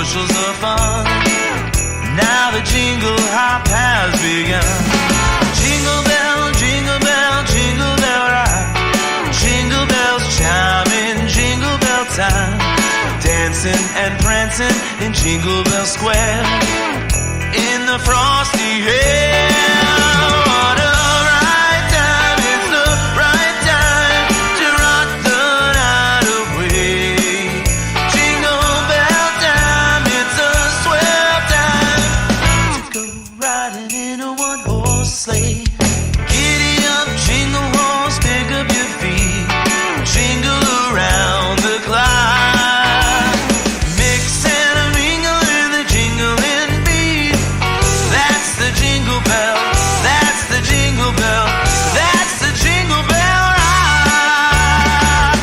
bushels of fun. Now the jingle hop has begun. Jingle bell, jingle bell, jingle bell rock. Jingle bells chiming, jingle bell time. Dancing and prancing in Jingle Bell Square. In the frosty air. What a right time, it's the right time to rock the night away. Jingle bell time, it's a swell time to go riding in a one-horse sleigh. Giddy up, jingle horse, pick up your feet. Jingle around the clock. Mix and a mingle in the jingling beat. That's the jingle bell. That's the jingle bell. That's the jingle bell rock.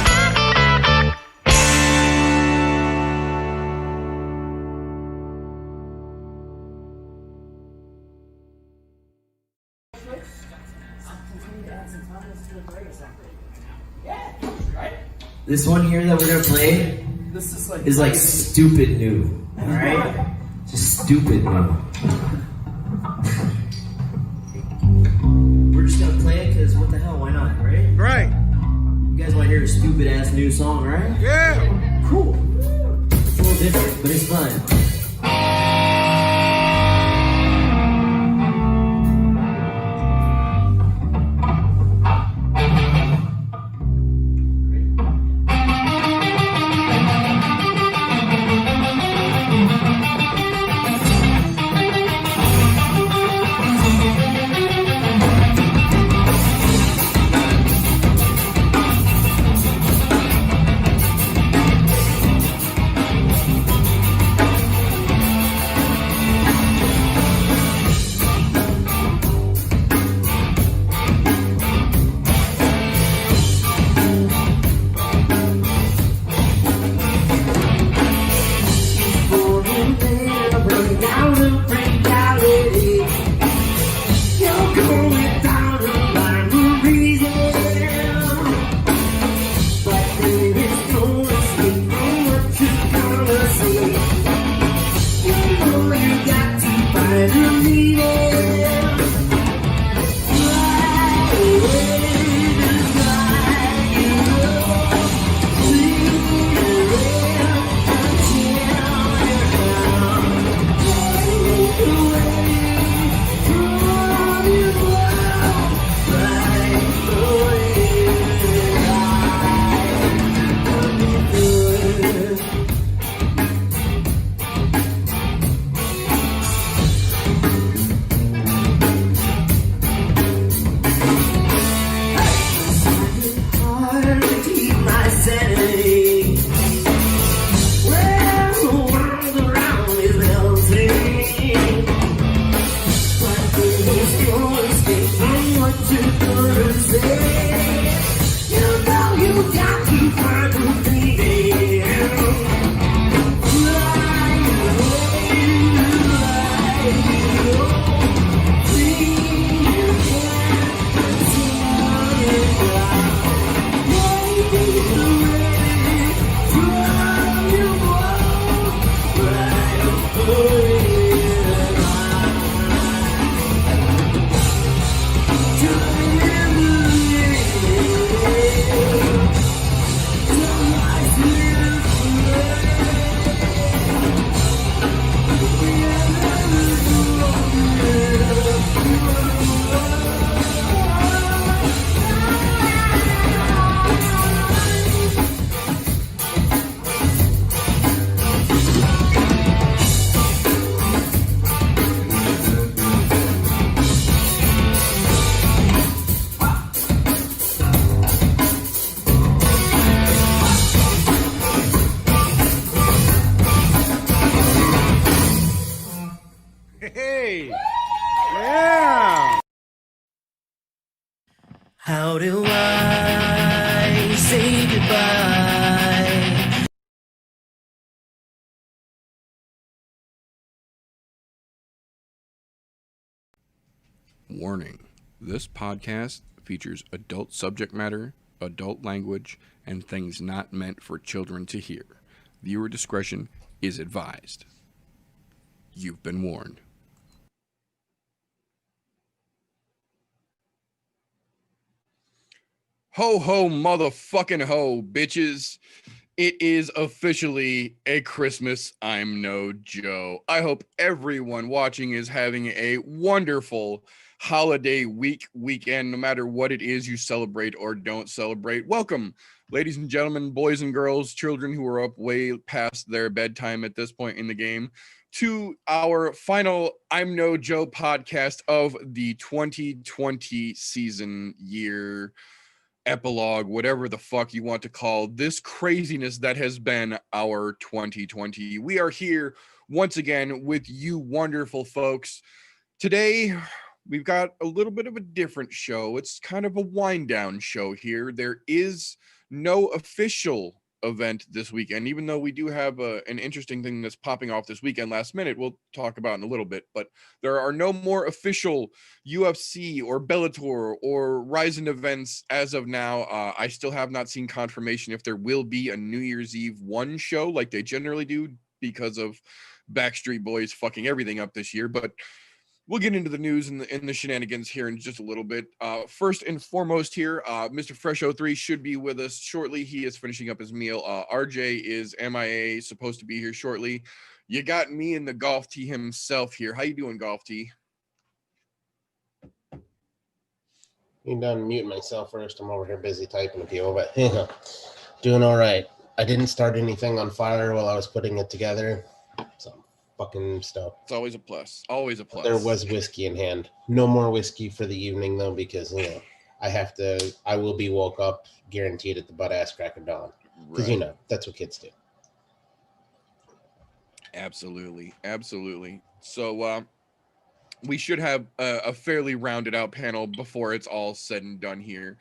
This one here that we're gonna play is like stupid new. Alright? Just stupid new. We're just gonna play it because what the hell, why not, right? Right. You guys wanna hear a stupid ass new song, right? Yeah. Cool. It's a little different, but it's fun. How do I say goodbye? Warning. This podcast features adult subject matter, adult language, and things not meant for children to hear. Viewer discretion is advised. You've been warned. Ho ho motherfucking ho, bitches. It is officially a Christmas I'm No Joe. I hope everyone watching is having a wonderful holiday weekend, no matter what it is you celebrate or don't celebrate. Welcome, ladies and gentlemen, boys and girls, children who are up way past their bedtime at this point in the game, to our final I'm No Joe podcast of the 2020 season year. Epilogue, whatever the fuck you want to call this craziness that has been our 2020. We are here once again with you wonderful folks. Today, we've got a little bit of a different show. It's kind of a wind down show here. There is no official event this weekend, even though we do have an interesting thing that's popping off this weekend last minute we'll talk about in a little bit, but there are no more official UFC or Bellator or Ryzen events as of now. I still have not seen confirmation if there will be a New Year's Eve 1 show like they generally do because of Backstreet Boys fucking everything up this year, but we'll get into the news and the shenanigans here in just a little bit. First and foremost here, Mr. Fresh03 should be with us shortly. He is finishing up his meal. RJ is MIA, supposed to be here shortly. You got me and the Golf Tee himself here. How you doing, Golf Tee? You done mute myself first. I'm over here busy typing a few, but doing all right. I didn't start anything on fire while I was putting it together. So fucking stuff. It's always a plus. Always a plus. There was whiskey in hand. No more whiskey for the evening though, because I will be woke up guaranteed at the butt ass crack of dawn. Because that's what kids do. Absolutely. So we should have a fairly rounded out panel before it's all said and done here.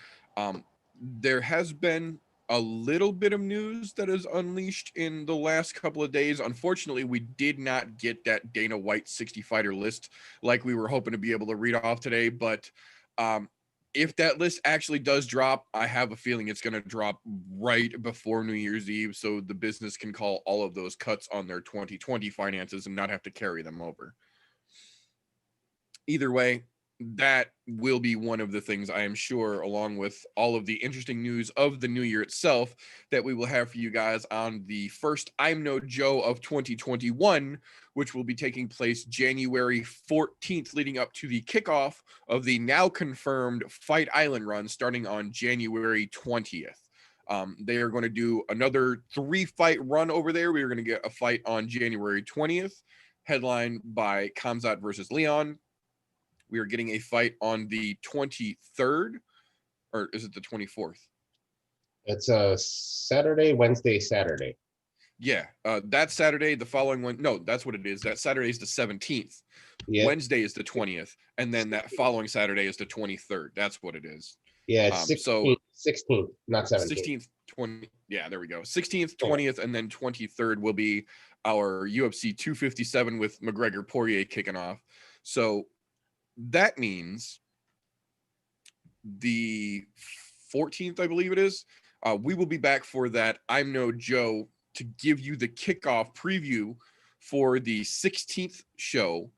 There has been a little bit of news that is unleashed in the last couple of days. Unfortunately, we did not get that Dana White 60 fighter list like we were hoping to be able to read off today. But if that list actually does drop, I have a feeling it's going to drop right before New Year's Eve, so the business can call all of those cuts on their 2020 finances and not have to carry them over. Either way, that will be one of the things I am sure, along with all of the interesting news of the new year itself, that we will have for you guys on the first I'm No Joe of 2021, which will be taking place January 14th, leading up to the kickoff of the now confirmed Fight Island run starting on January 20th. They are going to do another 3-fight run over there. We are going to get a fight on January 20th, headlined by Khamzat versus Leon. We are getting a fight on the 23rd, or is it the 24th? It's a Saturday, Wednesday, Saturday. Yeah, that Saturday, the following one. No, that's what it is. That Saturday is the 17th. Yeah. Wednesday is the 20th. And then that following Saturday is the 23rd. That's what it is. Yeah, it's 16th, not 17th. 16th, 20. Yeah, there we go. 16th, 20th, and then 23rd will be our UFC 257 with McGregor Poirier kicking off. So that means the 14th, I believe it is, we will be back for that I'm No Joe to give you the kickoff preview for the 16th show.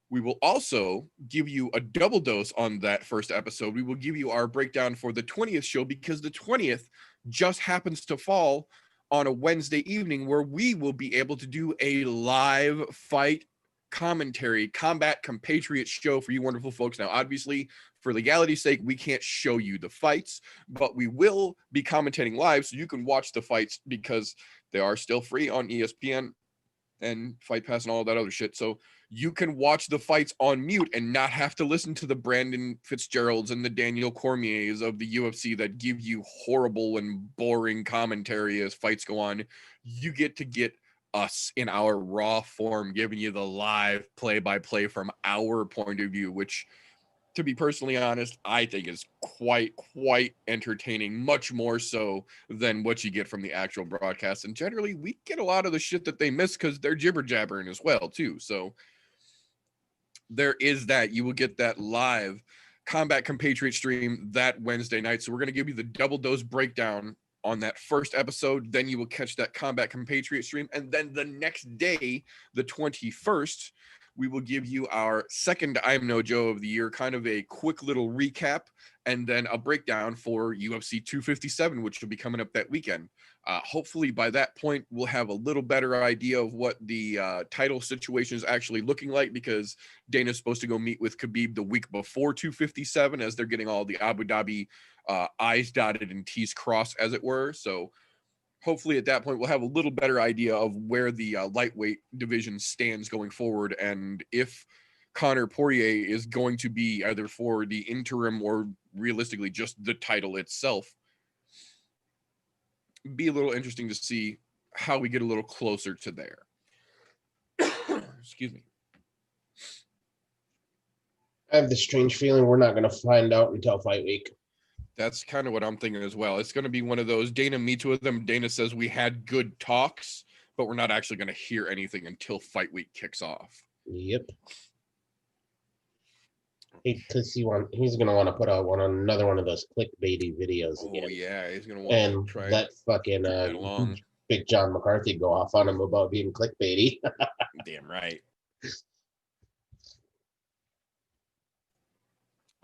We will also give you a double dose on that first episode. We will give you our breakdown for the 20th show because the 20th just happens to fall on a Wednesday evening where we will be able to do a live fight commentary, combat compatriot show for you wonderful folks. Now, obviously, for legality's sake, we can't show you the fights, but we will be commentating live so you can watch the fights because they are still free on ESPN and Fight Pass and all that other shit. So you can watch the fights on mute and not have to listen to the Brandon Fitzgeralds and the Daniel Cormiers of the UFC that give you horrible and boring commentary as fights go on. You get to get us in our raw form, giving you the live play-by-play from our point of view, which, to be personally honest, I think is quite entertaining, much more so than what you get from the actual broadcast. And generally, we get a lot of the shit that they miss because they're jibber-jabbering as well, too. So there is that. You will get that live Combat Compatriot stream that Wednesday night. So we're going to give you the double dose breakdown on that first episode. Then you will catch that Combat Compatriot stream. And then the next day, the 21st, we will give you our second I'm No Joe of the year, kind of a quick little recap, and then a breakdown for UFC 257, which will be coming up that weekend. Hopefully by that point, we'll have a little better idea of what the title situation is actually looking like, because Dana's supposed to go meet with Khabib the week before 257 as they're getting all the Abu Dhabi I's dotted and T's crossed, as it were. So hopefully at that point, we'll have a little better idea of where the lightweight division stands going forward, and if Conor Poirier is going to be either for the interim or realistically just the title itself. Be a little interesting to see how we get a little closer to there. Excuse me. I have the strange feeling we're not going to find out until fight week. That's kind of what I'm thinking as well. It's going to be one of those, Dana meets with them. Dana says we had good talks, but we're not actually going to hear anything until fight week kicks off. Yep. Because he's going to want to put out another one of those clickbaity videos again. Oh, yeah. He's going to want to try that fucking Big John McCarthy go off on him about being clickbaity. Damn right.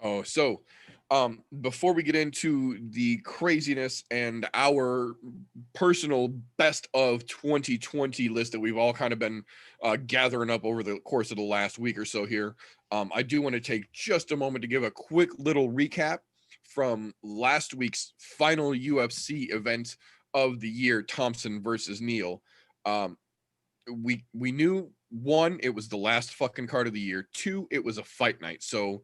Oh, so before we get into the craziness and our personal best of 2020 list that we've all kind of been gathering up over the course of the last week or so here, I do want to take just a moment to give a quick little recap from last week's final UFC event of the year, Thompson versus Neal. We knew, one, it was the last fucking card of the year. Two, it was a fight night. So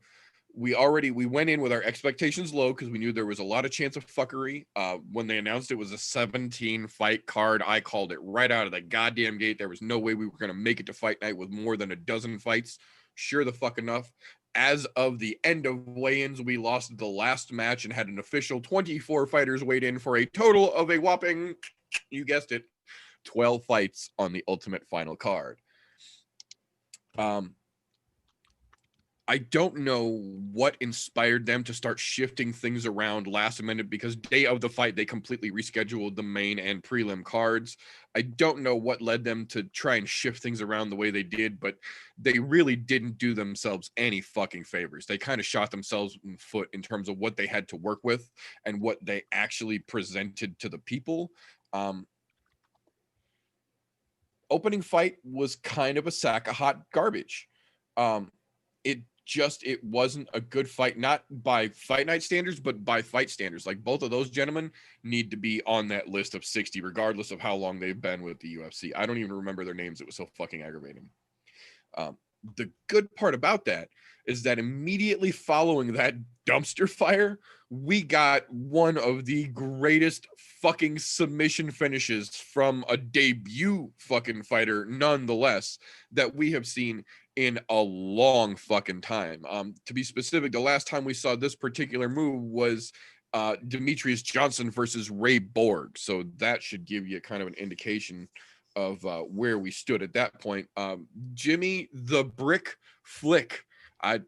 we went in with our expectations low because we knew there was a lot of chance of fuckery. When they announced it was a 17 fight card, I called it right out of the goddamn gate. There was no way we were going to make it to fight night with more than a dozen fights. Sure the fuck enough. As of the end of weigh-ins, we lost the last match and had an official 24 fighters weighed in for a total of a whopping, you guessed it, 12 fights on the ultimate final card. I don't know what inspired them to start shifting things around last minute, because day of the fight, they completely rescheduled the main and prelim cards. I don't know what led them to try and shift things around the way they did, but they really didn't do themselves any fucking favors. They kind of shot themselves in the foot in terms of what they had to work with and what they actually presented to the people. Opening fight was kind of a sack of hot garbage. It wasn't a good fight, not by fight night standards, but by fight standards. Like, both of those gentlemen need to be on that list of 60, regardless of how long they've been with the UFC. I don't even remember their names. It was so fucking aggravating. The good part about that is that immediately following that dumpster fire, we got one of the greatest fucking submission finishes from a debut fucking fighter, nonetheless, that we have seen in a long fucking time. To be specific, the last time we saw this particular move was Demetrius Johnson versus Ray Borg. So that should give you kind of an indication of where we stood at that point. Jimmy the Brick Flick. I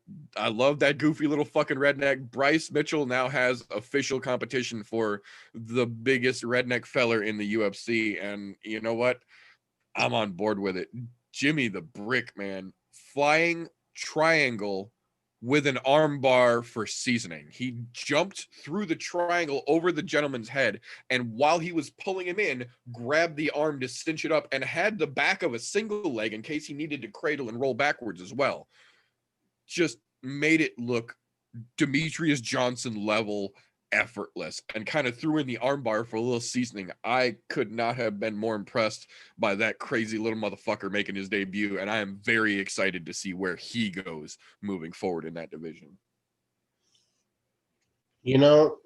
love that goofy little fucking redneck. Bryce Mitchell now has official competition for the biggest redneck feller in the UFC. And you know what? I'm on board with it. Jimmy the Brick, man. Flying triangle with an arm bar for seasoning. He jumped through the triangle over the gentleman's head, and while he was pulling him in, grabbed the arm to cinch it up and had the back of a single leg in case he needed to cradle and roll backwards as well. Just made it look Demetrius Johnson level effortless, and kind of threw in the armbar for a little seasoning. I could not have been more impressed by that crazy little motherfucker making his debut, and I am very excited to see where he goes moving forward in that division. You know,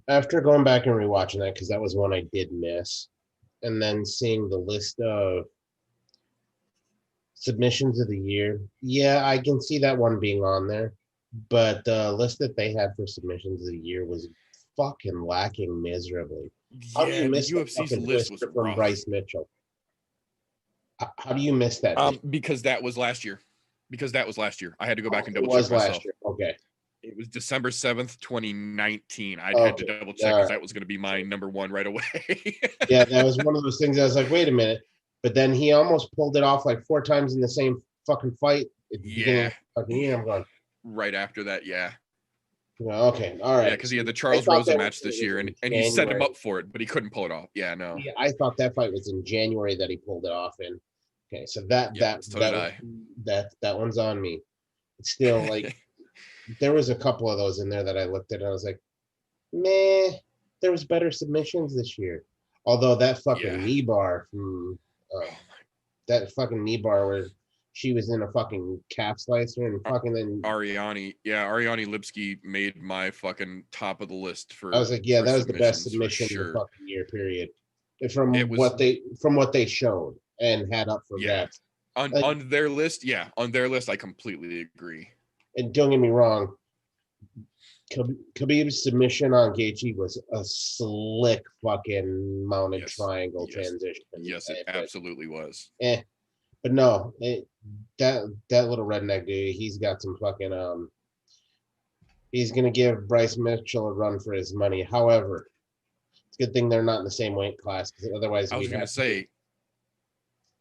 after going back and rewatching that, because that was one I did miss, and then seeing the list of submissions of the year, yeah, I can see that one being on there, but the list that they had for submissions of the year was fucking lacking miserably. How do you miss UFC's list was from rough. Bryce Mitchell? How do you miss that? Because that was last year. I had to go back and double check myself. Last year. Okay. It was December 7th, 2019. I Okay. had to double check because that was going to be my number one right away. Yeah, that was one of those things I was like, wait a minute. But then he almost pulled it off like 4 times in the same fucking fight at the beginning of the fucking year. I'm going, right after that, yeah. okay, all right. Yeah, because he had the Charles Rosa match this year, and he set him up for it, but he couldn't pull it off. Yeah, no. Yeah, I thought that fight was in January that he pulled it off in. Okay, so that one's on me. It's still like there was a couple of those in there that I looked at and I was like, meh, there was better submissions this year. Although that fucking knee bar from that fucking knee bar where she was in a fucking calf slicer and fucking then Ariane Lipsky made my fucking top of the list for. I was like, yeah, that was the best submission of the fucking year, period. From what they showed and had up for that. On their list, I completely agree. And don't get me wrong, Khabib's submission on Gaethje was a slick fucking mounted triangle transition. Yes, it absolutely was. But no, that little redneck dude, he's got some fucking he's gonna give Bryce Mitchell a run for his money. However, it's a good thing they're not in the same weight class because otherwise I was gonna say.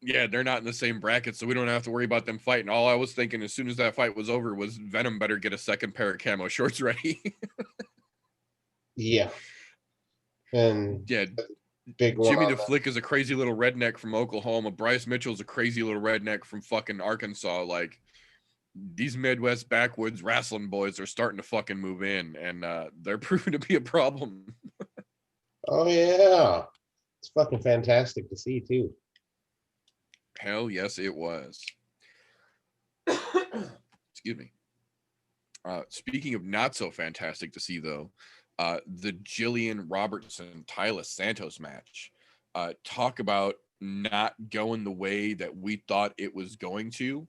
Yeah, they're not in the same bracket, so we don't have to worry about them fighting. All I was thinking as soon as that fight was over was Venom better get a second pair of camo shorts ready. Yeah. And big Jimmy the Flick is a crazy little redneck from Oklahoma. Bryce Mitchell's a crazy little redneck from fucking Arkansas. Like, these Midwest backwoods wrestling boys are starting to fucking move in, and they're proving to be a problem. Oh, yeah. It's fucking fantastic to see, too. Hell yes, it was. Excuse me. Speaking of not so fantastic to see, though, the Jillian Robertson Tyler Santos match. Talk about not going the way that we thought it was going to.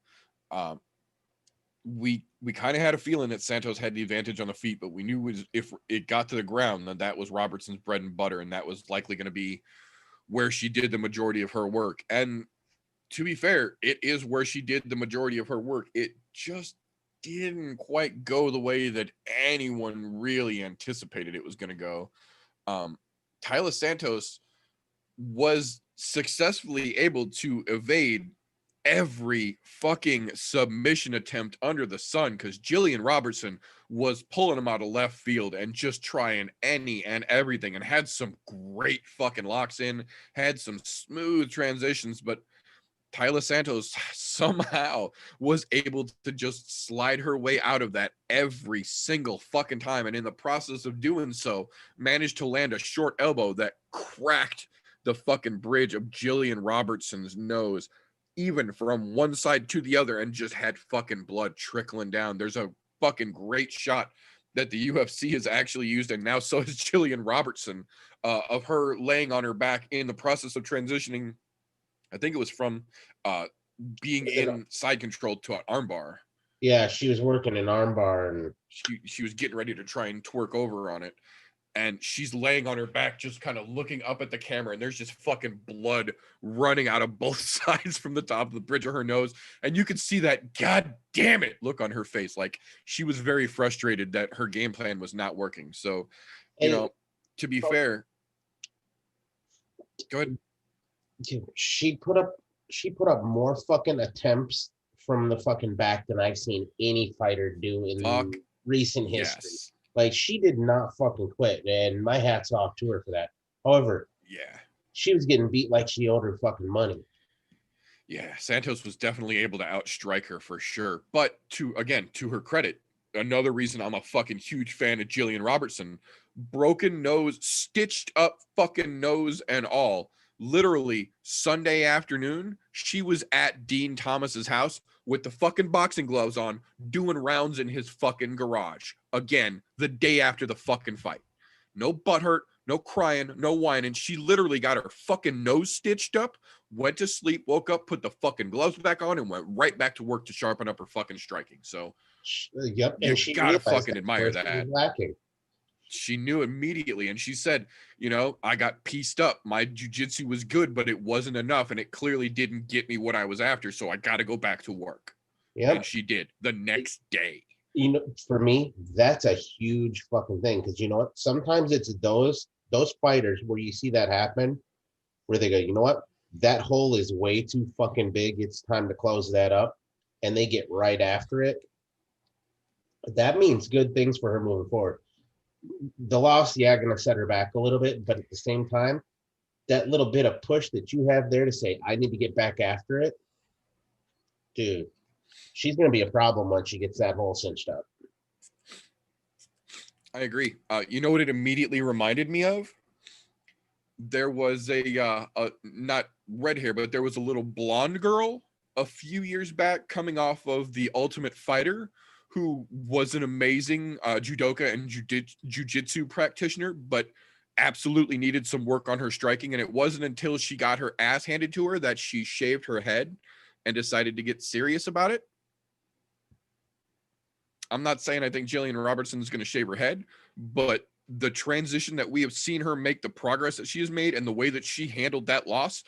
We kind of had a feeling that Santos had the advantage on the feet, but we knew if it got to the ground, then that was Robertson's bread and butter, and that was likely going to be where she did the majority of her work. And to be fair, it is where she did the majority of her work. It just didn't quite go the way that anyone really anticipated it was going to go. Tyler Santos was successfully able to evade every fucking submission attempt under the sun because Jillian Robertson was pulling him out of left field and just trying any and everything and had some great fucking locks in, had some smooth transitions, but Tyler Santos somehow was able to just slide her way out of that every single fucking time. And in the process of doing so, managed to land a short elbow that cracked the fucking bridge of Jillian Robertson's nose, even from one side to the other, and just had fucking blood trickling down. There's a fucking great shot that the UFC has actually used, and now so has Jillian Robertson, of her laying on her back in the process of transitioning. I think it was from being in side control to an armbar. Yeah, she was working an armbar, and she was getting ready to try and twerk over on it. And she's laying on her back, just kind of looking up at the camera, and there's just fucking blood running out of both sides from the top of the bridge of her nose. And you could see that God damn it look on her face. Like, she was very frustrated that her game plan was not working. So, you know, to be fair, go ahead. She put up more fucking attempts from the fucking back than I've seen any fighter do in recent history. Yes. Like, she did not fucking quit, and my hat's off to her for that. However, she was getting beat like she owed her fucking money. Yeah, Santos was definitely able to outstrike her for sure. But to her credit, another reason I'm a fucking huge fan of Jillian Robertson, broken nose, stitched up fucking nose and all. Literally Sunday afternoon, she was at Dean Thomas's house with the fucking boxing gloves on, doing rounds in his fucking garage. Again, the day after the fucking fight. No butthurt, no crying, no whining. She literally got her fucking nose stitched up, went to sleep, woke up, put the fucking gloves back on, and went right back to work to sharpen up her fucking striking. So, yep, and she gotta fucking admire that. Lacking. She knew immediately, and she said, you know, I got pieced up. My jiu-jitsu was good, but it wasn't enough, and it clearly didn't get me what I was after, so I got to go back to work. Yeah, and she did the next day. You know, for me, that's a huge fucking thing. Because you know what? Sometimes it's those fighters where you see that happen, where they go, you know what? That hole is way too fucking big. It's time to close that up, and they get right after it. That means good things for her moving forward. The loss, yeah, going to set her back a little bit, but at the same time, that little bit of push that you have there to say, I need to get back after it, dude, she's going to be a problem once she gets that hole cinched up. I agree. You know what it immediately reminded me of? There was a not red hair, but there was a little blonde girl a few years back coming off of The Ultimate Fighter who was an amazing judoka and jiu-jitsu practitioner, but absolutely needed some work on her striking. And it wasn't until she got her ass handed to her that she shaved her head and decided to get serious about it. I'm not saying I think Jillian Robertson is going to shave her head, but the transition that we have seen her make, the progress that she has made, and the way that she handled that loss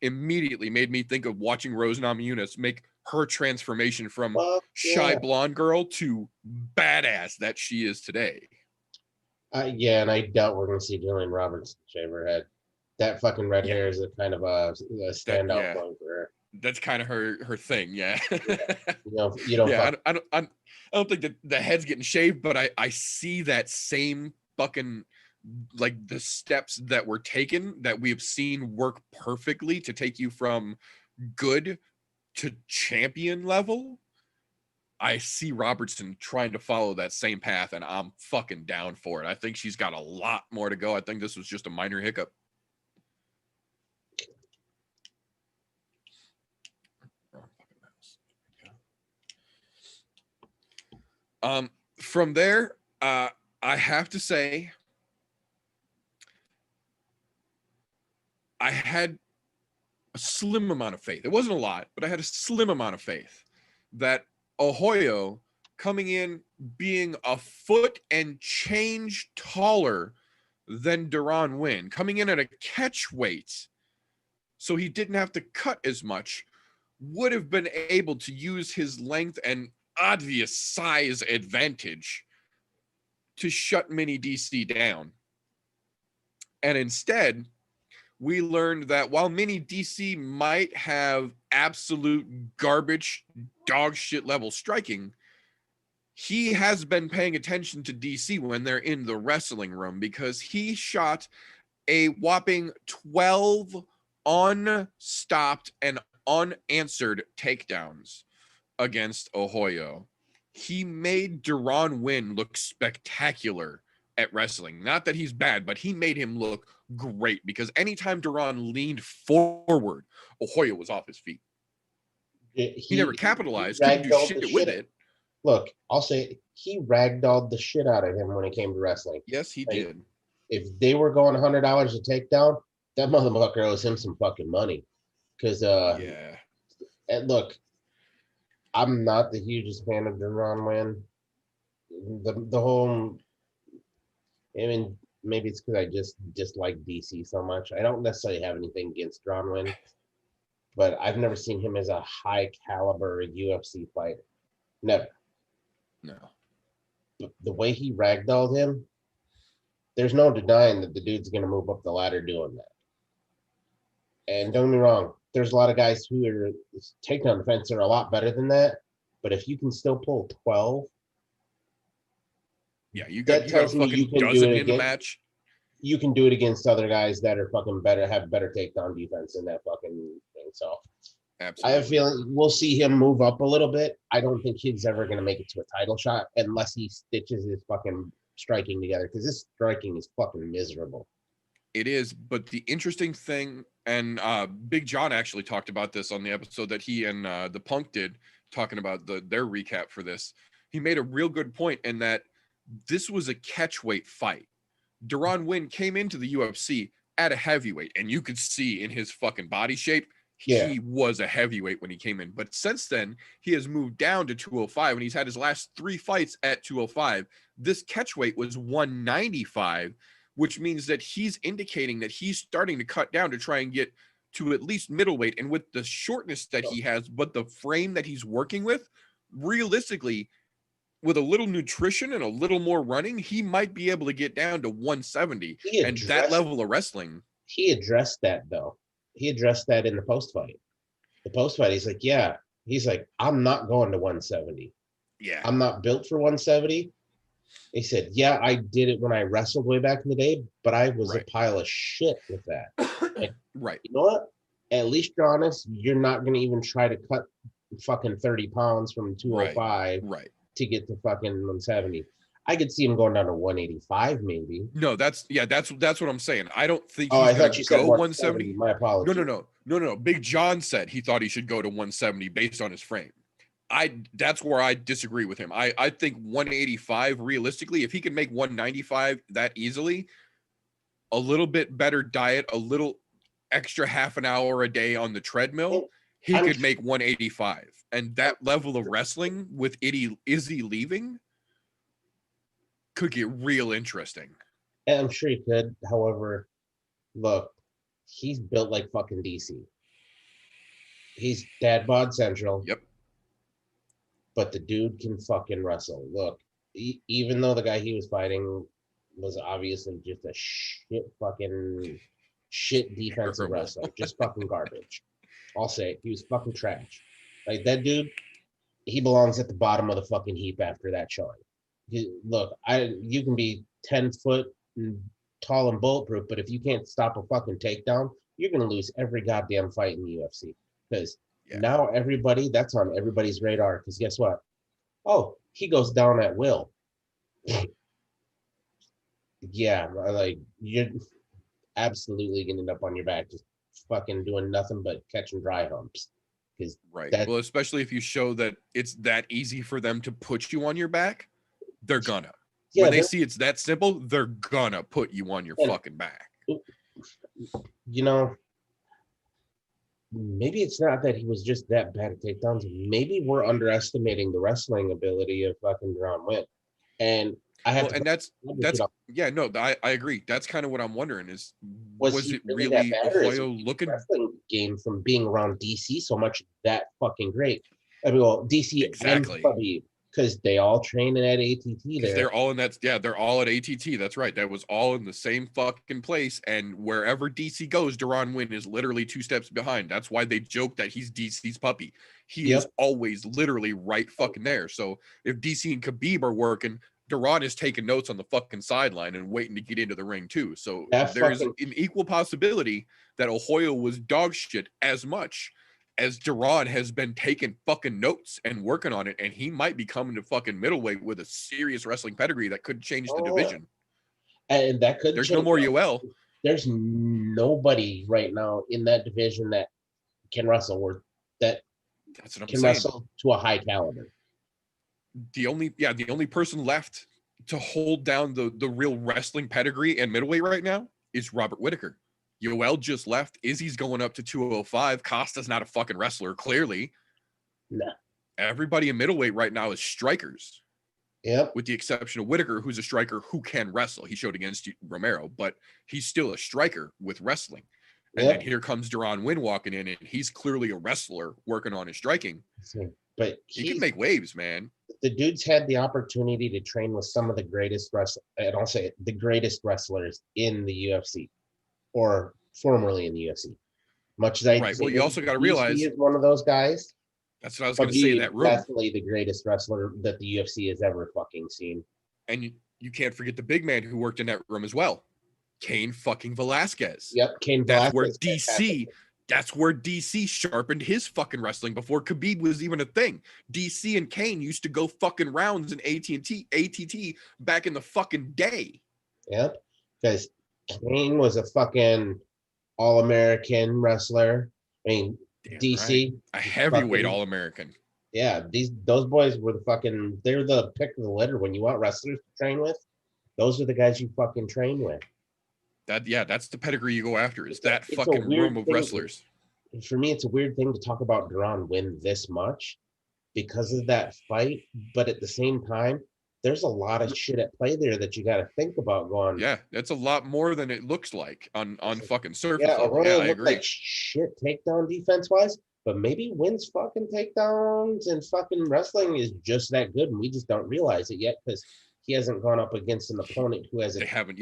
immediately made me think of watching Rose Namajunas make her transformation from shy blonde girl to badass that she is today. Yeah, and I doubt we're going to see Jillian Robertson shave her head. That fucking red hair is a kind of a standout point for her. That's kind of her thing, yeah. You don't. Yeah, I don't think that the head's getting shaved, but I see that same fucking, like, the steps that were taken that we have seen work perfectly to take you from good to champion level. I see Robertson trying to follow that same path, and I'm fucking down for it. I think she's got a lot more to go. I think this was just a minor hiccup. From there, I have to say, I had a slim amount of faith. It wasn't a lot, but I had a slim amount of faith that Ahoyo coming in being a foot and change taller than Duran Win, coming in at a catch weight, so he didn't have to cut as much, would have been able to use his length and obvious size advantage to shut Mini DC down. And instead, we learned that while Mini DC might have absolute garbage, dog shit level striking, he has been paying attention to DC when they're in the wrestling room, because he shot a whopping 12 unstopped and unanswered takedowns against Ahoyo. He made Duran Win look spectacular at wrestling. Not that he's bad, but he made him look great, because anytime Duran leaned forward, Ahoyo was off his feet. He never capitalized, couldn't do shit with it. Look, I'll say he ragdolled the shit out of him when it came to wrestling. Yes, he did. If they were going $100 a takedown, that motherfucker owes him some fucking money. Because, and look, I'm not the hugest fan of Duran Win. The whole, I mean, maybe it's because I just dislike DC so much. I don't necessarily have anything against Duran Win, but I've never seen him as a high caliber UFC fighter. Never. No. The way he ragdolled him, there's no denying that the dude's going to move up the ladder doing that. And don't get me wrong, there's a lot of guys who are takedown defense are a lot better than that. But if you can still pull 12, you got a fucking dozen in the match. You can do it against other guys that are fucking better, have better takedown defense than that fucking thing. So absolutely. I have a feeling we'll see him move up a little bit. I don't think he's ever going to make it to a title shot unless he stitches his fucking striking together, because this striking is fucking miserable. It is, but the interesting thing, and Big John actually talked about this on the episode that he and the Punk did, talking about their recap for this. He made a real good point in that this was a catchweight fight. Duran Win came into the UFC at a heavyweight, and you could see in his fucking body shape, he was a heavyweight when he came in. But since then, he has moved down to 205, and he's had his last 3 fights at 205. This catchweight was 195, which means that he's indicating that he's starting to cut down to try and get to at least middleweight. And with the shortness that he has, but the frame that he's working with, realistically, with a little nutrition and a little more running, he might be able to get down to 170. And that level of wrestling. He addressed that though. He addressed that in the post fight. The post fight, he's like, yeah. He's like, I'm not going to 170. Yeah. I'm not built for 170. He said, yeah, I did it when I wrestled way back in the day, but I was a pile of shit with that. Like, right. You know what? At least you're honest. You're not going to even try to cut fucking 30 pounds from 205 to get to fucking 170. I could see him going down to 185 maybe. No, that's what I'm saying. I don't think I he's thought you said go 170. My apologies. No. Big John said he thought he should go to 170 based on his frame. That's where I disagree with him. I think 185 realistically, if he can make 195 that easily, a little bit better diet, a little extra half an hour a day on the treadmill, he could make 185. And that level of wrestling with Izzy leaving could get real interesting. And I'm sure he could. However, look, he's built like fucking DC. He's dad bod central. Yep. But the dude can fucking wrestle. Look, even though the guy he was fighting was obviously just a shit defensive wrestler, just fucking garbage. I'll say it. He was fucking trash. Like that dude, he belongs at the bottom of the fucking heap after that showing. Look, you can be 10 foot and tall and bulletproof, but if you can't stop a fucking takedown, you're gonna lose every goddamn fight in the UFC. Because now that's on everybody's radar. Because guess what? Oh, he goes down at will. Yeah, like you're absolutely gonna end up on your back, just fucking doing nothing but catching dry humps. Well, especially if you show that it's that easy for them to put you on your back. They're gonna. When they see it's that simple, they're gonna put you on your fucking back. You know, maybe it's not that he was just that bad at takedowns. Maybe we're underestimating the wrestling ability of fucking Deron Wynn. And I have I agree. That's kind of what I'm wondering is was it really Ahoyo looking wrestling game from being around DC so much that fucking great? I mean, well, DC exactly. Because they all train at ATT there. They're all in that. Yeah, they're all at ATT. That's right. That was all in the same fucking place. And wherever DC goes, Deron Wynn is literally 2 steps behind. That's why they joke that he's DC's puppy. He is always literally right fucking there. So if DC and Khabib are working, Deron is taking notes on the fucking sideline and waiting to get into the ring too. So there's an equal possibility that Ahoyo was dog shit as much as Deron has been taking fucking notes and working on it, and he might be coming to fucking middleweight with a serious wrestling pedigree that could change the division. And that could. There's no more UL. There's nobody right now in that division that can wrestle or that can wrestle to a high caliber. The only person left to hold down the real wrestling pedigree and middleweight right now is Robert Whittaker. Yoel just left. Izzy's going up to 205. Costa's not a fucking wrestler, clearly. No. Everybody in middleweight right now is strikers. Yep. With the exception of Whittaker, who's a striker who can wrestle. He showed against Romero, but he's still a striker with wrestling. And then here comes Deron Wynn walking in, and he's clearly a wrestler working on his striking. But he can make waves, man. The dude's had the opportunity to train with some of the greatest wrestlers, and I'll say it, the greatest wrestlers in the UFC. Or formerly in the UFC. Much as well, you also got to realize he is one of those guys. That's what I was going to say in that room. Definitely the greatest wrestler that the UFC has ever fucking seen. And you can't forget the big man who worked in that room as well, Cain fucking Velasquez. Yep, Cain Velasquez. That's where DC sharpened his fucking wrestling before Khabib was even a thing. DC and Cain used to go fucking rounds in ATT back in the fucking day. Yep, because Cain was a fucking all-American wrestler. I mean, DC. Right. A heavyweight all-American. Yeah, those boys were they're the pick of the litter when you want wrestlers to train with. Those are the guys you fucking train with. That's the pedigree you go after, is that fucking room of wrestlers. For me, it's a weird thing to talk about Deron Wynn this much because of that fight, but at the same time, there's a lot of shit at play there that you got to think about going. Yeah, that's a lot more than it looks like on fucking surface. Yeah, I agree. Like shit takedown defense wise, but maybe wins fucking takedowns and fucking wrestling is just that good, and we just don't realize it yet because he hasn't gone up against an opponent who has They haven't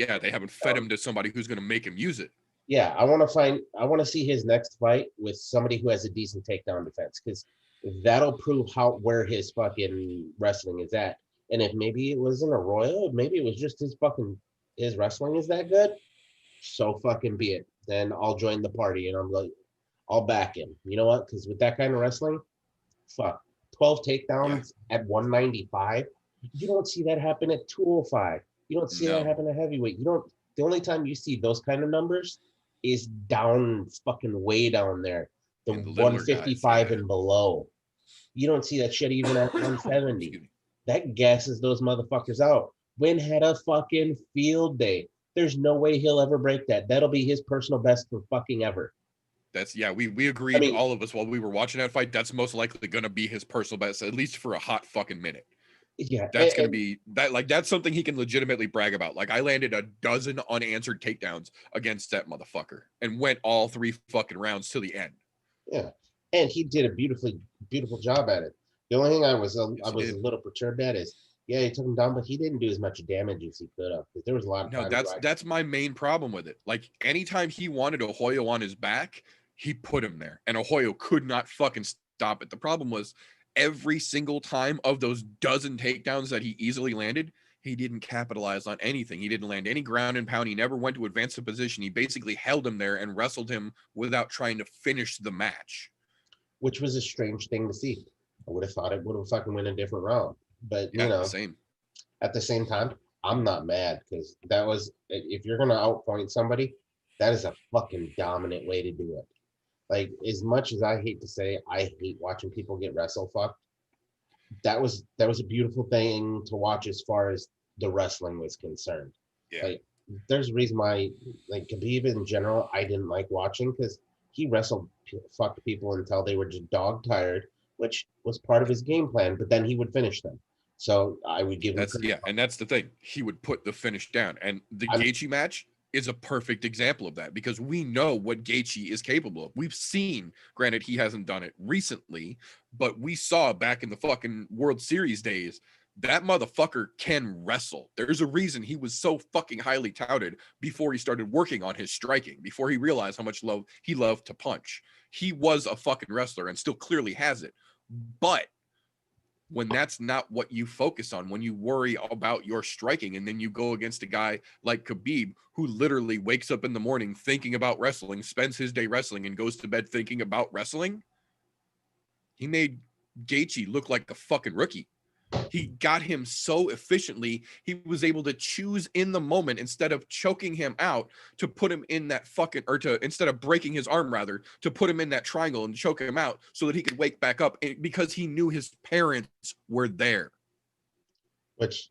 fed him to somebody who's going to make him use it. Yeah, I want to see his next fight with somebody who has a decent takedown defense, because that'll prove where his fucking wrestling is at. And if maybe it wasn't a royal, maybe it was just his wrestling is that good, so fucking be it. Then I'll join the party and I'll back him. You know what? Because with that kind of wrestling, 12 takedowns at 195, you don't see that happen at 205. You don't see that happen at heavyweight. The only time you see those kind of numbers is down fucking way down there, the 155 and below. You don't see that shit even at 170. That gasses those motherfuckers out. Wynn had a fucking field day. There's no way he'll ever break that. That'll be his personal best for fucking ever. We agreed, all of us, while we were watching that fight, that's most likely going to be his personal best, at least for a hot fucking minute. Yeah, that's going to be that. Like, that's something he can legitimately brag about. Like, I landed a dozen unanswered takedowns against that motherfucker and went all 3 fucking rounds to the end. Yeah, and he did a beautiful job at it. The only thing I was a little perturbed at is, he took him down, but he didn't do as much damage as he could have, because there was a lot of times. That's my main problem with it. Like, anytime he wanted Ahoyo on his back, he put him there, and Ahoyo could not fucking stop it. The problem was, every single time of those dozen takedowns that he easily landed, he didn't capitalize on anything. He didn't land any ground and pound. He never went to advance the position. He basically held him there and wrestled him without trying to finish the match. Which was a strange thing to see. I would have thought it would have fucking went a different round. But, Same. At the same time, I'm not mad, because that was, if you're going to outpoint somebody, that is a fucking dominant way to do it. Like, as much as I hate to say, I hate watching people get wrestle fucked, that was a beautiful thing to watch as far as the wrestling was concerned. Yeah. Like, there's a reason why, like, Khabib in general, I didn't like watching, because he fucked people until they were just dog tired, which was part of his game plan, but then he would finish them. So I would give him credit. And that's the thing. He would put the finish down. And the Gaethje match is a perfect example of that, because we know what Gaethje is capable of. We've seen, granted, he hasn't done it recently, but we saw back in the fucking World Series days, that motherfucker can wrestle. There's a reason he was so fucking highly touted before he started working on his striking, before he realized how much he loved to punch. He was a fucking wrestler and still clearly has it. But when that's not what you focus on, when you worry about your striking, and then you go against a guy like Khabib, who literally wakes up in the morning thinking about wrestling, spends his day wrestling, and goes to bed thinking about wrestling, he made Gaethje look like a fucking rookie. He got him so efficiently, he was able to choose in the moment, instead of choking him out, to put him in that fucking, or to, instead of breaking his arm rather, to put him in that triangle and choke him out so that he could wake back up, because he knew his parents were there.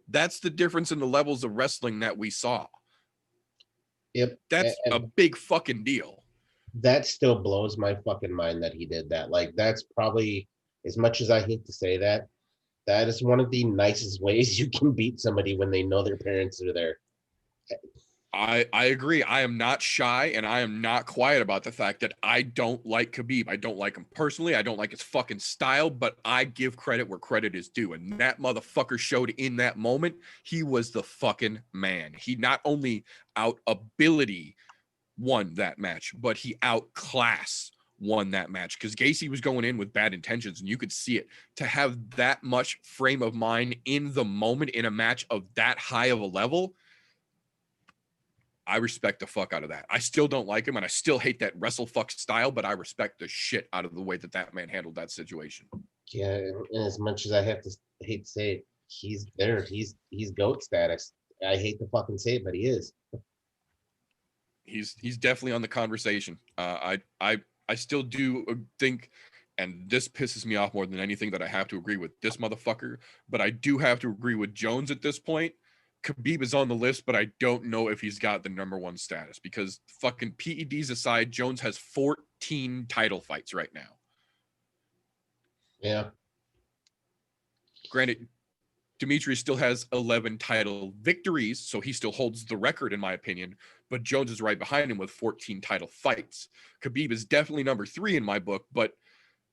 That's the difference in the levels of wrestling that we saw. Yep. That's a big fucking deal. That still blows my fucking mind that he did that. Like, that's probably, as much as I hate to say that, that is one of the nicest ways you can beat somebody, when they know their parents are there. I agree. I am not shy, and I am not quiet about the fact that I don't like Khabib. I don't like him personally. I don't like his fucking style, but I give credit where credit is due. And that motherfucker showed in that moment, he was the fucking man. He not only out ability won that match, but he outclassed won that match, because Gaethje was going in with bad intentions, and you could see it. To have that much frame of mind in the moment in a match of that high of a level, I respect the fuck out of that. I still don't like him, and I still hate that wrestle fuck style, but I respect the shit out of the way that man handled that situation. Yeah, and as much as I hate to say it, he's there. He's GOAT status. I hate to fucking say it, but he is. He's definitely on the conversation. I still do think, and this pisses me off more than anything, that I have to agree with this motherfucker, but I do have to agree with Jones at this point. Khabib is on the list, but I don't know if he's got the #1 status, because fucking PEDs aside, Jones has 14 title fights right now. Yeah. Granted, Demetrius still has 11 title victories, so he still holds the record, in my opinion, but Jones is right behind him with 14 title fights. Khabib is definitely #3 in my book, but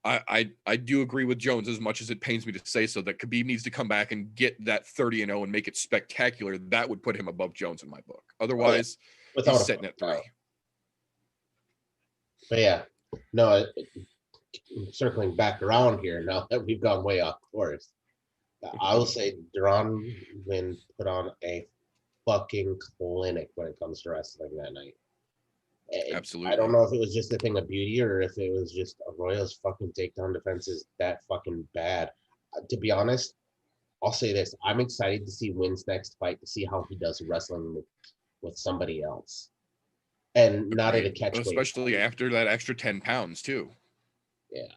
I do agree with Jones, as much as it pains me to say so, that Khabib needs to come back and get that 30-0 and make it spectacular. That would put him above Jones in my book. Otherwise, Without he's a sitting at 3. But yeah, no, circling back around here now that we've gone way off course, I will say Duran Win put on a fucking clinic when it comes to wrestling that night. Absolutely. I don't know if it was just a thing of beauty or if it was just Arroyo's fucking takedown defense is that fucking bad. To be honest, I'll say this. I'm excited to see Win's next fight to see how he does wrestling with somebody else. And not at a catch weight. Especially after that extra 10 pounds, too. Yeah.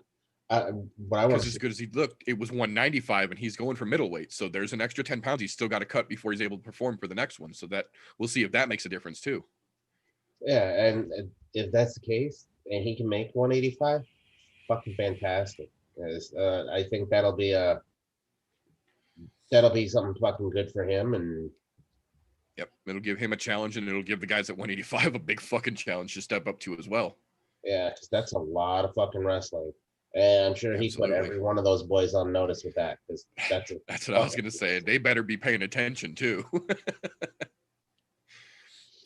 What I want Because as good as he looked, it was 195 and he's going for middleweight. So there's an extra 10 pounds he's still got to cut before he's able to perform for the next one. So that we'll see if that makes a difference, too. Yeah, and if that's the case, and he can make 185, fucking fantastic. I think that'll be something fucking good for him. And yep, it'll give him a challenge, and it'll give the guys at 185 a big fucking challenge to step up to as well. Yeah, because that's a lot of fucking wrestling, and I'm sure he put every one of those boys on notice with that. Because that's what I was gonna say. They better be paying attention too.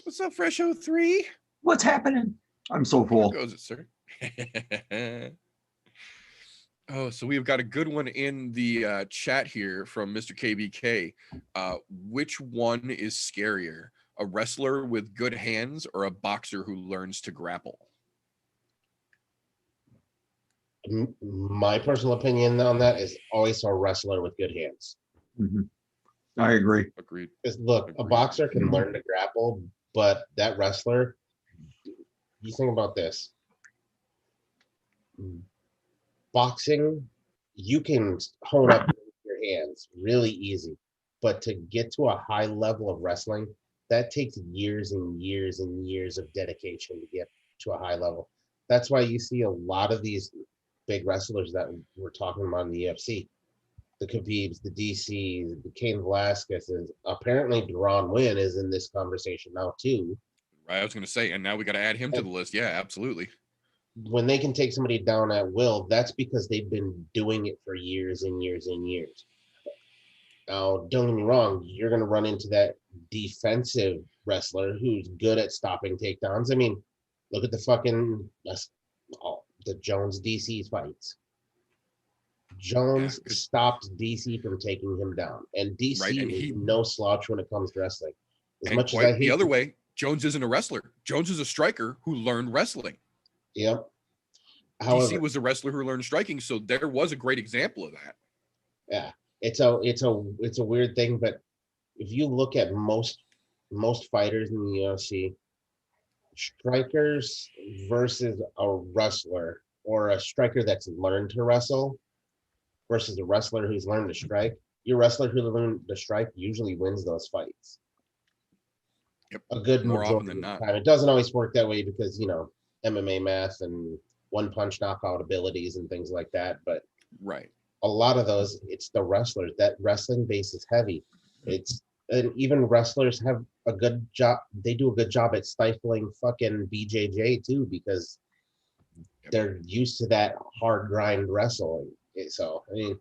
What's up, Fresh 03? What's happening? I'm so full. How goes it, sir? Oh, so we've got a good one in the chat here from Mr. KBK. Which one is scarier, a wrestler with good hands or a boxer who learns to grapple? My personal opinion on that is always a wrestler with good hands. Mm-hmm. I agree. Agreed. Because look, a boxer can learn to grapple, but that wrestler, you think about this. Boxing, you can hone up your hands really easy, but to get to a high level of wrestling, that takes years and years and years of dedication to get to a high level. That's why you see a lot of these big wrestlers that we're talking about in the UFC, the Khabibs, the DCs, the Cain Velasquez's. Apparently, Duran Win is in this conversation now too. Right, I was going to say, and now we got to add him to the list. Yeah, absolutely. When they can take somebody down at will, that's because they've been doing it for years and years and years. Now, don't get me wrong, you're going to run into that defensive wrestler who's good at stopping takedowns. I mean, look at the fucking the Jones DC fights. Jones stopped DC from taking him down, and DC is no slouch when it comes to wrestling. As much as I hate the other way, Jones isn't a wrestler. Jones is a striker who learned wrestling. Yep. However, DC was a wrestler who learned striking, so there was a great example of that. Yeah, it's a weird thing, but if you look at most fighters in the UFC, strikers versus a wrestler, or a striker that's learned to wrestle versus a wrestler who's learned to strike, your wrestler who learned to strike usually wins those fights. Yep. A good more majority often than not. time. It doesn't always work that way because, MMA math and one punch knockout abilities and things like that. But right, a lot of those, it's the wrestlers. That wrestling base is heavy. And even wrestlers have a good job. They do a good job at stifling fucking BJJ too, because they're used to that hard grind wrestling. So, I mean,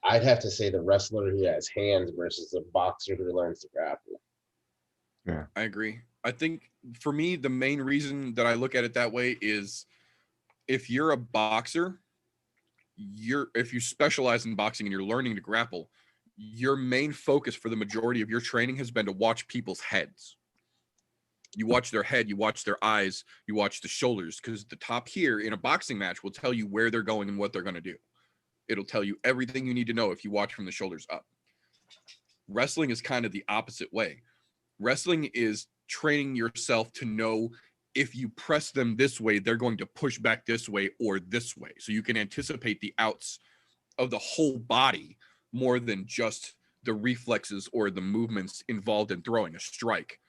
I'd have to say the wrestler who has hands versus the boxer who learns to grapple. Yeah, I agree. I think for me, the main reason that I look at it that way is if you're a boxer, if you specialize in boxing and you're learning to grapple, your main focus for the majority of your training has been to watch people's heads. You watch their head, you watch their eyes, you watch the shoulders, because the top here in a boxing match will tell you where they're going and what they're going to do. It'll tell you everything you need to know if you watch from the shoulders up. Wrestling is kind of the opposite way. Wrestling is training yourself to know if you press them this way, they're going to push back this way or this way. So you can anticipate the outs of the whole body more than just the reflexes or the movements involved in throwing a strike.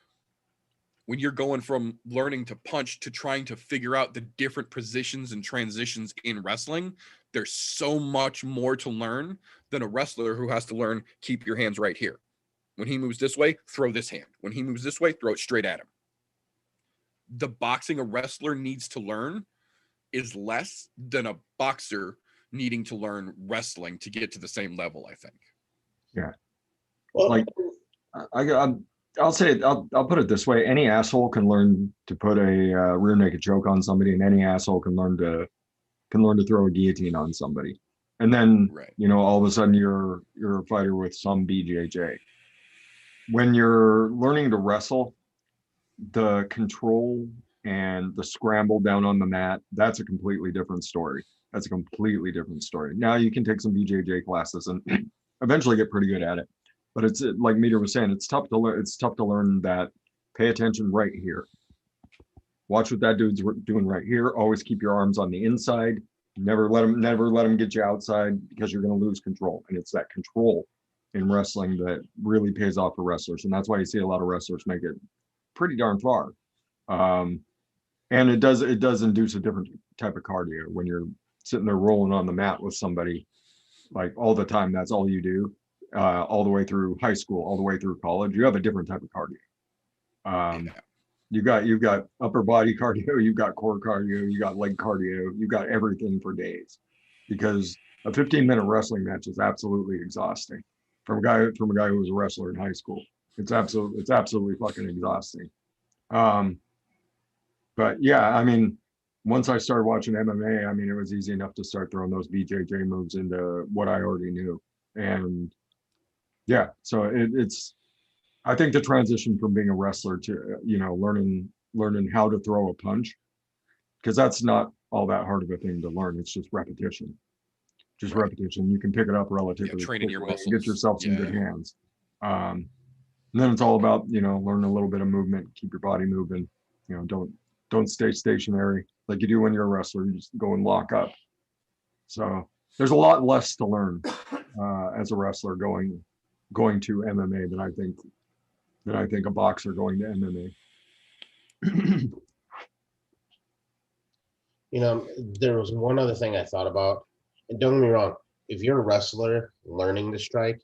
When you're going from learning to punch to trying to figure out the different positions and transitions in wrestling, there's so much more to learn than a wrestler who has to learn, keep your hands right here. When he moves this way, throw this hand. When he moves this way, throw it straight at him. The boxing a wrestler needs to learn is less than a boxer needing to learn wrestling to get to the same level, I think. Yeah. Well, Like, I'll say it, I'll put it this way. Any asshole can learn to put a rear naked choke on somebody, and any asshole can learn to throw a guillotine on somebody. And then, Right. all of a sudden you're a fighter with some BJJ. When you're learning to wrestle, the control and the scramble down on the mat, that's a completely different story. That's a completely different story. Now you can take some BJJ classes and eventually get pretty good at it. But it's like Meter was saying, it's tough to learn. It's tough to learn that. Pay attention right here. Watch what that dude's doing right here. Always keep your arms on the inside. Never let him get you outside, because you're going to lose control. And it's that control in wrestling that really pays off for wrestlers. And that's why you see a lot of wrestlers make it pretty darn far. And it does induce a different type of cardio when you're sitting there rolling on the mat with somebody like all the time. That's all you do, all the way through high school, all the way through college. You have a different type of cardio. You've got upper body cardio, you've got core cardio, you got leg cardio, you've got everything for days, because a 15-minute wrestling match is absolutely exhausting. From a guy who was a wrestler in high school, it's absolutely fucking exhausting. But yeah, I mean, once I started watching MMA, I mean, it was easy enough to start throwing those BJJ moves into what I already knew. And yeah, so it's, I think the transition from being a wrestler to, learning how to throw a punch, because that's not all that hard of a thing to learn. It's just repetition. Repetition. You can pick it up relatively training your quickly muscles. and get yourself some good hands. And then it's all about, learn a little bit of movement, keep your body moving. Don't stay stationary like you do when you're a wrestler. You just go and lock up. So there's a lot less to learn as a wrestler going to MMA than I think a boxer going to MMA. There was one other thing I thought about. And don't get me wrong, if you're a wrestler learning to strike,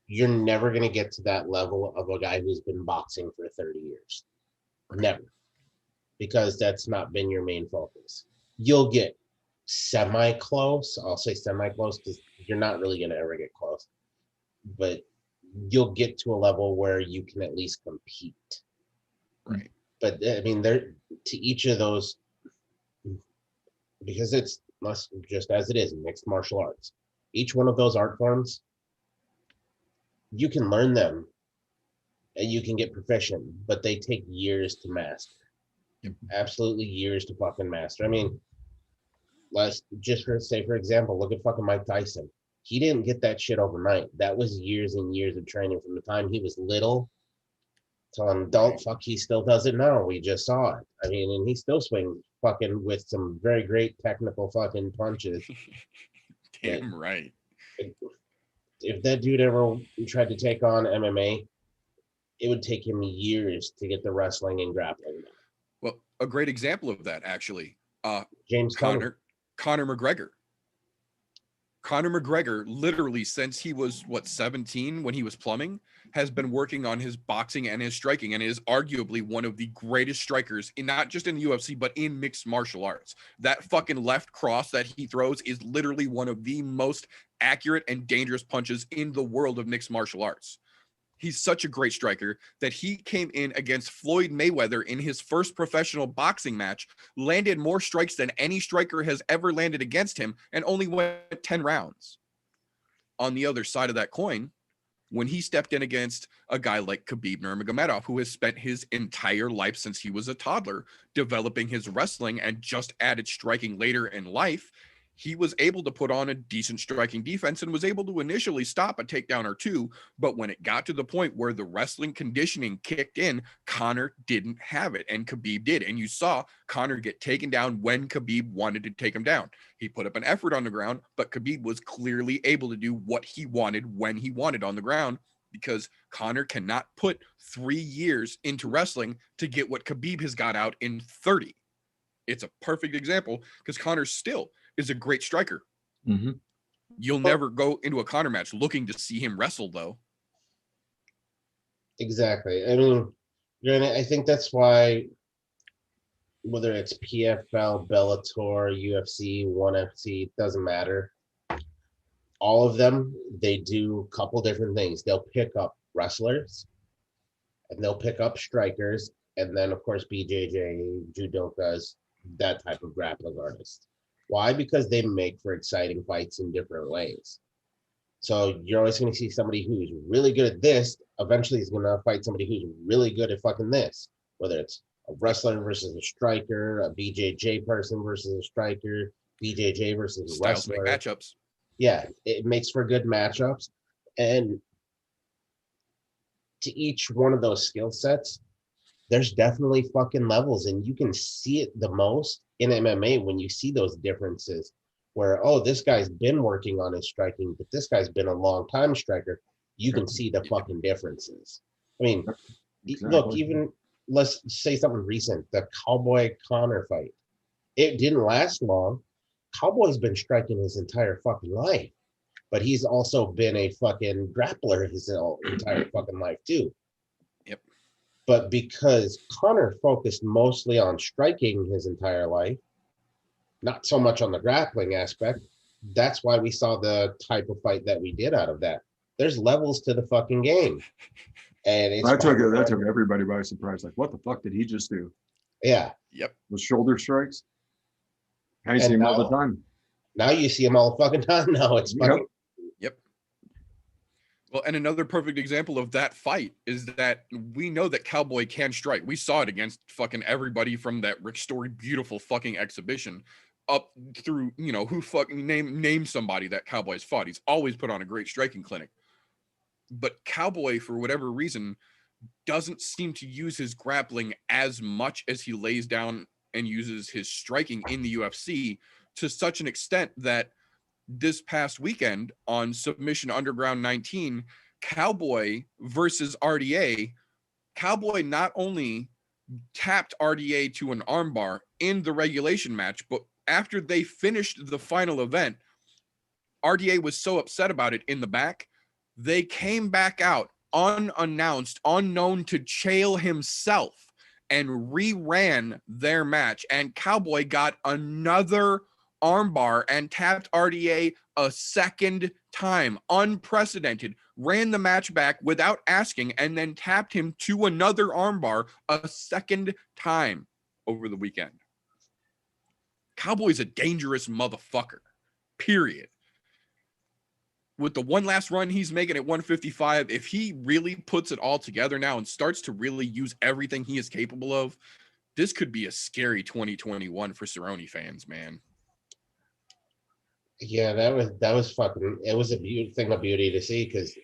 you're never going to get to that level of a guy who's been boxing for 30 years. Never. Because that's not been your main focus. You'll get semi-close. I'll say semi-close because you're not really going to ever get close. But you'll get to a level where you can at least compete. Right. But I mean, there to each of those, because it's just as it is, mixed martial arts. Each one of those art forms, you can learn them and you can get proficient, but they take years to master. Yep. Absolutely years to fucking master. I mean, let's just say, for example, look at fucking Mike Tyson. He didn't get that shit overnight. That was years and years of training from the time he was little till an adult. Fuck, he still does it now. We just saw it. I mean, and he still swings fucking with some very great technical fucking punches. Damn right. If that dude ever tried to take on MMA, it would take him years to get the wrestling and grappling down. Well, a great example of that, actually, James Conor McGregor. Conor McGregor, literally since he was 17 when he was plumbing, has been working on his boxing and his striking, and is arguably one of the greatest strikers in not just in the UFC but in mixed martial arts. That fucking left cross that he throws is literally one of the most accurate and dangerous punches in the world of mixed martial arts. He's such a great striker that he came in against Floyd Mayweather in his first professional boxing match, landed more strikes than any striker has ever landed against him, and only went 10 rounds. On the other side of that coin, when he stepped in against a guy like Khabib Nurmagomedov, who has spent his entire life since he was a toddler developing his wrestling and just added striking later in life, he was able to put on a decent striking defense and was able to initially stop a takedown or two. But when it got to the point where the wrestling conditioning kicked in, Conor didn't have it, and Khabib did. And you saw Conor get taken down when Khabib wanted to take him down. He put up an effort on the ground, but Khabib was clearly able to do what he wanted when he wanted on the ground, because Conor cannot put 3 years into wrestling to get what Khabib has got out in 30. It's a perfect example, because Conor still is a great striker. Mm-hmm. You'll never go into a Conor match looking to see him wrestle, though. Exactly. I mean, I think that's why whether it's PFL, Bellator, UFC, ONE FC, doesn't matter. All of them, they do a couple different things. They'll pick up wrestlers, and they'll pick up strikers, and then of course BJJ, judokas, that type of grappling artist. Why? Because they make for exciting fights in different ways. So you're always going to see somebody who's really good at this. Eventually, is going to fight somebody who's really good at fucking this. Whether it's a wrestler versus a striker, a BJJ person versus a striker, BJJ versus a Styles wrestler. make matchups. Yeah, it makes for good matchups. And to each one of those skill sets, there's definitely fucking levels, and you can see it the most in MMA when you see those differences where, oh, this guy's been working on his striking, but this guy's been a long time striker. You can see the fucking differences. I mean, look, even let's say something recent, the Cowboy Connor fight. It didn't last long. Cowboy's been striking his entire fucking life, but he's also been a fucking grappler his entire fucking life too. Yep. But because Connor focused mostly on striking his entire life, not so much on the grappling aspect, that's why we saw the type of fight that we did out of that. There's levels to the fucking game. And it's that took everybody by surprise. Like, what the fuck did he just do? Yeah. Yep. The shoulder strikes. I see him all the time. Now you see him all the fucking time. Now it's fucking. Yep. Well, and another perfect example of that fight is that we know that Cowboy can strike. We saw it against fucking everybody from that Rick Story beautiful fucking exhibition up through, you know, who fucking name somebody that Cowboy's fought. He's always put on a great striking clinic. But Cowboy, for whatever reason, doesn't seem to use his grappling as much as he lays down and uses his striking in the UFC, to such an extent that this past weekend on Submission Underground 19, Cowboy versus RDA, Cowboy not only tapped RDA to an armbar in the regulation match, but after they finished the final event, RDA was so upset about it in the back, they came back out unannounced, unknown to Chael himself, and reran their match. And Cowboy got another armbar and tapped RDA a second time, unprecedented, ran the match back without asking, and then tapped him to another armbar a second time over the weekend. Cowboy's a dangerous motherfucker, period. With the one last run he's making at 155, if he really puts it all together now and starts to really use everything he is capable of, this could be a scary 2021 for Cerrone fans, man. Yeah, that was fucking. It was a thing of beauty to see, because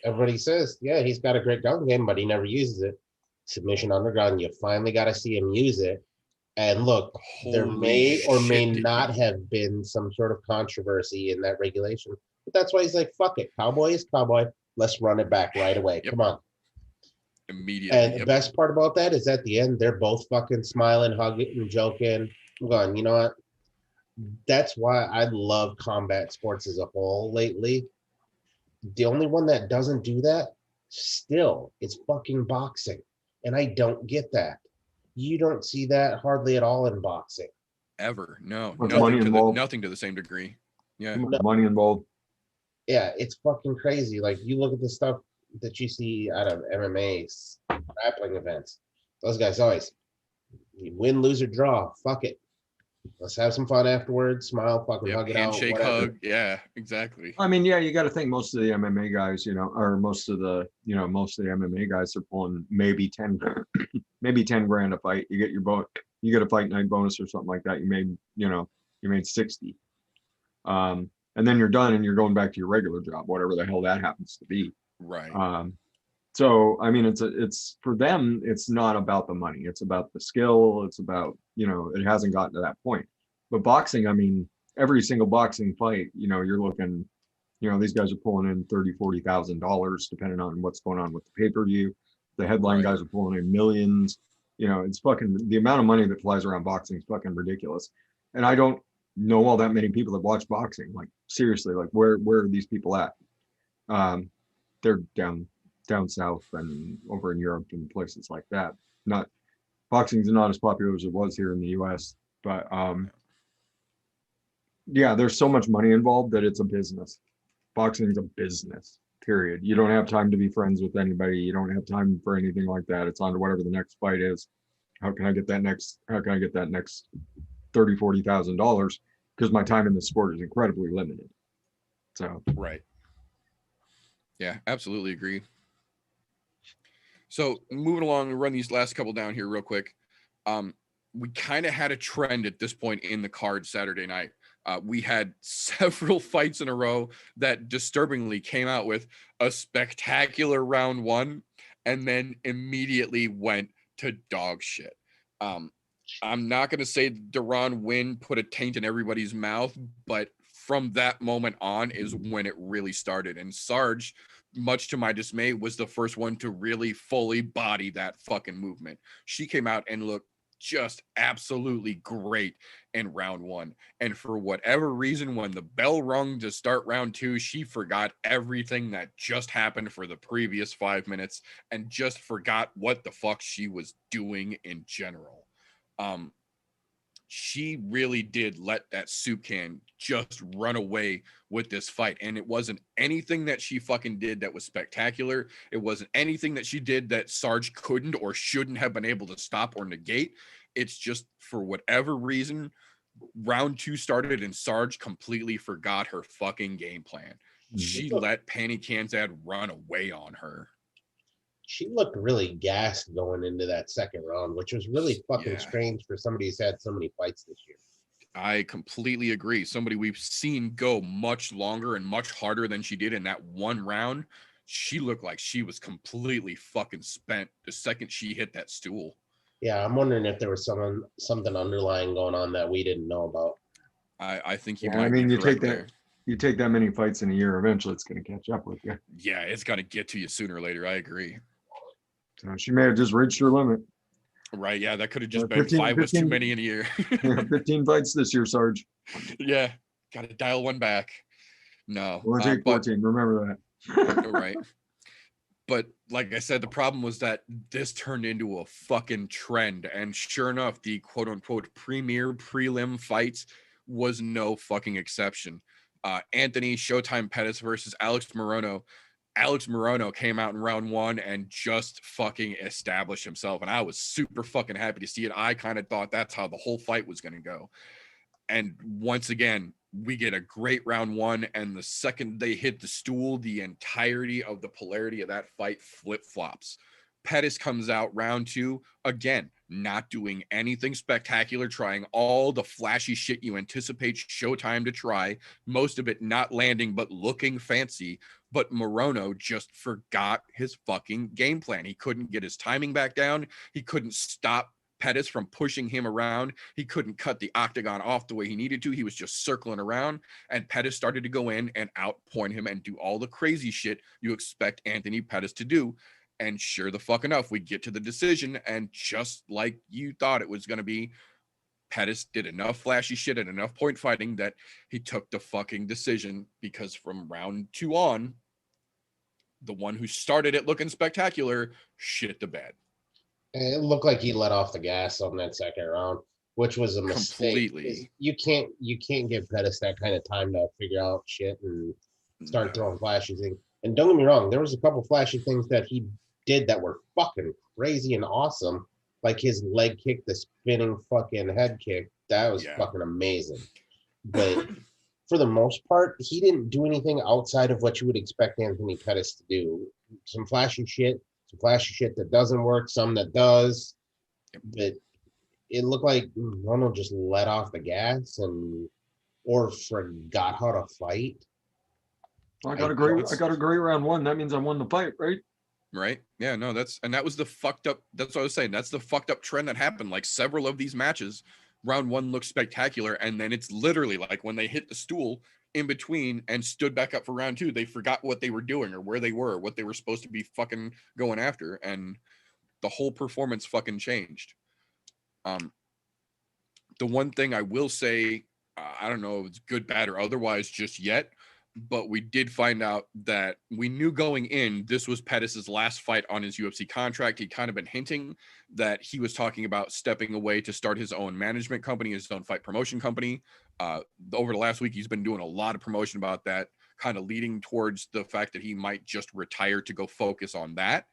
everybody says, yeah, he's got a great gun game, but he never uses it. Submission Underground, you finally got to see him use it. And look, there may or may not have been some sort of controversy in that regulation. But that's why he's like, fuck it. Cowboy is Cowboy. Let's run it back right away. Yep. Come on. Immediately. And the best part about that is at the end, they're both fucking smiling, hugging, and joking. I'm going, you know what? That's why I love combat sports as a whole lately. The only one that doesn't do that still is fucking boxing. And I don't get that. You don't see that hardly at all in boxing. Ever. No. Nothing to the same degree. Yeah. Money involved. Yeah, it's fucking crazy. Like, you look at the stuff that you see out of MMA's grappling events. Those guys always, you win, lose, or draw. Fuck it. Let's have some fun afterwards. Smile, fucking hug it out. Handshake, hug. Yeah, exactly. I mean, yeah, you got to think most of the MMA guys, you know, or most of the MMA guys are pulling maybe 10 grand a fight. You get you get a fight night bonus or something like that. You made 60. And then you're done and you're going back to your regular job, whatever the hell that happens to be. Right. So, I mean, it's for them, it's not about the money. It's about the skill. It's about, it hasn't gotten to that point. But boxing, I mean, every single boxing fight, you're looking, these guys are pulling in $30,000, $40,000, depending on what's going on with the pay-per-view. The headline guys are pulling in millions. It's fucking, the amount of money that flies around boxing is fucking ridiculous. And I don't know all that many people that watch boxing. Like, seriously, like where are these people at? They're down south and over in Europe and places like that. Not Boxing's not as popular as it was here in the US, but yeah, there's so much money involved that it's a business. Boxing's a business, period. You don't have time to be friends with anybody. You don't have time for anything like that. It's on to whatever the next fight is. How can I get that next $30,000-$40,000? Because my time in the sport is incredibly limited. So Right. Yeah, absolutely agree. So moving along, run these last couple down here real quick. We kind of had a trend at this point in the card Saturday night. We had several fights in a row that disturbingly came out with a spectacular round one and then immediately went to dog shit. I'm not going to say Duran win put a taint in everybody's mouth, but from that moment on is when it really started. And Sarge, much to my dismay, was the first one to really fully body that fucking movement. She came out and looked just absolutely great in round one. And for whatever reason, when the bell rung to start round two, she forgot everything that just happened for the previous 5 minutes and just forgot what the fuck she was doing in general. She really did let that soup can just run away with this fight. And it wasn't anything that she fucking did that was spectacular. It wasn't anything that she did that Sarge couldn't or shouldn't have been able to stop or negate. It's just for whatever reason, round two started and Sarge completely forgot her fucking game plan. She let Penny Kanzad run away on her. She looked really gassed going into that second round, which was really fucking strange for somebody who's had so many fights this year. I completely agree. Somebody we've seen go much longer and much harder than she did in that one round. She looked like she was completely fucking spent the second she hit that stool. Yeah, I'm wondering if there was something underlying going on that we didn't know about. I think you Yeah, might I mean, be you correct take there. you take that many fights in a year, eventually it's going to catch up with you. Yeah, it's got to get to you sooner or later. I agree. So she may have just reached her limit. Right. Yeah, that could have just been 15 five was too 15 many in a year. Yeah, 15 fights this year, Sarge. Yeah, got to dial one back. No. We'll take 14. Remember that. Right. But like I said, the problem was that this turned into a fucking trend. And sure enough, the quote unquote premier prelim fights was no fucking exception. Anthony Showtime Pettis versus Alex Morono. Alex Morono came out in round one and just fucking established himself. And I was super fucking happy to see it. I kind of thought that's how the whole fight was going to go. And once again, we get a great round one. And the second they hit the stool, the entirety of the polarity of that fight flip-flops. Pettis comes out round two, again, not doing anything spectacular, trying all the flashy shit you anticipate Showtime to try, most of it not landing, but looking fancy. But Morono just forgot his fucking game plan. He couldn't get his timing back down. He couldn't stop Pettis from pushing him around. He couldn't cut the octagon off the way he needed to. He was just circling around, and Pettis started to go in and outpoint him and do all the crazy shit you expect Anthony Pettis to do. And sure the fuck enough, we get to the decision, and just like you thought it was going to be, Pettis did enough flashy shit and enough point fighting that he took the fucking decision, because from round two on, the one who started it looking spectacular shit the bed. It looked like he let off the gas on that second round, which was a mistake. Completely. You can't give Pettis that kind of time to figure out shit and start throwing flashy things. And don't get me wrong, there was a couple flashy things that he did that were fucking crazy and awesome, like his leg kick, the spinning fucking head kick. That was fucking amazing. But for the most part, he didn't do anything outside of what you would expect Anthony Pettis to do. Some flashy shit that doesn't work, some that does. But it looked like Ronald just let off the gas or forgot how to fight. I got a great round one. That means I won the fight, right? Right. Yeah, no, that was the fucked up. That's what I was saying. That's the fucked up trend that happened. Like several of these matches, round one looked spectacular. And then it's literally like when they hit the stool in between and stood back up for round two, they forgot what they were doing or where they were, what they were supposed to be fucking going after. And the whole performance fucking changed. The one thing I will say, I don't know if it's good, bad, or otherwise just yet, but we did find out that we knew going in, this was Pettis' last fight on his UFC contract. He'd kind of been hinting that he was talking about stepping away to start his own management company, his own fight promotion company. Over the last week, he's been doing a lot of promotion about that, kind of leading towards the fact that he might just retire to go focus on that.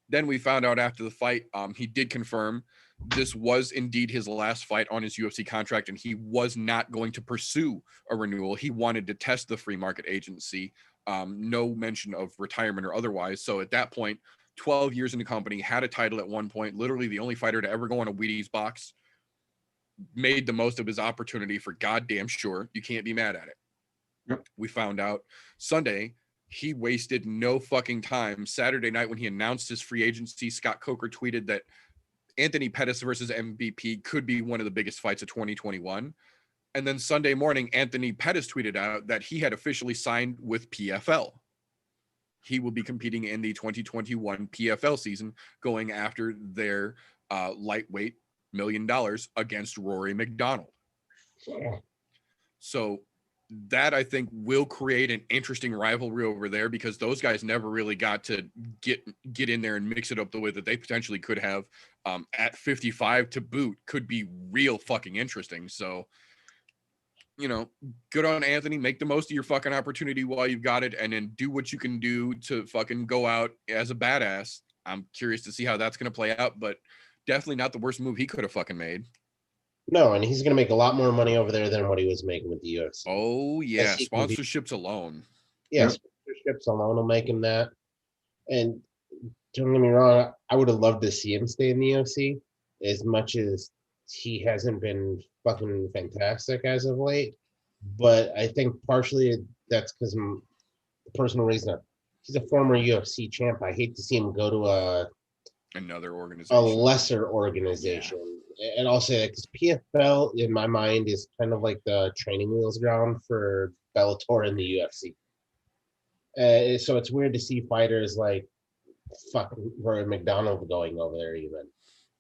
Then we found out after the fight, he did confirm this was indeed his last fight on his UFC contract, and he was not going to pursue a renewal. He wanted to test the free market agency. No mention of retirement or otherwise. So at that point, 12 years in the company, had a title at one point, literally the only fighter to ever go on a Wheaties box, made the most of his opportunity for goddamn sure. You can't be mad at it. Yep. We found out Sunday, he wasted no fucking time. Saturday night when he announced his free agency, Scott Coker tweeted that Anthony Pettis versus MVP could be one of the biggest fights of 2021. And then Sunday morning, Anthony Pettis tweeted out that he had officially signed with PFL. He will be competing in the 2021 PFL season, going after their lightweight $1 million against Rory McDonald. Yeah. So that I think will create an interesting rivalry over there, because those guys never really got to get in there and mix it up the way that they potentially could have. At 55 to boot could be real fucking interesting. So, you know, good on Anthony. Make the most of your fucking opportunity while you've got it, and then do what you can do to fucking go out as a badass. I'm curious to see how that's going to play out, but definitely not the worst move he could have fucking made. No, and he's going to make a lot more money over there than what he was making with the UFC. Oh, yeah. Yes, he can be- Sponsorships alone. Yeah, Yep. sponsorships alone will make him that. And don't get me wrong, I would have loved to see him stay in the UFC as much as he hasn't been fucking fantastic as of late. But I think partially that's because the personal reason. He's a former UFC champ. I hate to see him go to Another a organization. lesser organization. And I'll say that because PFL, in my mind, is kind of like the training wheels ground for Bellator and the UFC. So it's weird to see fighters like fucking Rory McDonald going over there even.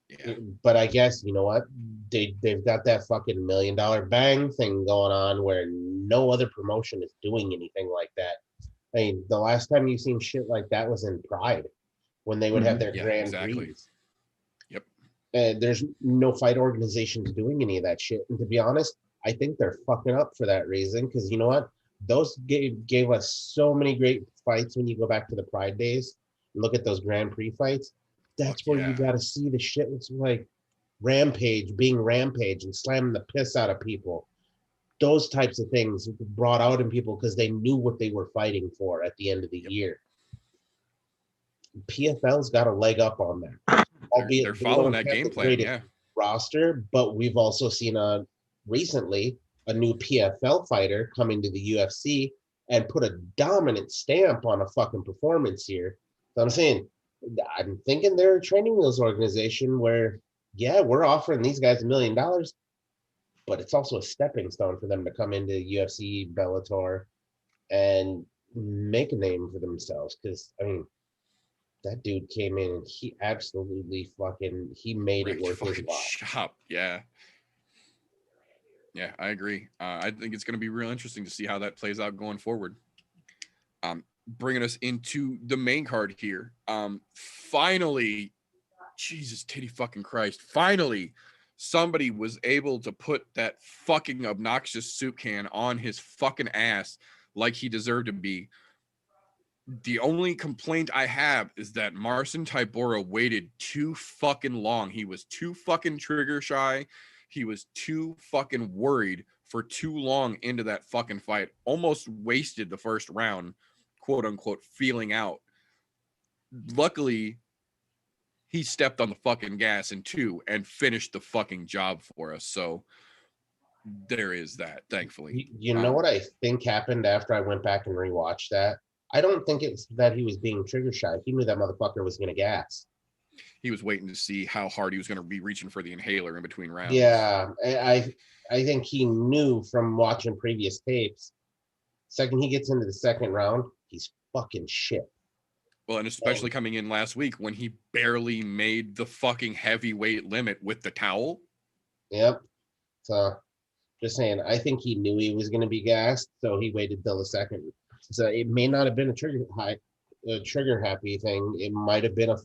Yeah. But I guess, you know what? They've got that fucking $1 million bang thing going on where no other promotion is doing anything like that. I mean, the last time you seen shit like that was in Pride when they would have their Yeah, Grand exactly. Prix. Yep. There's no fight organizations doing any of that shit. And to be honest, I think they're fucking up for that reason. Because you know what? Those gave us so many great fights when you go back to the Pride days and look at those Grand Prix fights. That's Fuck where yeah. you got to see the shit. It's like Rampage being Rampage and slamming the piss out of people. Those types of things brought out in people because they knew what they were fighting for at the end of the year. PFL's got a leg up on that. Albeit They're they following don't that have game the plan. greatest Yeah. roster, but we've also seen recently a new PFL fighter coming to the UFC and put a dominant stamp on a fucking performance here. So I'm thinking they're a training wheels organization where, yeah, we're offering these guys $1 million, but it's also a stepping stone for them to come into UFC, Bellator, and make a name for themselves. Because I mean, that dude came in and he absolutely he made it worth his Fucking while. shop. Yeah. Yeah, I agree. I think it's going to be real interesting to see how that plays out going forward. Bringing us into the main card here. Finally, Jesus titty fucking Christ. Finally, somebody was able to put that fucking obnoxious soup can on his fucking ass like he deserved to be. The only complaint I have is that Marcin Tybura waited too fucking long. He was too fucking trigger shy. He was too fucking worried for too long into that fucking fight. Almost wasted the first round, quote unquote, feeling out. Luckily, he stepped on the fucking gas in two and finished the fucking job for us. So there is that, thankfully. You know what I think happened after I went back and rewatched that? I don't think it's that he was being trigger shy. He knew that motherfucker was going to gas. He was waiting to see how hard he was going to be reaching for the inhaler in between rounds. Yeah, I think he knew from watching previous tapes. Second he gets into the second round, he's fucking shit. Well, and especially coming in last week when he barely made the fucking heavyweight limit with the towel. Yep. So Just saying, I think he knew he was going to be gassed, so he waited till the second. So it may not have been a trigger happy thing. It might have been a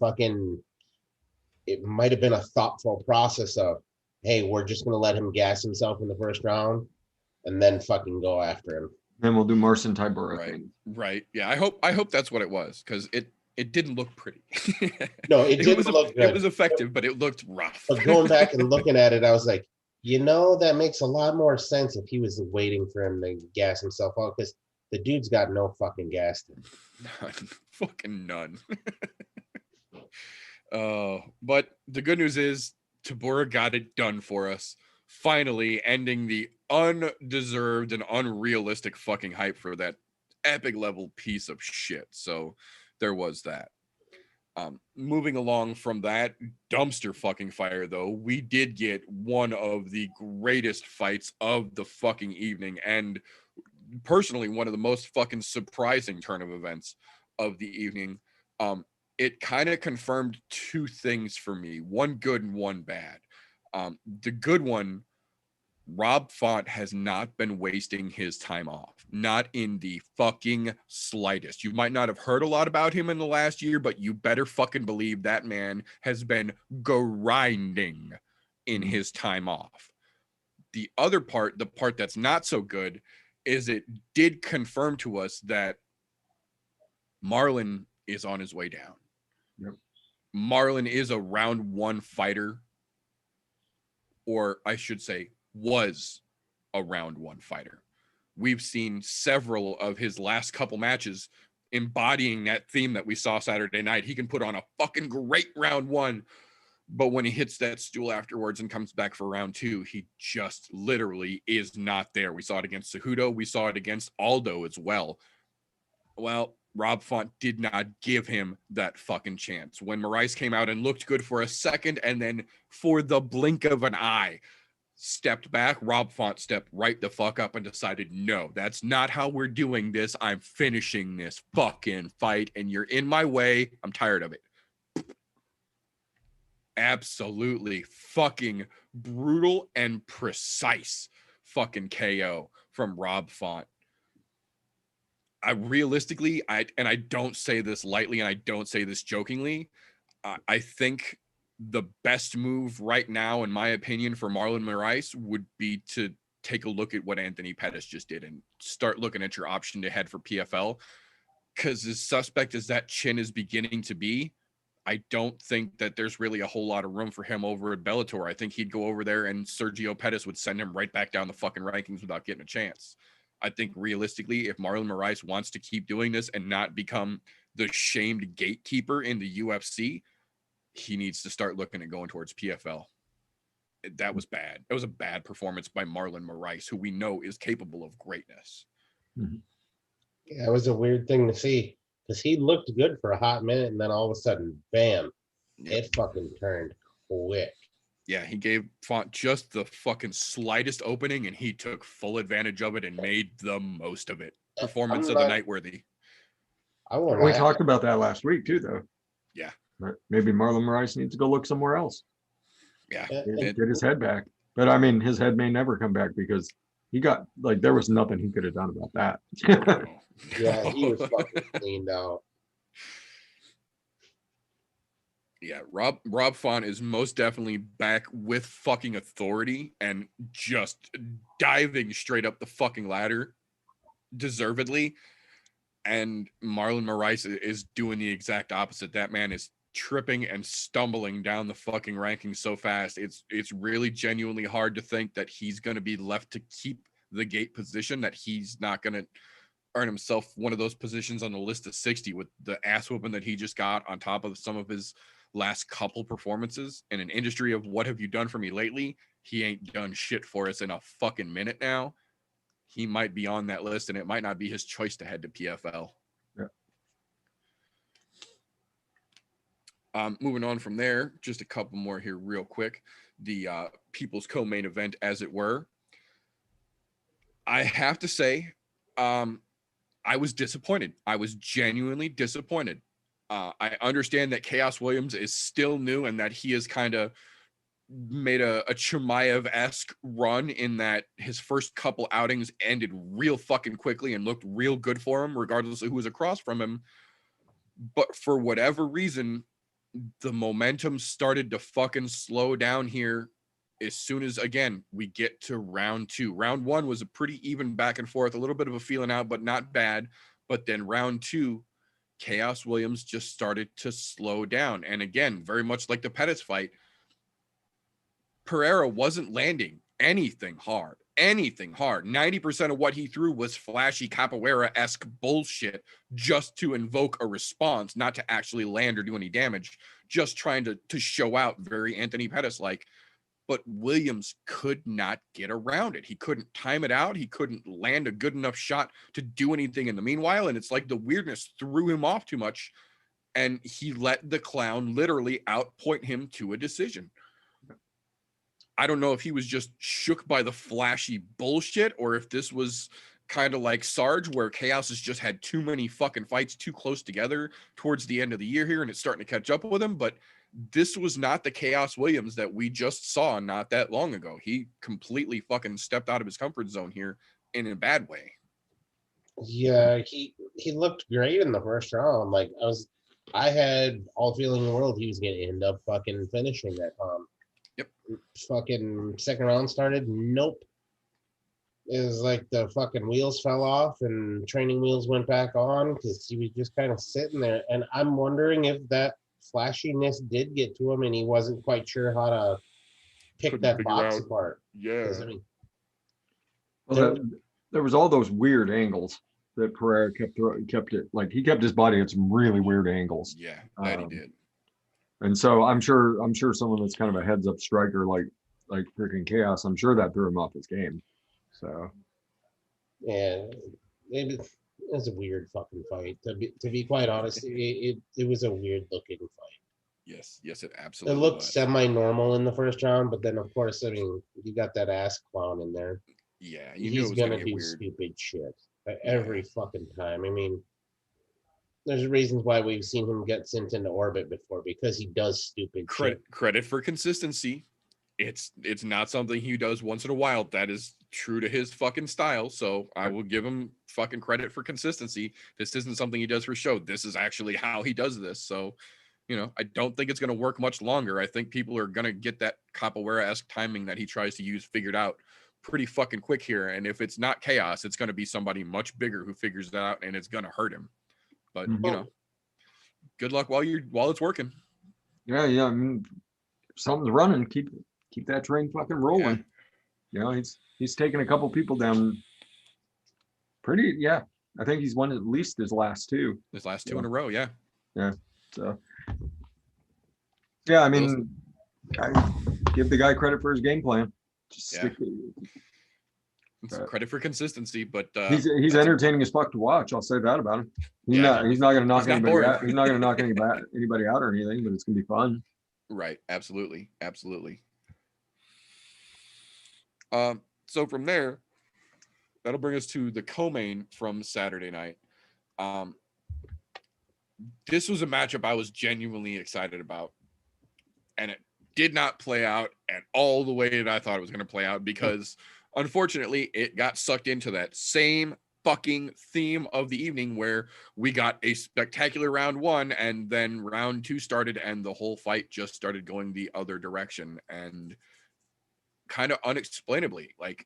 thoughtful process of, hey, we're just going to let him gas himself in the first round, and then fucking go after him. Then we'll do Marcin Tybura Right. thing. Right. Yeah. I hope that's what it was, because it didn't look pretty. No, it didn't look good. It was effective, but it looked rough. But going back and looking at it, I was like, that makes a lot more sense if he was waiting for him to gas himself out, because the dude's got no fucking gas. None. Fucking none. But the good news is Tybura got it done for us, finally ending the undeserved and unrealistic fucking hype for that epic level piece of shit. So there was that. Moving along from that dumpster fucking fire, though, we did get one of the greatest fights of the fucking evening, and personally one of the most fucking surprising turn of events of the evening. It kind of confirmed two things for me, one good and one bad. The good one, Rob Font has not been wasting his time off, not in the fucking slightest. You might not have heard a lot about him in the last year, but you better fucking believe that man has been grinding in his time off. The other part, the part that's not so good, is it did confirm to us that Marlon is on his way down. Yep. Marlon is a round one fighter, or I should say was a round one fighter. We've seen several of his last couple matches embodying that theme that we saw Saturday night. He can put on a fucking great round one, but when he hits that stool afterwards and comes back for round two, he just literally is not there. We saw it against Cejudo. We saw it against Aldo as well. Well, Rob Font did not give him that fucking chance. When Moraes came out and looked good for a second, and then for the blink of an eye, stepped back, Rob Font stepped right the fuck up and decided, no, that's not how we're doing this. I'm finishing this fucking fight, and you're in my way. I'm tired of it. Absolutely fucking brutal and precise fucking KO from Rob Font. I don't say this lightly and I don't say this jokingly, I think the best move right now, in my opinion, for Marlon Moraes would be to take a look at what Anthony Pettis just did and start looking at your option to head for PFL. Because as suspect as that Chen is beginning to be, I don't think that there's really a whole lot of room for him over at Bellator. I think he'd go over there and Sergio Pettis would send him right back down the fucking rankings without getting a chance. I think realistically, if Marlon Moraes wants to keep doing this and not become the shamed gatekeeper in the UFC, he needs to start looking at going towards PFL. That was bad. It was a bad performance by Marlon Moraes, who we know is capable of greatness. Mm-hmm. Yeah, it was a weird thing to see, because he looked good for a hot minute, and then all of a sudden, bam, it fucking turned quick. Yeah, he gave Font just the fucking slightest opening, and he took full advantage of it and made the most of it. Performance of the night worthy. We talked about that last week too, though. Yeah. Maybe Marlon Moraes needs to go look somewhere else. Yeah. Get his head back. But I mean, his head may never come back, because he got, like, there was nothing he could have done about that. Yeah, he was fucking cleaned out. Yeah, Rob Font is most definitely back with fucking authority and just diving straight up the fucking ladder, deservedly. And Marlon Moraes is doing the exact opposite. That man is tripping and stumbling down the fucking rankings so fast. It's really genuinely hard to think that he's going to be left to keep the gate position, that he's not going to earn himself one of those positions on the list of 60 with the ass whooping that he just got on top of some of his last couple performances. In an industry of what have you done for me lately, he ain't done shit for us in a fucking minute now. He might be on that list, and it might not be his choice to head to PFL. Yeah. Moving on from there, just a couple more here real quick. The People's Co-main event, as it were. I have to say, I was disappointed. I was genuinely disappointed. I understand that Chaos Williams is still new and that he is kind of made a Chimaev-esque run in that his first couple outings ended real fucking quickly and looked real good for him, regardless of who was across from him. But for whatever reason, the momentum started to fucking slow down here as soon as, again, we get to round 2. Round 1 was a pretty even back and forth, a little bit of a feeling out, but not bad. But then round 2, Chaos Williams just started to slow down. And again, very much like the Pettis fight, Pereira wasn't landing anything hard. 90% of what he threw was flashy capoeira-esque bullshit just to invoke a response, not to actually land or do any damage, just trying to show out, very Anthony Pettis-like. But Williams could not get around it. He couldn't time it out. He couldn't land a good enough shot to do anything in the meanwhile. And it's like the weirdness threw him off too much. And he let the clown literally outpoint him to a decision. I don't know if he was just shook by the flashy bullshit or if this was kind of like Sarge, where Chaos has just had too many fucking fights too close together towards the end of the year here, and it's starting to catch up with him. But this was not the Chaos Williams that we just saw not that long ago. He completely fucking stepped out of his comfort zone here in a bad way. Yeah, he looked great in the first round. Like I had all feeling in the world he was gonna end up fucking finishing that. Yep. Fucking second round started. Nope. It was like the fucking wheels fell off and training wheels went back on because he was just kind of sitting there. And I'm wondering if that flashiness did get to him and he wasn't quite sure how to pick that box apart. Yeah. I mean, there was all those weird angles that Pereira kept it, like he kept his body at some really weird angles. Yeah, that he did. And so I'm sure someone that's kind of a heads up striker like freaking Chaos, I'm sure that threw him off his game. So yeah, it was a weird fucking fight. To be quite honest, it was a weird looking fight. Yes, it It absolutely looked was. semi-normal in the first round, but then of course, I mean, you got that ass clown in there. Yeah, you knew it He's was gonna get do weird. stupid shit every fucking time. I mean, there's reasons why we've seen him get sent into orbit before because he does stupid shit. Credit for consistency. It's not something he does once in a while. That is true to his fucking style. So I will give him fucking credit for consistency. This isn't something he does for show. This is actually how he does this. So, I don't think it's going to work much longer. I think people are going to get that capoeira-esque timing that he tries to use figured out pretty fucking quick here. And if it's not Chaos, it's going to be somebody much bigger who figures that out, and it's going to hurt him. But good luck while it's working. yeah, I mean, if something's running, keep that train fucking rolling. Yeah. He's taken a couple people down pretty. Yeah, I think he's won at least his last 2. His last 2 in a row. Yeah. So yeah, I mean, I give the guy credit for his game plan. Just stick. Credit for consistency, but he's entertaining as fuck to watch. I'll say that about him. He's not going to knock anybody out. He's not going to knock anybody out or anything, but it's going to be fun. Right. Absolutely. So from there, that'll bring us to the co-main from Saturday night. This was a matchup I was genuinely excited about, and it did not play out at all the way that I thought it was going to play out because unfortunately it got sucked into that same fucking theme of the evening where we got a spectacular round 1 and then round 2 started and the whole fight just started going the other direction. And kind of unexplainably, like,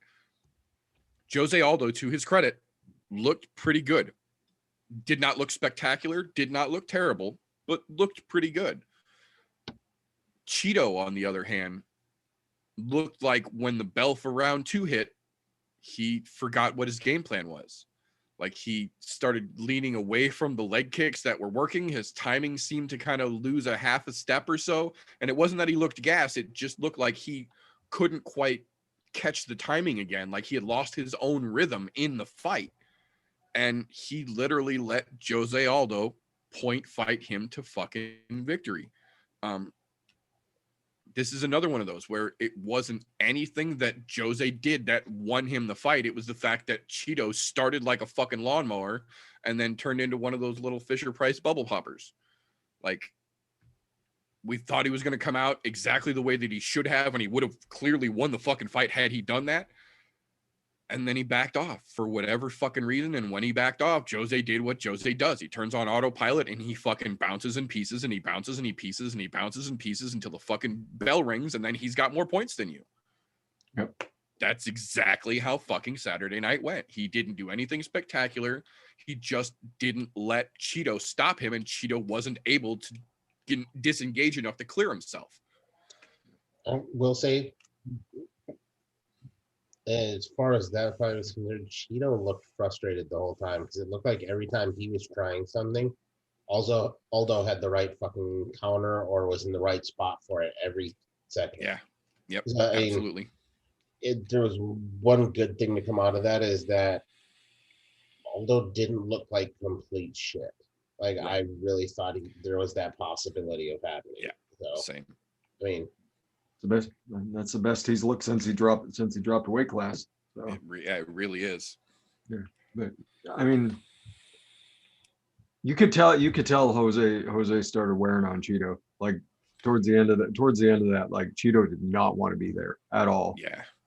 Jose Aldo, to his credit, looked pretty good. Did not look spectacular, did not look terrible, but looked pretty good. Cheeto, on the other hand, looked like when the bell for round 2 hit, he forgot what his game plan was. Like, he started leaning away from the leg kicks that were working. His timing seemed to kind of lose a half a step or so. And it wasn't that he looked gassed. It just looked like he couldn't quite catch the timing again. Like, he had lost his own rhythm in the fight. And he literally let Jose Aldo point fight him to fucking victory. This is another one of those where it wasn't anything that Jose did that won him the fight. It was the fact that Cheeto started like a fucking lawnmower and then turned into one of those little Fisher-Price bubble poppers. Like, We thought he was going to come out exactly the way that he should have, and he would have clearly won the fucking fight had he done that. And then he backed off for whatever fucking reason. And when he backed off, Jose did what Jose does. He turns on autopilot and he fucking bounces in pieces, and he bounces and he pieces and he bounces in pieces until the fucking bell rings, and then he's got more points than you. Yep. That's exactly how fucking Saturday night went. He didn't do anything spectacular. He just didn't let Cheeto stop him, and Cheeto wasn't able to disengage enough to clear himself. I will say, as far as that fight was concerned, Cheeto looked frustrated the whole time because it looked like every time he was trying something, also Aldo had the right fucking counter or was in the right spot for it every second. Yeah. Yep. So, I mean, absolutely. there was one good thing to come out of that is that Aldo didn't look like complete shit. Like, I really thought there was that possibility of happening. Yeah. So, Same. I mean, That's the best he's looked since he dropped a weight class. So It really is. yeah, but I mean, you could tell Jose started wearing on Cheeto. Like towards the end of that, like Cheeto did not want to be there at all.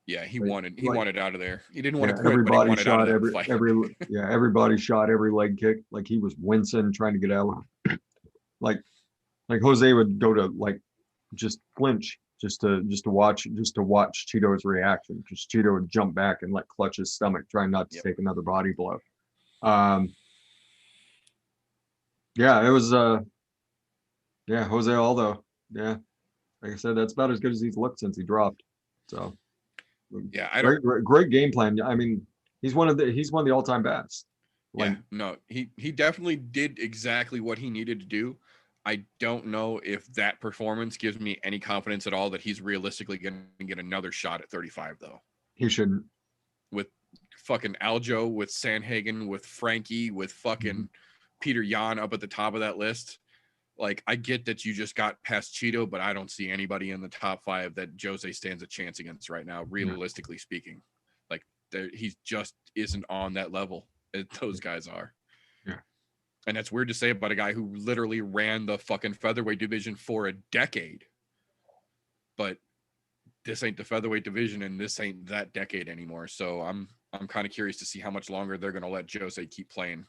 Yeah, he Like- wanted out of there. He didn't want Yeah, to quit, but he everybody wanted out shot of the fight. everybody shot every leg kick. Like he was wincing, trying to get out. Like Jose would go to like just flinch just to watch Cheeto's reaction, because Cheeto would jump back and like clutch his stomach, trying not to take another body blow. Yeah, it was Jose Aldo. Yeah, like I said, that's about as good as he's looked since he dropped. So Yeah, I don't. great game plan. I mean, he's one of the all-time best. Like, Yeah, no, he definitely did exactly what he needed to do. I don't know if that performance gives me any confidence at all that he's realistically going to get another shot at 35, though. he shouldn't. With fucking Aljo, with Sanhagen, with Frankie, with fucking Peter Yan up at the top of that list. Like, I get that you just got past Cheeto, but I don't see anybody in the top 5 that Jose stands a chance against right now, realistically speaking. Like, he just isn't on that level as those guys are. Yeah. And that's weird to say about a guy who literally ran the fucking featherweight division for a decade. But this ain't the featherweight division, and this ain't that decade anymore. So I'm kind of curious to see how much longer they're going to let Jose keep playing.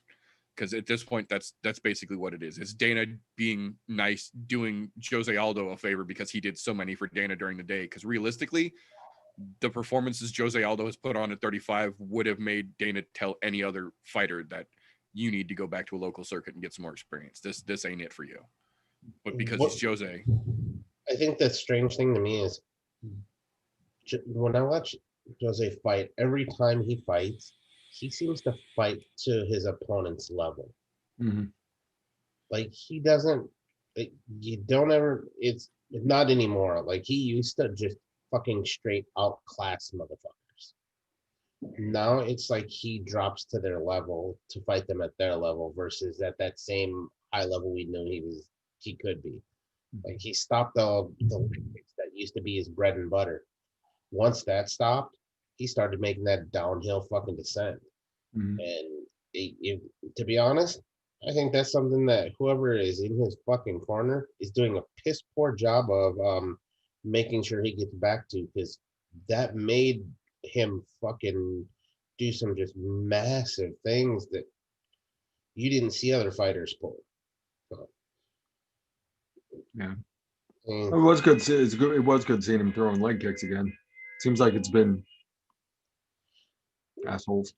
Because at this point, that's basically what it is. It's Dana being nice, doing Jose Aldo a favor because he did so many for Dana during the day. Because realistically, the performances Jose Aldo has put on at 35 would have made Dana tell any other fighter that you need to go back to a local circuit and get some more experience. This ain't it for you. But because it's Jose. I think the strange thing to me is when I watch Jose fight, every time he fights, he seems to fight to his opponent's level. Like he doesn't, you don't ever, it's not anymore. Like he used to just fucking straight outclass motherfuckers. Now it's like he drops to their level to fight them at their level versus at that same high level we knew he could be. Like he stopped the Olympics that used to be his bread and butter. Once that stopped, he started making that downhill fucking descent. And to be honest, I think that's something that whoever is in his fucking corner is doing a piss poor job of making sure he gets back to, because that made him fucking do some just massive things that you didn't see other fighters pull. So, yeah, it was good. It was good seeing him throwing leg kicks again. Seems like it's been assholes.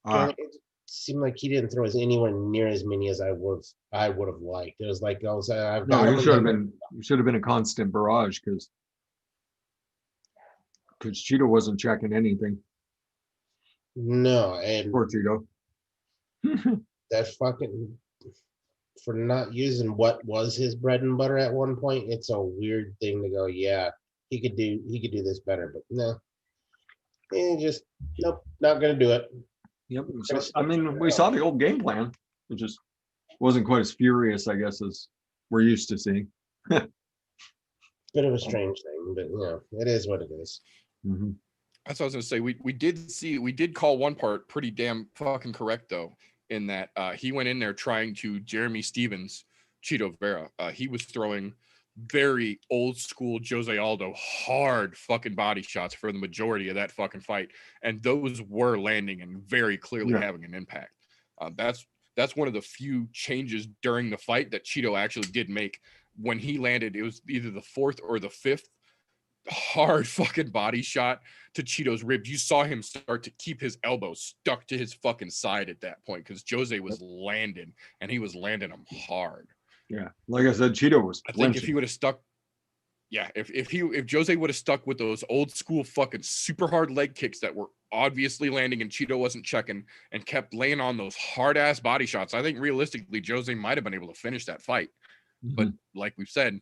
It seemed like he didn't throw anywhere near as many as I would have liked. It was like he should have been a constant barrage because Cheeto wasn't checking anything. No, and Poor Cheeto. that fucking, for not using what was his bread and butter at one point, it's a weird thing to go, yeah, he could do this better, but no. Nope, not gonna do it. Yep. So, I mean, we saw the old game plan. It just wasn't quite as furious, I guess, as we're used to seeing. Bit of a strange thing, but it is what it is. That's what I was gonna say. We did call one part pretty damn fucking correct though, in that he went in there trying to Jeremy Stevens Cheeto Vera. He was throwing very old school Jose Aldo hard fucking body shots for the majority of that fucking fight, and those were landing and very clearly having an impact. That's one of the few changes during the fight that Cheeto actually did make. When he landed, it was either the fourth or the fifth hard fucking body shot to Cheeto's ribs. You saw him start to keep his elbow stuck to his fucking side at that point because Jose was landing, and he was landing them hard. Yeah, like I said, Cheeto was. I think if he would have stuck, if Jose would have stuck with those old school fucking super hard leg kicks that were obviously landing and Cheeto wasn't checking and kept laying on those hard ass body shots, I think realistically Jose might have been able to finish that fight. But like we've said,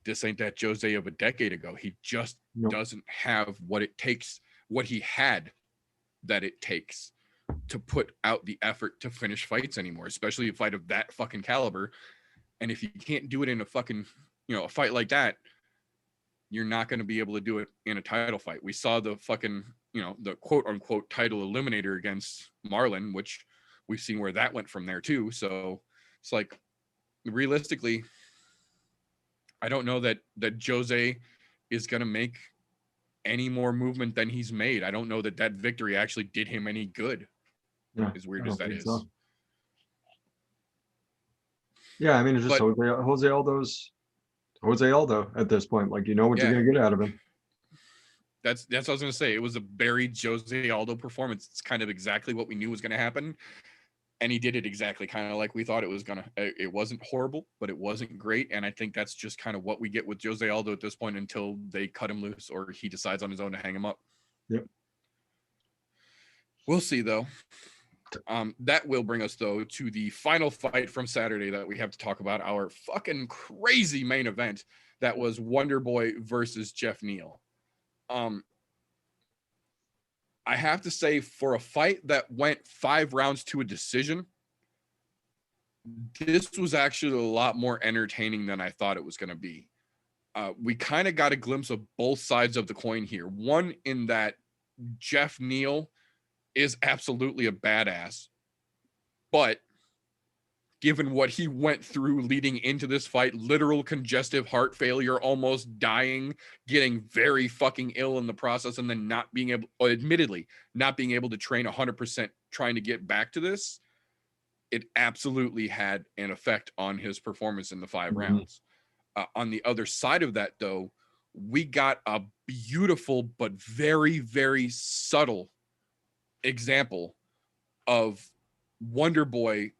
this ain't that Jose of a decade ago. He just doesn't have what it takes, what he had that it takes to put out the effort to finish fights anymore, especially a fight of that fucking caliber. And if you can't do it in a fucking, a fight like that, you're not going to be able to do it in a title fight. We saw the fucking, the quote unquote title eliminator against Marlon, which we've seen where that went from there too. So it's like, realistically, I don't know that Jose is going to make any more movement than he's made. I don't know that victory actually did him any good. As weird as that is. So. Yeah, I mean, it's just Jose Aldo's Jose Aldo at this point. Like, you know what you're going to get out of him. That's what I was going to say. It was a buried Jose Aldo performance. It's kind of exactly what we knew was going to happen. And he did it exactly kind of like we thought it was going to. It wasn't horrible, but it wasn't great. And I think that's just kind of what we get with Jose Aldo at this point until they cut him loose or he decides on his own to hang him up. Yep. We'll see, though. That will bring us, though, to the final fight from Saturday that we have to talk about, our fucking crazy main event that was Wonderboy versus Jeff Neal. I have to say, for a fight that went 5 rounds to a decision, this was actually a lot more entertaining than I thought it was going to be. We kind of got a glimpse of both sides of the coin here. One, in that Jeff Neal is absolutely a badass, but given what he went through leading into this fight, literal congestive heart failure, almost dying, getting very fucking ill in the process, and then not being able to train 100% trying to get back to this, it absolutely had an effect on his performance in the 5 rounds. On the other side of that, though, we got a beautiful but very, very subtle example of Wonderboy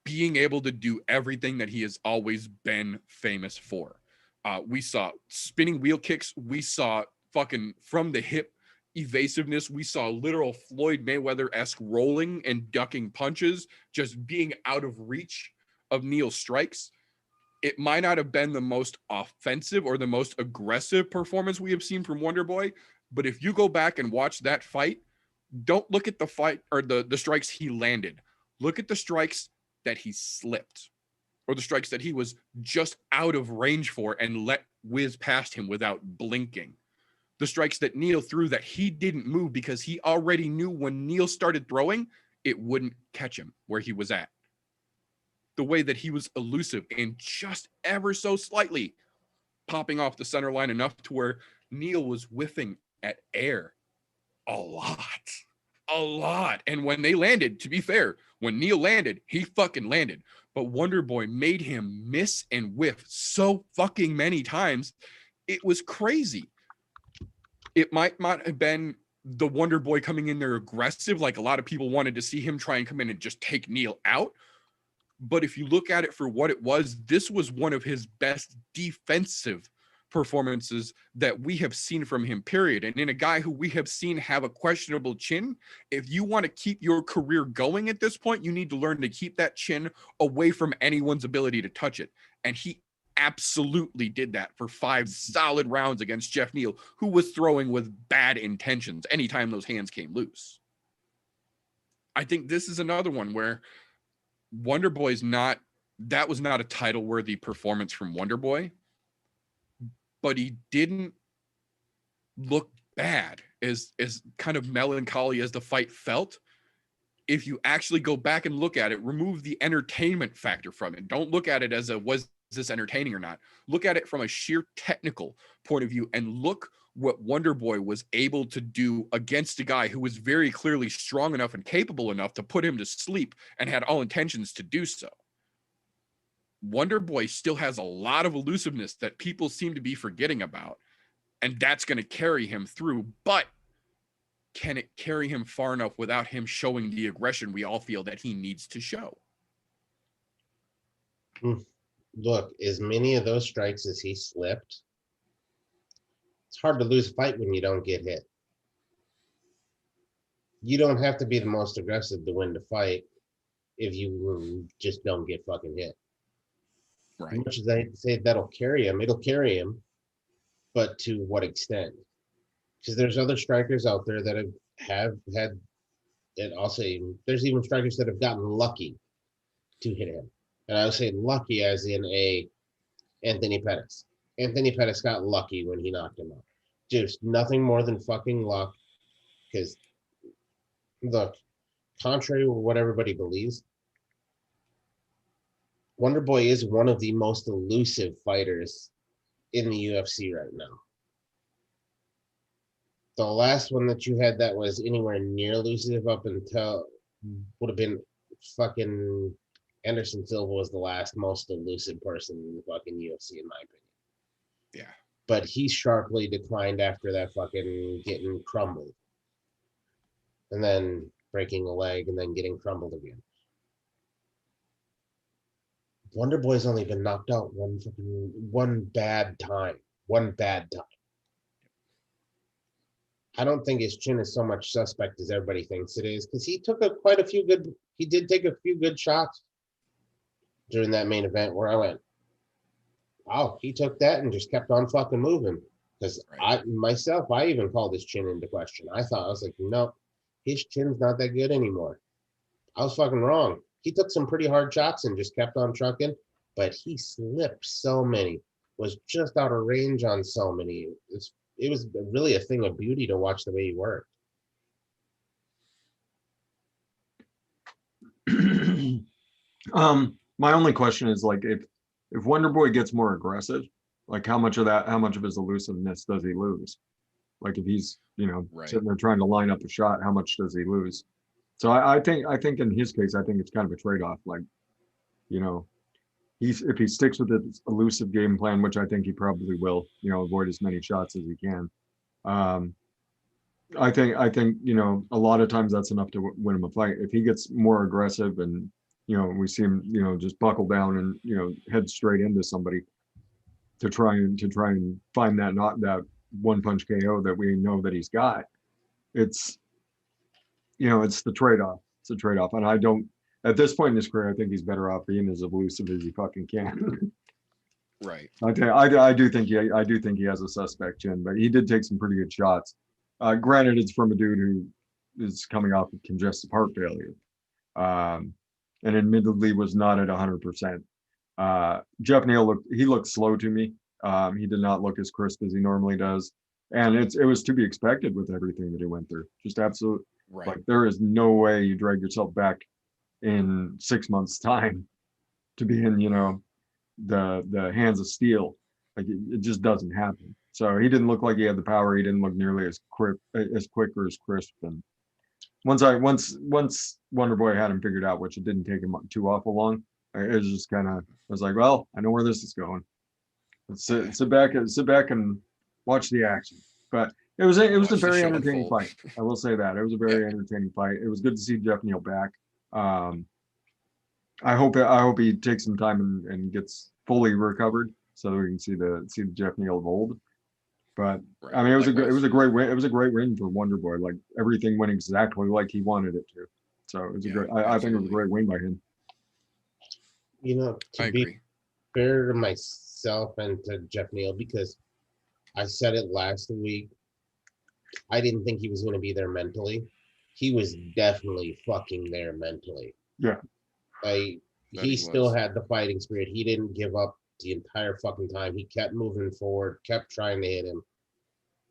being able to do everything that he has always been famous for. We saw spinning wheel kicks. We saw fucking from the hip evasiveness. We saw literal Floyd Mayweather-esque rolling and ducking punches, just being out of reach of Neal's strikes. It might not have been the most offensive or the most aggressive performance we have seen from Wonderboy, but if you go back and watch that fight, don't look at the fight or the strikes he landed. Look at the strikes that he slipped, or the strikes that he was just out of range for and let whiz past him without blinking. The strikes that Neal threw that he didn't move because he already knew when Neal started throwing, it wouldn't catch him where he was at. The way that he was elusive and just ever so slightly popping off the center line enough to where Neal was whiffing at air a lot. And when they landed, to be fair, when Neal landed, he fucking landed. But Wonderboy made him miss and whiff so fucking many times. It was crazy. It might not have been the Wonderboy coming in there aggressive, like a lot of people wanted to see him try and come in and just take Neal out. But if you look at it for what it was, this was one of his best defensive performances that we have seen from him, period. And in a guy who we have seen have a questionable chin, if you want to keep your career going at this point, you need to learn to keep that chin away from anyone's ability to touch it. And he absolutely did that for 5 solid rounds against Jeff Neal, who was throwing with bad intentions anytime those hands came loose. I think this is another one where Wonderboy's not, that was not a title-worthy performance from Wonderboy, but he didn't look bad, as kind of melancholy as the fight felt. If you actually go back and look at it, remove the entertainment factor from it. Don't look at it as was this entertaining or not? Look at it from a sheer technical point of view, and look what Wonderboy was able to do against a guy who was very clearly strong enough and capable enough to put him to sleep and had all intentions to do so. Wonderboy still has a lot of elusiveness that people seem to be forgetting about, and that's going to carry him through. But can it carry him far enough without him showing the aggression we all feel that he needs to show? Look, as many of those strikes as he slipped, it's hard to lose a fight when you don't get hit. You don't have to be the most aggressive to win the fight if you just don't get fucking hit. Right. As much as I say that'll carry him, it'll carry him, but to what extent? Because there's other strikers out there that have had, and I'll say there's even strikers that have gotten lucky to hit him. And I would say lucky as in Anthony Pettis. Anthony Pettis got lucky when he knocked him out. Just nothing more than fucking luck. Because, look, contrary to what everybody believes, Wonderboy is one of the most elusive fighters in the UFC right now. The last one that you had that was anywhere near elusive up until would have been fucking Anderson Silva was the last most elusive person in the fucking UFC, in my opinion. Yeah. But he sharply declined after that fucking getting crumbled. And then breaking a leg and then getting crumbled again. Wonderboy's only been knocked out one bad time. One bad time. I don't think his chin is so much suspect as everybody thinks it is, because he took he did take a few good shots during that main event where I went, wow, he took that and just kept on fucking moving. Because I even called his chin into question. I was like, no, his chin's not that good anymore. I was fucking wrong. He took some pretty hard shots and just kept on trucking, but he slipped so many, was just out of range on so many. It was really a thing of beauty to watch the way he worked. My only question is, like, if Wonderboy gets more aggressive, like how much of his elusiveness does he lose? Like if he's, sitting there trying to line up a shot, how much does he lose? So I think in his case, I think it's kind of a trade-off. Like, if he sticks with his elusive game plan, which I think he probably will, avoid as many shots as he can. I think a lot of times that's enough to win him a fight. If he gets more aggressive and we see him just buckle down and head straight into somebody to try and find that one punch KO that we know that he's got. It's the trade-off. It's a trade-off, and I don't. At this point in his career, I think he's better off being as elusive as he fucking can. Right. I do think he has a suspect chin, but he did take some pretty good shots. Granted, it's from a dude who is coming off of congestive heart failure, and admittedly was not at 100%. Jeff Neal looked slow to me. He did not look as crisp as he normally does, and it was to be expected with everything that he went through. Just absolute. Right. Like there is no way you drag yourself back in 6 months' time to be in the hands of steel. Like it just doesn't happen. So he didn't look like he had the power. He didn't look nearly as quick or as crisp. And once Wonderboy had him figured out, which it didn't take him too awful long, it was just kind of, I was like, well, I know where this is going. Let's sit back and watch the action. But it was a very entertaining fight. I will say that it was a very entertaining fight. It was good to see Jeff Neal back. I hope he takes some time and gets fully recovered so that we can see the Jeff Neal of old. But I mean, it was a great win. It was a great win for Wonderboy. Like everything went exactly like he wanted it to. So it was I think it was a great win by him. To be fair to myself and to Jeff Neal, because I said it last week, I didn't think he was going to be there mentally. He was definitely fucking there mentally. Yeah. He still had the fighting spirit. He didn't give up the entire fucking time. He kept moving forward, kept trying to hit him.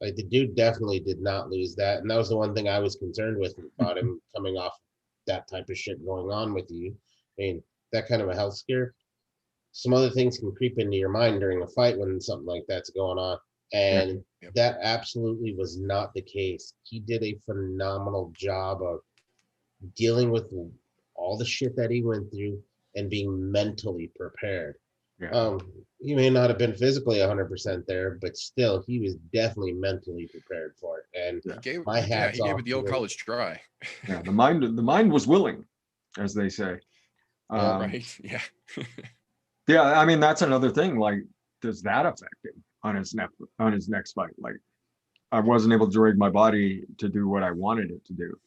Like the dude definitely did not lose that. And that was the one thing I was concerned with about him coming off that type of shit going on with you. I mean, that kind of a health scare. some other things can creep into your mind during a fight when something like that's going on. And that absolutely was not the case. He did a phenomenal job of dealing with all the shit that he went through and being mentally prepared. He may not have been physically 100% there, but still, he was definitely mentally prepared for it. And my hats off. He gave it the old college try. Yeah, the mind was willing, as they say. Right. Yeah. Yeah, I mean that's another thing. Like, does that affect him on his next fight? Like, I wasn't able to drag my body to do what I wanted it to do.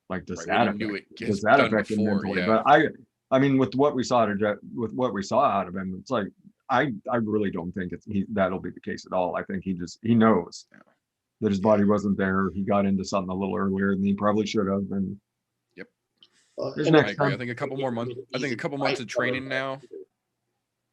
Like, does that affect him mentally? But I mean, with what we saw out of him, it's like I really don't think that'll be the case at all. I think he knows that his body wasn't there. He got into something a little earlier than he probably should have. And I agree. I think a couple more months. I think a couple months of training now.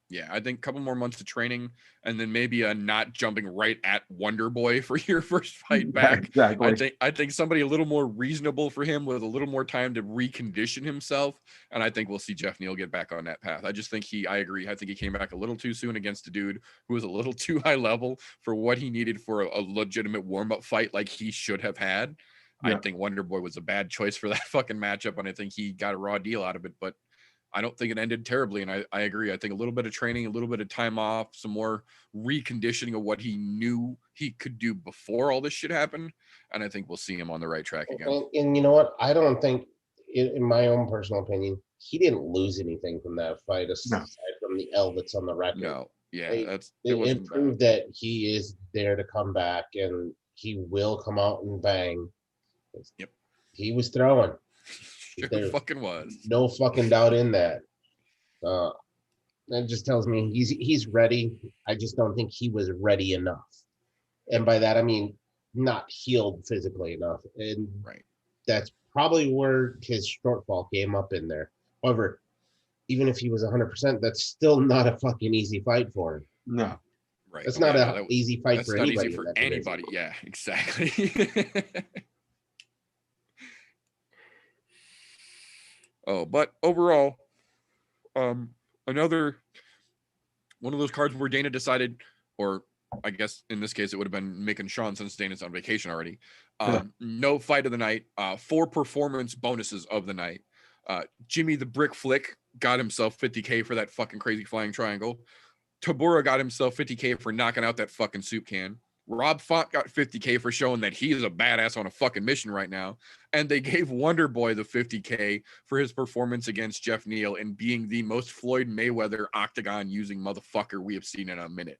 Yeah, I think a couple more months of training, and then maybe not jumping right at Wonderboy for your first fight back. Yeah, exactly. I think somebody a little more reasonable for him with a little more time to recondition himself, and I think we'll see Jeff Neal get back on that path. I just think I agree. I think he came back a little too soon against a dude who was a little too high level for what he needed for a legitimate warm-up fight like he should have had. Yeah. I think Wonderboy was a bad choice for that fucking matchup, and I think he got a raw deal out of it, but I don't think it ended terribly. And I agree. I think a little bit of training, a little bit of time off, some more reconditioning of what he knew he could do before all this shit happened. And I think we'll see him on the right track again. And you know what? I don't think, in my own personal opinion, he didn't lose anything from that fight aside from the L that's on the record. No. Yeah. It proved that he is there to come back and he will come out and bang. Yep. He was throwing. There fucking was no fucking doubt in that. That just tells me he's ready. I just don't think he was ready enough, and by that I mean not healed physically enough. And that's probably where his shortfall came up in there. However, even if he was 100%, that's still not a fucking easy fight for him. No, right? It's not an easy fight for anybody. Easy for anybody. Yeah, exactly. But overall, another one of those cards where Dana decided, or I guess in this case it would have been Mick and Sean since Dana's on vacation already. No fight of the night, 4 performance bonuses of the night. Jimmy the Brick Flick got himself $50K for that fucking crazy flying triangle. Tabura got himself $50K for knocking out that fucking soup can. Rob Font got $50K for showing that he is a badass on a fucking mission right now. And they gave Wonderboy the $50K for his performance against Jeff Neal and being the most Floyd Mayweather octagon using motherfucker we have seen in a minute.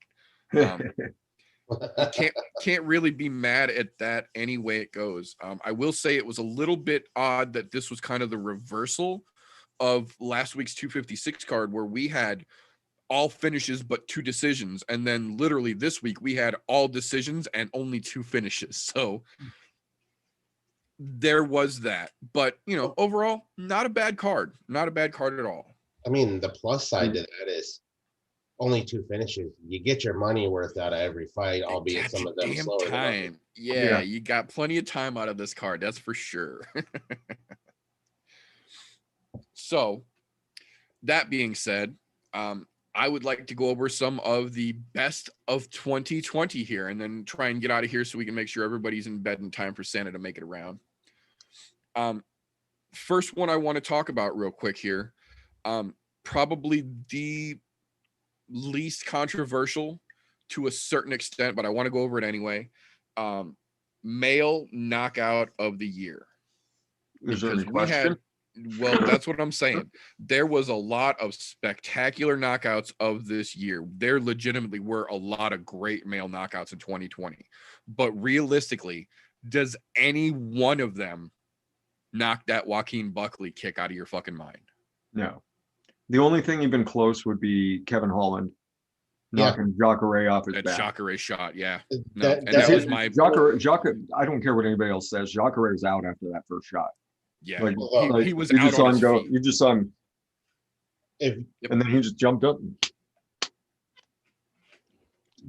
Can't really be mad at that any way it goes. I will say it was a little bit odd that this was kind of the reversal of last week's 256 card where we had all finishes but 2 decisions, and then literally this week we had all decisions and only 2 finishes. So there was that, but overall not a bad card at all. I mean, the plus side to that is only 2 finishes. You get your money worth out of every fight, albeit some of them slower time. Yeah, you got plenty of time out of this card, that's for sure. So that being said, I would like to go over some of the best of 2020 here and then try and get out of here so we can make sure everybody's in bed in time for Santa to make it around. First one I want to talk about real quick here, probably the least controversial to a certain extent, but I want to go over it anyway. Male knockout of the year. Is there any question? Well, that's what I'm saying. There was a lot of spectacular knockouts of this year. There legitimately were a lot of great male knockouts in 2020. But realistically, does any one of them knock that Joaquin Buckley kick out of your fucking mind? No. The only thing even close would be Kevin Holland knocking Jacare off his back. That Jacare shot, yeah. That was my Jacare. I don't care what anybody else says. Jacare is out after that first shot. Yeah, he was out on his feet. You just saw him, and then he just jumped up.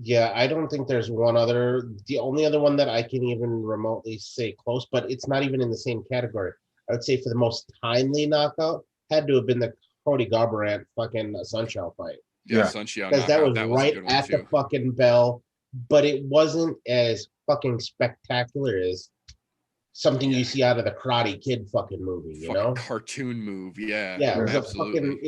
Yeah, I don't think there's one other. The only other one that I can even remotely say close, but it's not even in the same category. I would say for the most timely knockout, had to have been the Cody Garbrandt fucking Sunshine fight. Yeah, Yeah. Sunshine. Because that was a right good one, at the too. fucking bell, but it wasn't as fucking spectacular as something you see out of the Karate Kid fucking movie, you Fucking know? cartoon move. Yeah, Yeah, it was absolutely.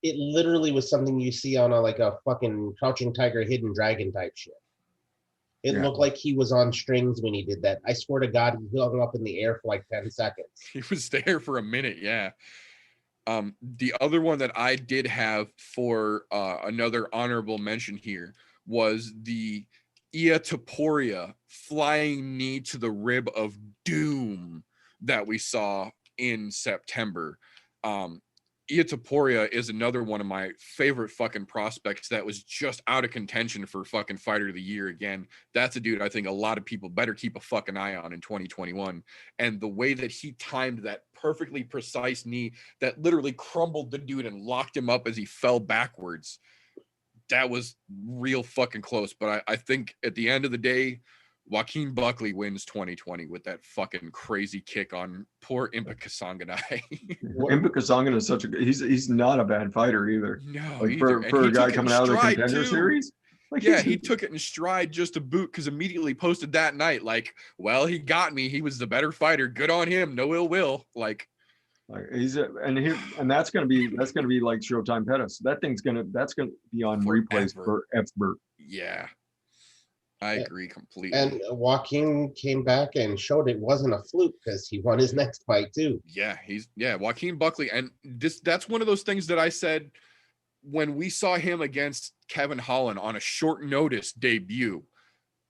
it literally was something you see on a fucking Crouching Tiger, Hidden Dragon type shit. It Yeah. looked like he was on strings when he did that. I swear to God, he hung up in the air for like 10 seconds. He was there for a minute. Yeah. The other one that I did have for another honorable mention here was the Ia Taporia flying knee to the rib of doom that we saw in September. Ia Taporia is another one of my favorite fucking prospects that was just out of contention for fucking fighter of the year again. That's a dude I think a lot of people better keep a fucking eye on in 2021. And the way that he timed that perfectly precise knee that literally crumbled the dude and locked him up as he fell backwards, that was real fucking close. But I think at the end of the day, Joaquin Buckley wins 2020 with that fucking crazy kick on poor Impa Kasanganai. Impa Kasangan is such a he's not a bad fighter either. No, Like either. for a guy coming out of the contender too. series. Like Yeah, he took it in stride just to boot because immediately posted that night, like, well, he got me. He was the better fighter. Good on him. No ill will. Like and that's gonna be like Showtime Pettis. That's gonna be on replays forever. Yeah. I agree completely. And Joaquin came back and showed it wasn't a fluke because he won his next fight too. Yeah, Joaquin Buckley. And that's one of those things that I said when we saw him against Kevin Holland on a short notice debut.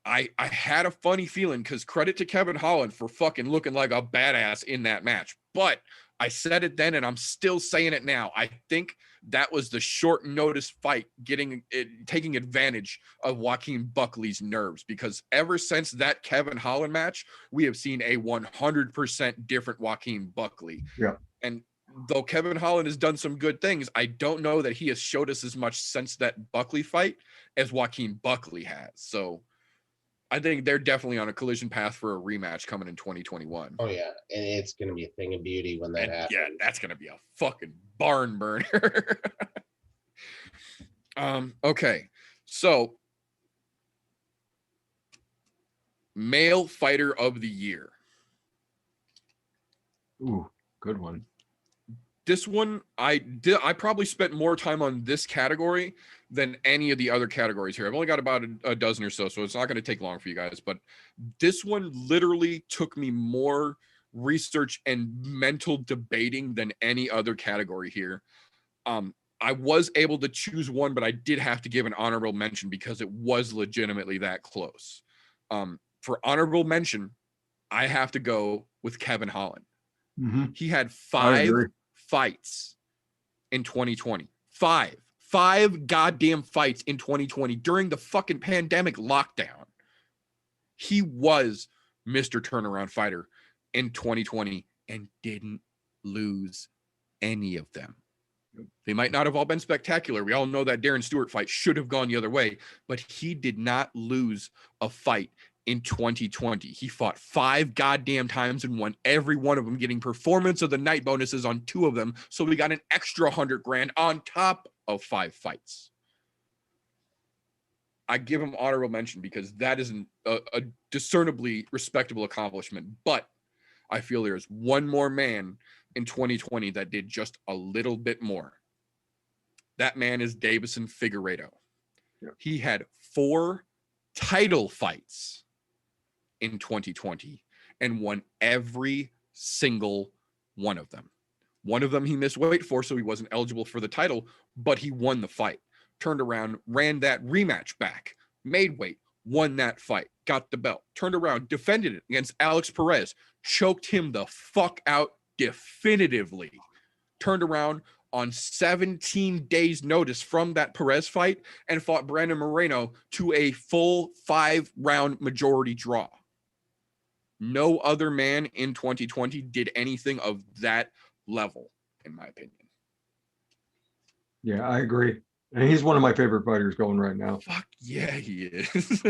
I had a funny feeling because credit to Kevin Holland for fucking looking like a badass in that match. But I said it then and I'm still saying it now. I think that was the short notice fight taking advantage of Joaquin Buckley's nerves, because ever since that Kevin Holland match, we have seen a 100% different Joaquin Buckley. Yeah. And though Kevin Holland has done some good things, I don't know that he has showed us as much since that Buckley fight as Joaquin Buckley has. So I think they're definitely on a collision path for a rematch coming in 2021. Oh yeah, and it's gonna be a thing of beauty when that happens. Yeah, that's gonna be a fucking barn burner. Okay, so male fighter of the year. Ooh, good one. This one, I probably spent more time on this category than any of the other categories here. I've only got about a dozen or so it's not going to take long for you guys. But this one literally took me more research and mental debating than any other category here. I was able to choose one, but I did have to give an honorable mention because it was legitimately that close. For honorable mention, I have to go with Kevin Holland. Mm-hmm. He had 5 fights in 2020. Five goddamn fights in 2020 during the fucking pandemic lockdown. He was Mr. Turnaround Fighter in 2020 and didn't lose any of them. They might not have all been spectacular. We all know that Darren Stewart fight should have gone the other way, but he did not lose a fight in 2020. He fought 5 goddamn times and won every one of them, getting performance of the night bonuses on 2 of them. So we got an extra $100,000 on top of 5 fights. I give him honorable mention because that is a discernibly respectable accomplishment. But I feel there is one more man in 2020 that did just a little bit more. That man is Davison Figueiredo. Yeah. He had 4 title fights in 2020 and won every single one of them. One of them he missed weight for, so he wasn't eligible for the title, but he won the fight. Turned around, ran that rematch back, made weight, won that fight, got the belt, turned around, defended it against Alex Perez, choked him the fuck out definitively, turned around on 17 days notice from that Perez fight and fought Brandon Moreno to a full 5-round majority draw. No other man in 2020 did anything of that level, in my opinion. Yeah, I agree. And he's one of my favorite fighters going right now. Fuck yeah, he is.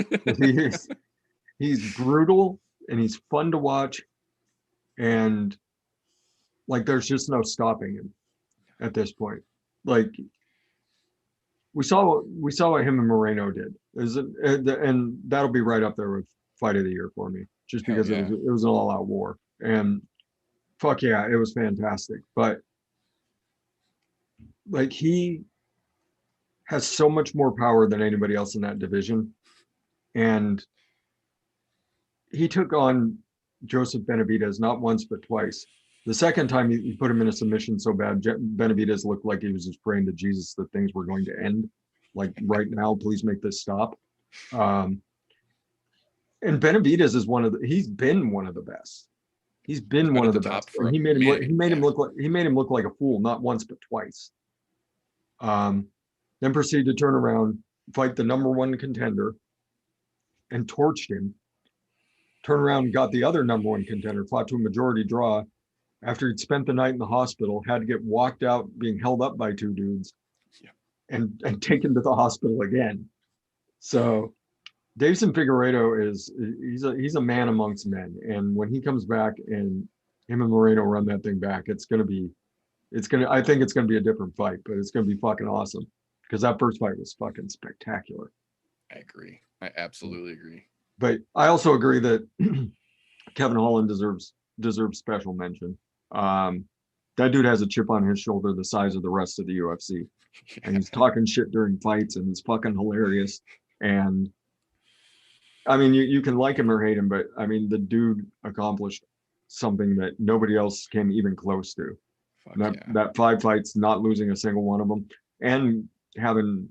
He's brutal and he's fun to watch. And like, there's just no stopping him at this point. like we saw what him and Moreno did. And that'll be right up there with fight of the year for me, just Hell because yeah. it was an all-out war. And fuck yeah, it was fantastic. But like he has so much more power than anybody else in that division. And he took on Joseph Benavidez not once but twice. The second time he put him in a submission so bad, Benavidez looked like he was just praying to Jesus that things were going to end. Like right now, please make this stop. And Benavidez is he's been one of the best. He's been one of the best. And he made him look like a fool, not once but twice. Then proceeded to turn around, fight the number one contender, and torched him. Turn around and got the other number one contender, fought to a majority draw after he'd spent the night in the hospital, had to get walked out, being held up by two dudes, and taken to the hospital again. So Davison Figueiredo he's a man amongst men. And when he comes back and him and Moreno run that thing back, I think it's gonna be a different fight, but it's gonna be fucking awesome. Because that first fight was fucking spectacular. I agree. I absolutely agree. But I also agree that Kevin Holland deserves special mention. That dude has a chip on his shoulder the size of the rest of the UFC. And he's talking shit during fights, and it's fucking hilarious. And I mean, you can like him or hate him, but I mean, the dude accomplished something that nobody else came even close to. That 5 fights, not losing a single one of them, and having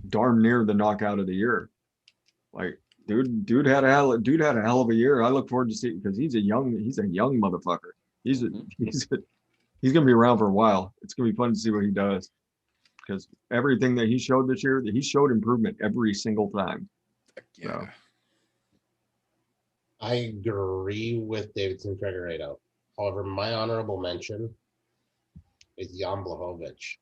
darn near the knockout of the year. Like, dude had a hell of a year. I look forward to seeing, because he's a young motherfucker. He's gonna be around for a while. It's gonna be fun to see what he does, because everything that he showed this year, he showed improvement every single time. Yeah. So. I agree with Davidson Figueiredo. However, my honorable mention is Jan Blachowicz.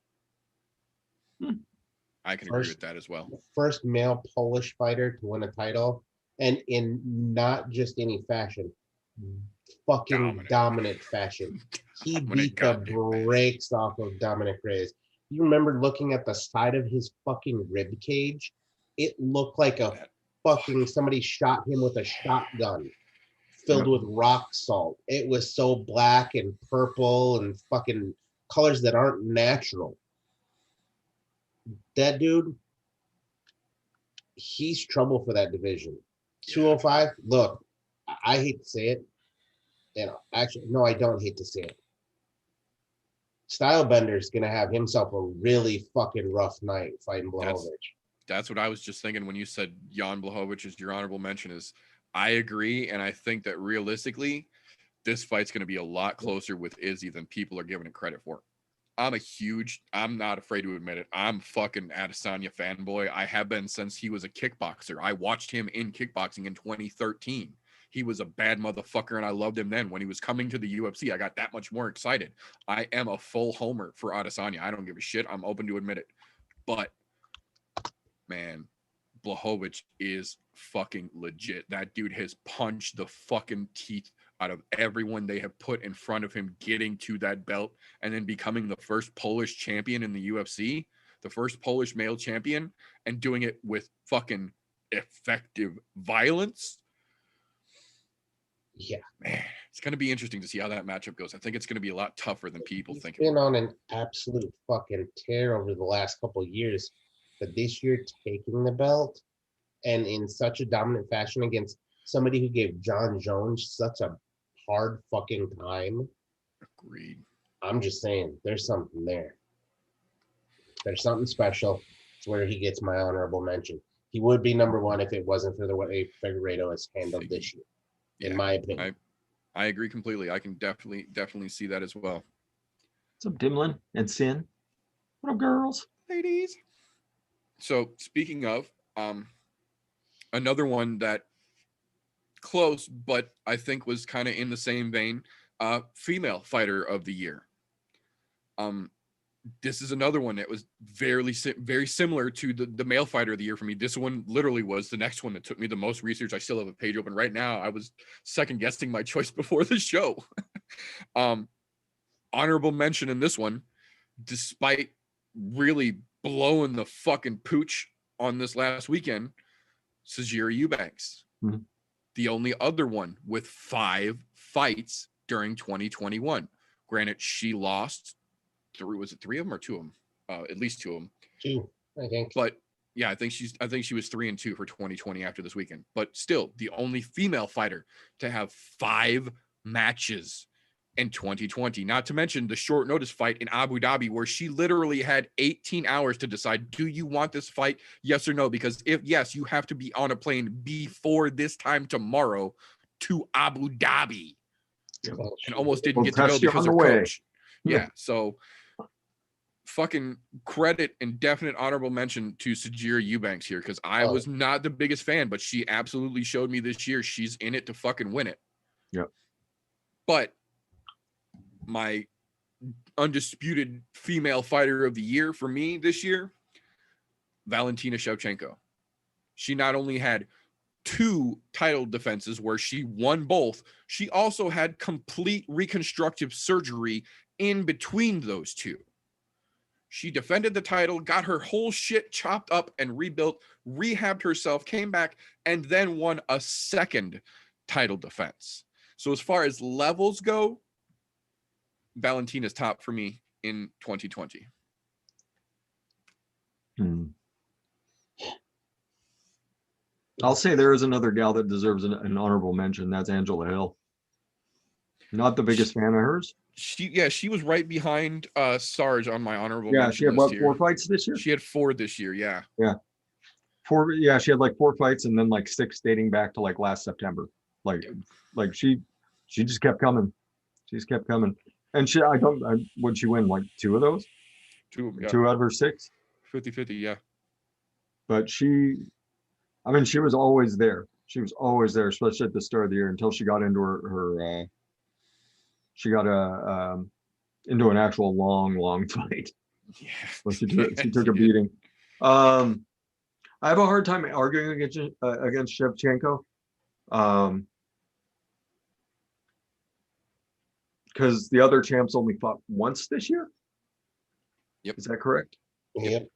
I can agree with that as well. First male Polish fighter to win a title, and in not just any fashion, fucking dominant fashion. He beat the brakes off of Dominic Reyes. You remember looking at the side of his fucking rib cage? It looked like somebody shot him with a shotgun filled with rock salt. It was so black and purple and fucking colors that aren't natural. That dude, he's trouble for that division. 205, look, I hate to say it. Actually, no, I don't hate to say it. Stylebender's going to have himself a really fucking rough night fighting Blachowicz. That's what I was just thinking when you said Jan Blachowicz is your honorable mention. Is I agree, and I think that realistically, this fight's going to be a lot closer with Izzy than people are giving it credit for. I'm not afraid to admit it, I'm fucking Adesanya fanboy. I have been since he was a kickboxer. I watched him in kickboxing in 2013. He was a bad motherfucker, and I loved him then. When he was coming to the UFC, I got that much more excited. I am a full homer for Adesanya. I don't give a shit. I'm open to admit it. But, man, Blachowicz is fucking legit. That dude has punched the fucking teeth out of everyone they have put in front of him getting to that belt and then becoming the first Polish champion in the UFC, the first Polish male champion, and doing it with fucking effective violence. Yeah, man, it's going to be interesting to see how that matchup goes. I think it's going to be a lot tougher than people think. He's been on an absolute fucking tear over the last couple of years, but this year taking the belt and in such a dominant fashion against somebody who gave John Jones such a hard fucking time. Agreed. I'm just saying, there's something there. There's something special. It's where he gets my honorable mention. He would be number one if it wasn't for the way Figueiredo has handled this year. In my opinion. I agree completely. I can definitely see that as well. What's up, Dimlin and Sin? What up, girls? Ladies. So speaking of, another one that close, but I think was kind of in the same vein, female fighter of the year. This is another one that was very similar to the male fighter of the year for me. This one literally was the next one that took me the most research. I still have a page open right now. I was second guessing my choice before the show. Honorable mention in this one, despite really blowing the fucking pooch on this last weekend, Sajira Eubanks. Mhm. The only other one with 5 fights during 2021. Granted, she lost 3. Was it 3 of them or 2 of them? At least 2 of them. 2, I think. But yeah, I think she was 3-2 for 2020 after this weekend. But still, the only female fighter to have 5 matches in 2020. Not to mention the short notice fight in Abu Dhabi, where she literally had 18 hours to decide, do you want this fight? Yes or no? Because if yes, you have to be on a plane before this time tomorrow to Abu Dhabi. And almost didn't get to go because her coach. Yeah. So fucking credit and definite honorable mention to Sajira Eubanks here, because I was not the biggest fan, but she absolutely showed me this year she's in it to fucking win it. Yep. But my undisputed female fighter of the year for me this year, Valentina Shochenko. She not only had 2 title defenses where she won both, she also had complete reconstructive surgery in between those 2. She defended the title, got her whole shit chopped up and rebuilt, rehabbed herself, came back, and then won a second title defense. So as far as levels go, Valentina's top for me in 2020. I'll say there is another gal that deserves an honorable mention. That's Angela Hill. Not the biggest fan of hers. She was right behind Sarge on my honorable mention. Yeah, she had what, 4 fights this year? She had 4 this year, yeah. Yeah. 4, yeah, she had like 4 fights and then like 6 dating back to like last September. Like she just kept coming. She just kept coming. And would she win like 2 of those? 2 of them, yeah. 2 out of her 6? 50-50, yeah. But she was always there. She was always there, especially at the start of the year, until she got into her into an actual long fight. Yeah. So she took a beating. I have a hard time arguing against Shevchenko. Because the other champs only fought once this year. Yep. Is that correct? Yep.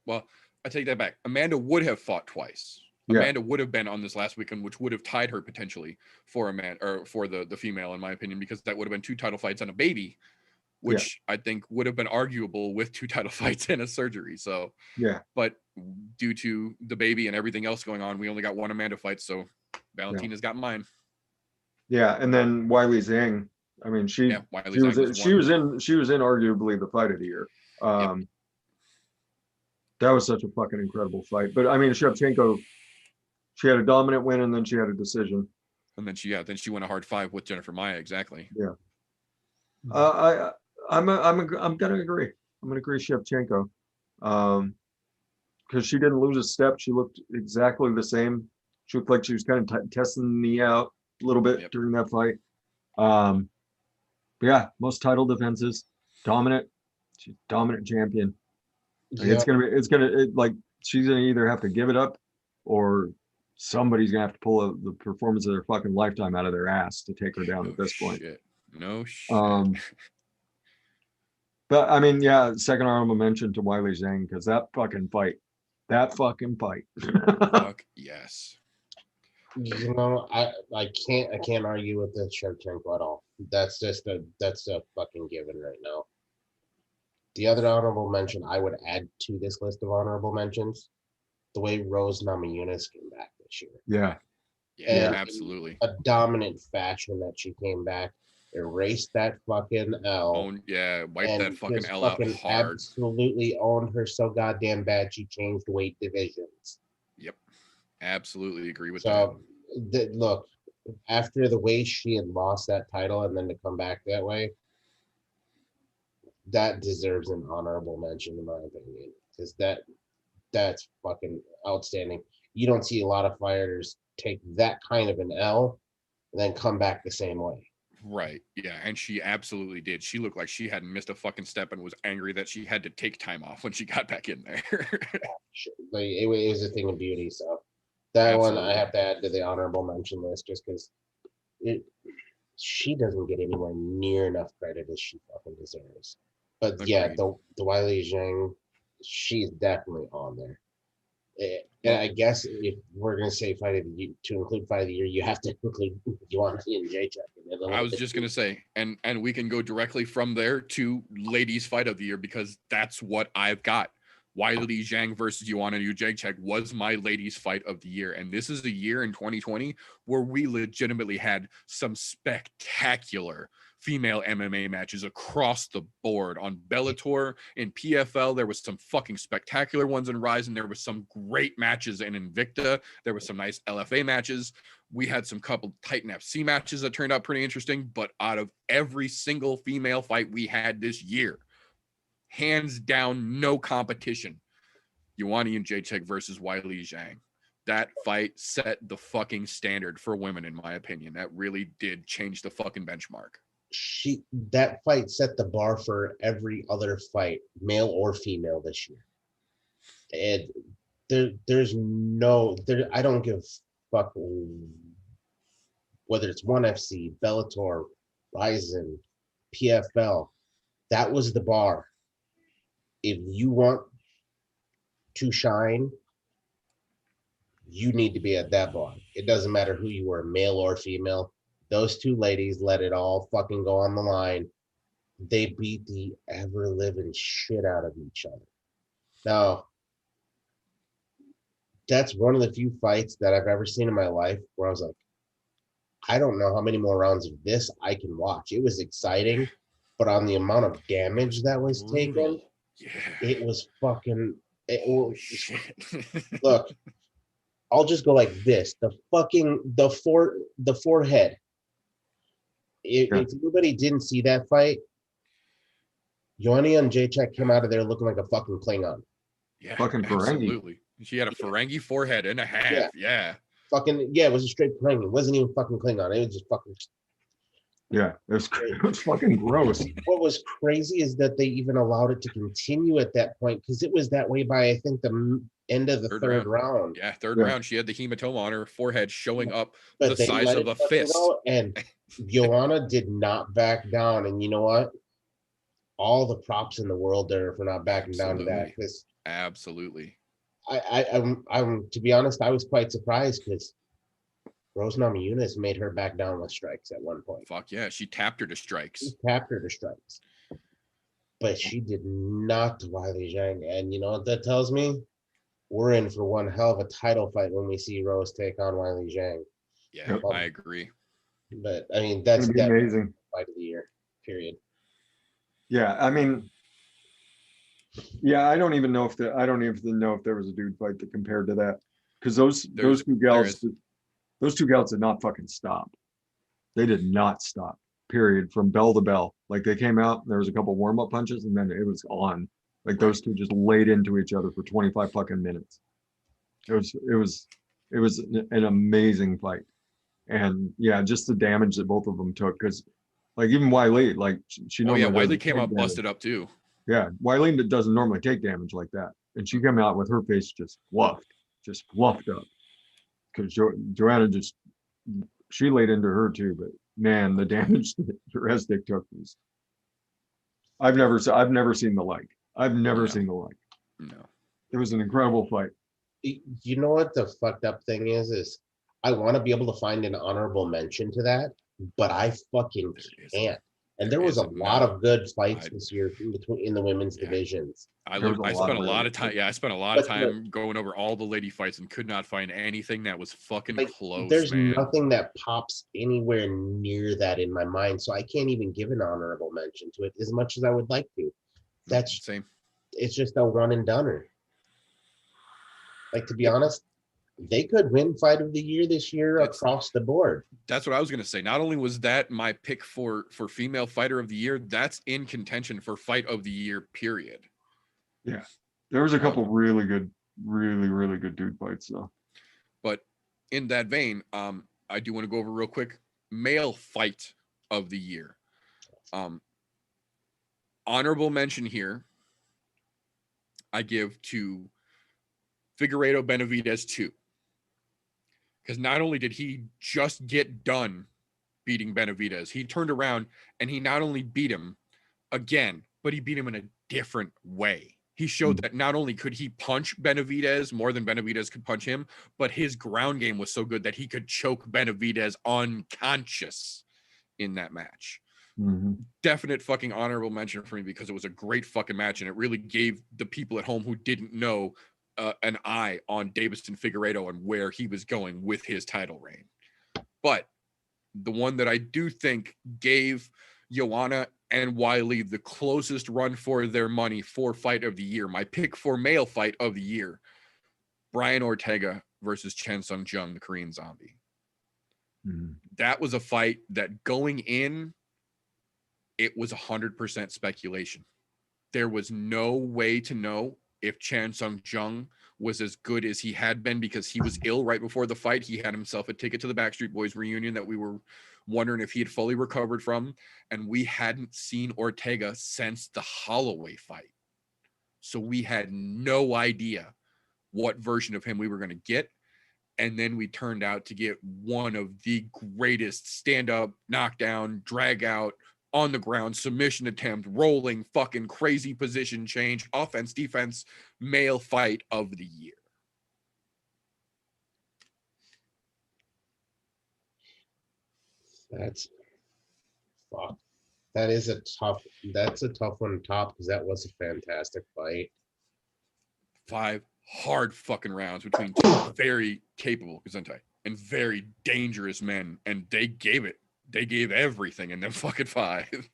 Well, I take that back. Amanda would have fought twice. Yeah. Amanda would have been on this last weekend, which would have tied her potentially for for the female, in my opinion, because that would have been 2 title fights and a baby, which I think would have been arguable with 2 title fights and a surgery. So yeah. But due to the baby and everything else going on, we only got 1 Amanda fight. So Valentina's got mine. Yeah, and then Wiley Zhang. I mean, she was in arguably the fight of the year. That was such a fucking incredible fight. But I mean, Shevchenko, she had a dominant win and then she had a decision. And then she went a hard 5 with Jennifer Maia. Exactly. Yeah. I'm gonna agree. I'm gonna agree Shevchenko. Because she didn't lose a step. She looked exactly the same. She looked like she was kind of testing the knee out a little bit during that fight. But yeah, most title defenses, dominant. She's dominant champion. Like, yep. She's gonna either have to give it up or somebody's gonna have to pull the performance of their fucking lifetime out of their ass to take her down at this point. No shit. But I mean, yeah, second honorable mention to Wiley Zhang, because that fucking fight. Fuck yes. You know, I can't argue with the Shevchenko at all. That's a fucking given right now. The other honorable mention I would add to this list of honorable mentions, the way Rose Namajunas came back this year. Yeah, absolutely. A dominant fashion that she came back, erased that fucking L. Wiped that fucking L out hard. Absolutely owned her so goddamn bad she changed weight divisions. Yep, absolutely agree with that. Look, after the way she had lost that title and then to come back that way, that deserves an honorable mention in my opinion, because that's fucking outstanding. You don't see a lot of fighters take that kind of an L and then come back the same way. Right. Yeah. And she absolutely did. She looked like she hadn't missed a fucking step and was angry that she had to take time off when she got back in there. It was a thing of beauty. So that one I have to add to the honorable mention list just because she doesn't get anywhere near enough credit as she fucking deserves. But yeah, Agreed. the Wiley Zhang, she's definitely on there. And I guess if we're gonna say fight of the year, to include fight of the year, you have to include Joanna and Jacek. I was just gonna say, and we can go directly from there to ladies fight of the year, because that's what I've got. Wiley Zhang versus Joanna Jędrzejczyk was my ladies fight of the year, and this is a year in 2020 where we legitimately had some spectacular female MMA matches across the board. On Bellator, in PFL, there was some fucking spectacular ones in Rise, and there was some great matches in Invicta. There was some nice LFA matches. We had some couple Titan FC matches that turned out pretty interesting, but out of every single female fight we had this year, hands down, no competition, Joanna Jędrzejczyk versus Wiley Zhang. That fight set the fucking standard for women, in my opinion. That really did change the fucking benchmark. That fight set the bar for every other fight, male or female, this year. And there's no, I don't give a fuck whether it's ONE FC, Bellator, Ryzen, PFL. That was the bar. If you want to shine, you need to be at that bar. It doesn't matter who you were, male or female. Those two ladies let it all fucking go on the line. They beat the ever-living shit out of each other. Now, that's one of the few fights that I've ever seen in my life where I was like, I don't know how many more rounds of this I can watch. It was exciting, but on the amount of damage that was taken, it was fucking... shit. Look, I'll just go like this. The forehead. If anybody didn't see that fight, Joanna Jędrzejczyk came out of there looking like a fucking Klingon. Yeah, fucking Ferengi. Absolutely. She had a Ferengi forehead and a half. Yeah. It was a straight Ferengi. It wasn't even fucking Klingon. It was just fucking... Yeah, it was fucking gross. What was crazy is that they even allowed it to continue at that point, because it was that way by, I think, the end of the third round. Yeah, third round. She had the hematoma on her forehead showing up But the size of a fist. And Joanna did not back down. And you know what? All the props in the world there for not backing down to that. Absolutely. I'm to be honest, I was quite surprised, because Rose Namajunas made her back down with strikes at one point. Fuck yeah, she tapped her to strikes. But she did not to Wiley Zhang. And you know what that tells me? We're in for one hell of a title fight when we see Rose take on Wiley Zhang. Yeah, I agree. But I mean, that's amazing fight of the year, period. Yeah, I mean, yeah, I don't even know if there was a dude fight that compared to that, because those two gals did not fucking stop. They did not stop. Period. From bell to bell. Like, they came out, there was a couple warm-up punches, and then it was on. Like, those two just laid into each other for 25 fucking minutes. It was an amazing fight. And yeah, just the damage that both of them took, because like even Wiley, like she normally Wiley came out busted up too. Yeah, Wiley doesn't normally take damage like that, and she came out with her face just fluffed up, because Joanna she laid into her too. But man, the damage that Jurezdik took was, I've never seen the like. I've never seen the like. No, it was an incredible fight. You know what the fucked up thing is I want to be able to find an honorable mention to that, but I fucking can't. And there was a lot of good fights this year in the women's divisions. I spent a lot of time. Yeah, I spent a lot of time going over all the lady fights and could not find anything that was fucking close. There's nothing that pops anywhere near that in my mind, so I can't even give an honorable mention to it as much as I would like to. That's same. It's just a one and doneer. Like, to be honest, they could win fight of the year this year across the board. That's what I was going to say. Not only was that my pick for female fighter of the year, that's in contention for fight of the year, period. Yeah. There was a couple really good dude fights though. But in that vein, I do want to go over real quick male fight of the year. Honorable mention here I give to Figueiredo Benavidez 2. Because not only did he just get done beating Benavidez, he turned around and he not only beat him again but he beat him in a different way. He showed that not only could he punch Benavidez more than Benavidez could punch him, but his ground game was so good that he could choke Benavidez unconscious in that match. Definite fucking honorable mention for me because it was a great fucking match, and it really gave the people at home who didn't know an eye on Davison Figueiredo and where he was going with his title reign. But the one that I do think gave Joanna and Wiley the closest run for their money for fight of the year, my pick for male fight of the year, Brian Ortega versus Chen Seung-Chun, the Korean Zombie. That was a fight that going in, it was 100% speculation. There was no way to know if Chen Seung-Chun was as good as he had been because he was ill right before the fight. He had himself a ticket to the Backstreet Boys reunion that we were wondering if he had fully recovered from, and we hadn't seen Ortega since the Holloway fight. So we had no idea what version of him we were going to get. And then we turned out to get one of the greatest stand-up, knockdown, drag-out, on the ground, submission attempt, rolling, fucking crazy position change, offense, defense, male fight of the year. That's fuck. That's a tough one to top because that was a fantastic fight. 5 hard fucking rounds between 2 very capable Gesundheit and very dangerous men, and they gave it. They gave everything in them fucking 5.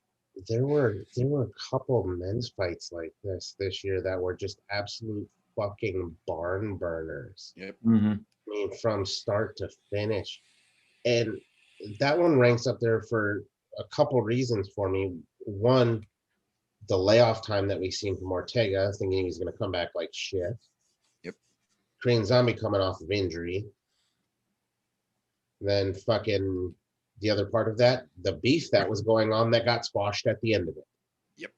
There were a couple of men's fights like this year that were just absolute fucking barn burners. Yep. I mean, from start to finish. And that one ranks up there for a couple reasons for me. One, the layoff time that we seen from Ortega, thinking he was going to come back like shit. Yep. Korean Zombie coming off of injury. Then fucking the other part of that, the beef that was going on that got squashed at the end of it. Yep.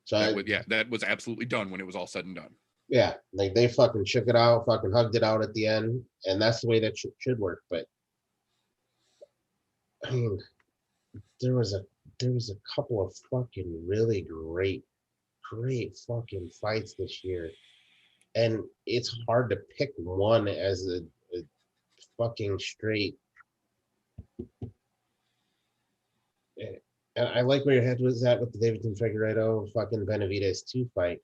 So that was absolutely done when it was all said and done. Yeah, like they fucking shook it out, fucking hugged it out at the end, and that's the way that should work. But I mean, there was a couple of fucking really great fucking fights this year, and it's hard to pick one as a fucking straight. And I like where your head was at with the Davidson Figueiredo fucking Benavidez 2 fight.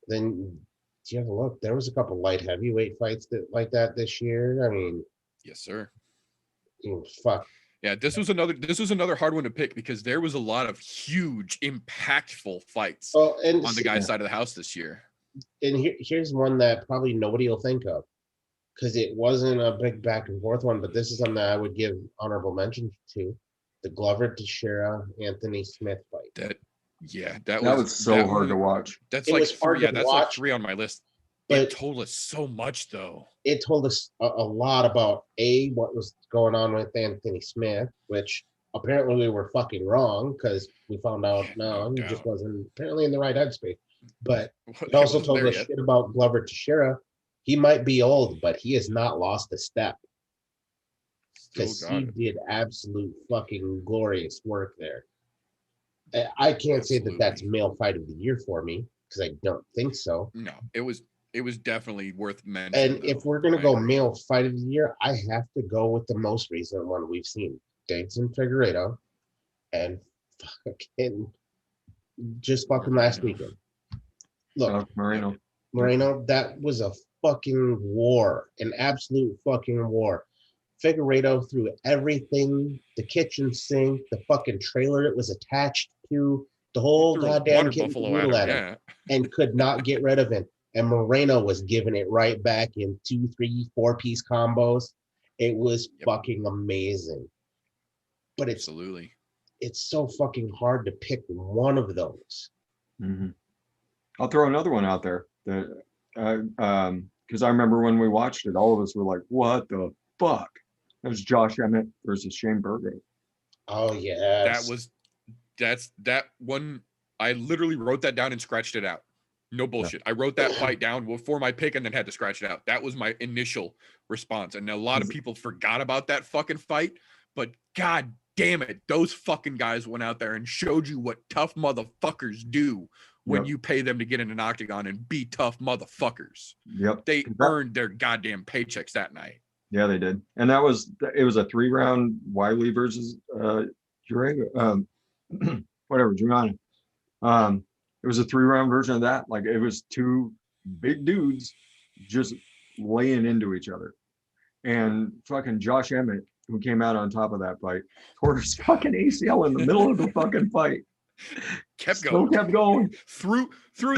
Then do you have a look? There was a couple light heavyweight fights like that this year. I mean, yes, sir. Fuck. Yeah, this was another hard one to pick because there was a lot of huge, impactful fights on the guy's side of the house this year. And here's one that probably nobody will think of because it wasn't a big back and forth one, but this is something that I would give honorable mention to: the Glover Teixeira Anthony Smith fight. That was so hard to watch. That's like 3. Yeah, that's like 3 on my list. But it told us so much, though. It told us a lot about what was going on with Anthony Smith, which apparently we were fucking wrong because we found out he just wasn't apparently in the right headspace. But it also told us shit about Glover Teixeira. He might be old, but he has not lost a step because he did absolute fucking glorious work there. I can't say that that's male fight of the year for me because I don't think so. No, it was definitely worth mentioning. And if we're gonna go male fight of the year, I have to go with the most recent one we've seen: Davidson Figueiredo, and fucking just fucking last weekend. Look, Morono, that was a fucking war, an absolute fucking war. Figueiredo threw everything, the kitchen sink, the fucking trailer it was attached to, the whole goddamn kit at him, and could not get rid of him. And Morono was giving it right back in 2, 3, 4-piece combos. It was fucking amazing. But it's so fucking hard to pick one of those. I'll throw another one out there that because I remember when we watched it, all of us were like, "What the fuck?" That was Josh Emmett versus Shane Burgos. Oh yeah, that one. I literally wrote that down and scratched it out. No bullshit. I wrote that fight down for my pick and then had to scratch it out. That was my initial response. And a lot of people forgot about that fucking fight, but god damn it, those fucking guys went out there and showed you what tough motherfuckers do when you pay them to get in an octagon and be tough motherfuckers. Yep. They earned their goddamn paychecks that night. Yeah, they did. And it was a 3-round Wiley versus Jurega, whatever, Giuliani. It was a 3-round version of that. Like, it was 2 big dudes just laying into each other. And fucking Josh Emmett, who came out on top of that fight, tore his fucking ACL in the middle of the fucking fight. Kept Still kept going. Through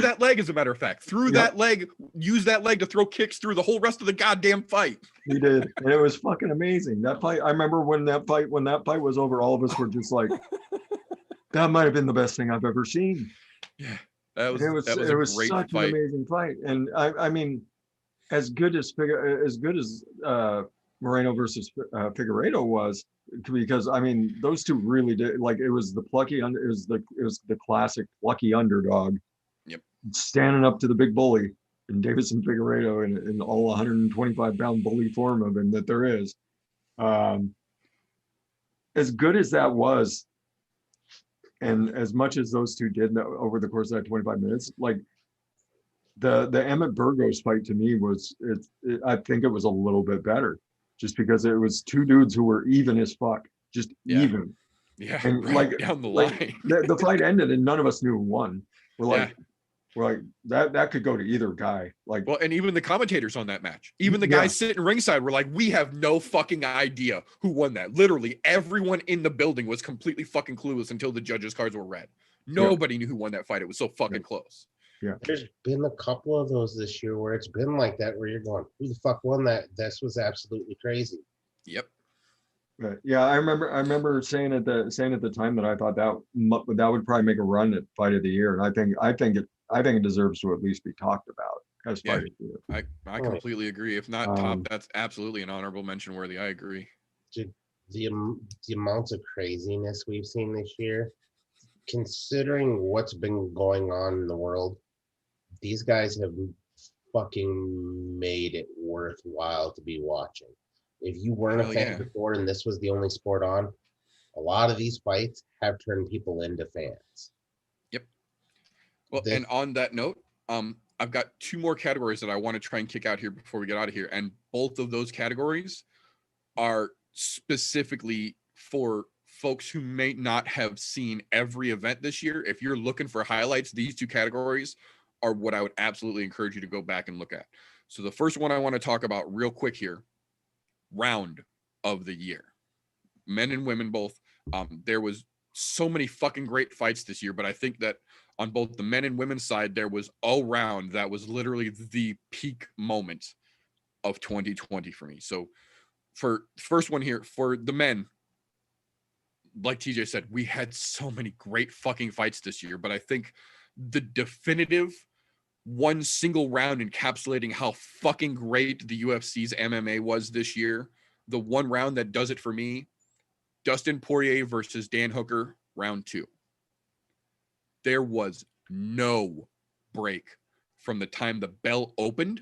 that leg, as a matter of fact. Through that leg, used that leg to throw kicks through the whole rest of the goddamn fight. He did. And it was fucking amazing. That fight, I remember when that fight was over, all of us were just like, that might have been the best thing I've ever seen. Yeah. That was it was a great such fight. an amazing fight. And I mean, as good as Moreno versus Figueiredo was, because I mean, those two really did, like, it was the classic plucky underdog. Yep. Standing up to the big bully, and Davison Figueiredo in all 125-pound bully form of him that there is. As good as that was, and as much as those two did over the course of that 25 minutes, like, the Emmett Burgos fight to me I think it was a little bit better, just because it was 2 dudes who were even as fuck, just even. Yeah, and right like down the like, line. the fight ended and none of us knew who won. We're like that could go to either guy. Like, well, and even the commentators on that match, even the guys sitting ringside were like, we have no fucking idea who won that. Literally everyone in the building was completely fucking clueless until the judges' cards were read. Nobody knew who won that fight. It was so fucking close. Yeah. There's been a couple of those this year where it's been like that, where you're going, who the fuck won that? This was absolutely crazy. Yep. Yeah, I remember saying at the time that I thought that would probably make a run at Fight of the Year, and I think it deserves to at least be talked about as Fight of the Year. I completely agree. If not top, that's absolutely an honorable mention worthy. I agree. The amounts of craziness we've seen this year, considering what's been going on in the world, these guys have fucking made it worthwhile to be watching. If you weren't a fan before and this was the only sport on, a lot of these fights have turned people into fans. Yep. Well, and on that note, I've got 2 more categories that I want to try and kick out here before we get out of here. And both of those categories are specifically for folks who may not have seen every event this year. If you're looking for highlights, these 2 categories are what I would absolutely encourage you to go back and look at. So the first one I want to talk about real quick here, round of the year, men and women both. There was so many fucking great fights this year, but I think that on both the men and women's side, there was a round that was literally the peak moment of 2020 for me. So for first one here, for the men, like TJ said, we had so many great fucking fights this year, but I think the definitive one single round encapsulating how fucking great the UFC's MMA was this year, the one round that does it for me, Dustin Poirier versus Dan Hooker, round 2. There was no break from the time the bell opened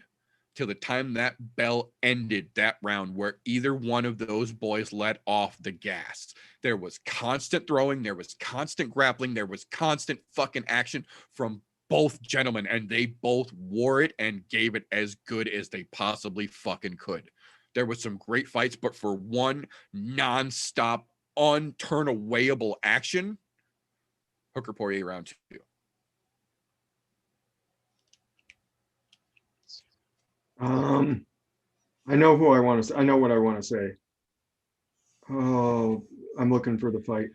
till the time that bell ended that round, where either one of those boys let off the gas. There was constant throwing, there was constant grappling, there was constant fucking action from both gentlemen, and they both wore it and gave it as good as they possibly fucking could. There was some great fights, but for one nonstop, unturnawayable action, Hooker Poirier round 2. I know who I want to. I know what I want to say. Oh, I'm looking for the fight.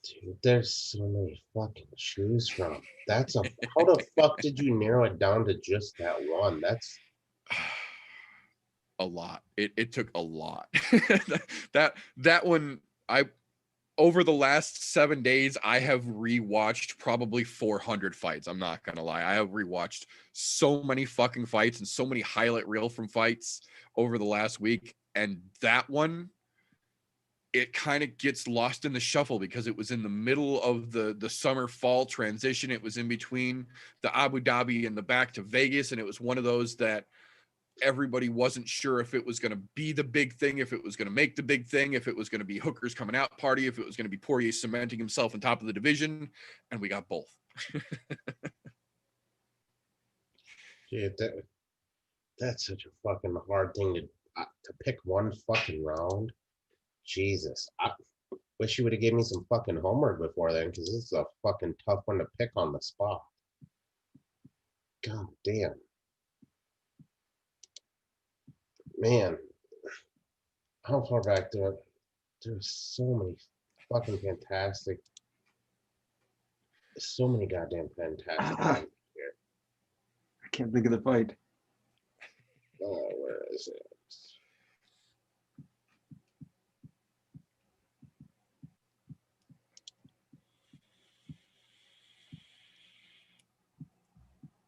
Dude, there's so many fucking choose from. How the fuck did you narrow it down to just that one? That's a lot. It took a lot. that one, over the last 7 days, I have rewatched probably 400 fights. I'm not gonna lie. I have rewatched so many fucking fights and so many highlight reel from fights over the last week. And that one, it kind of gets lost in the shuffle because it was in the middle of the summer fall transition. It was in between the Abu Dhabi and the back to Vegas. And it was one of those that everybody wasn't sure if it was going to be the big thing, if it was going to make the big thing, if it was going to be Hooker's coming out party, if it was going to be Poirier cementing himself on top of the division, and we got both. Dude, that's such a fucking hard thing to pick one fucking round. Jesus, I wish you would have given me some fucking homework before then, because this is a fucking tough one to pick on the spot. God damn. Man, how far back there's so many fucking fantastic, so many goddamn fantastic ones here. I can't think of the fight. Oh, where is it?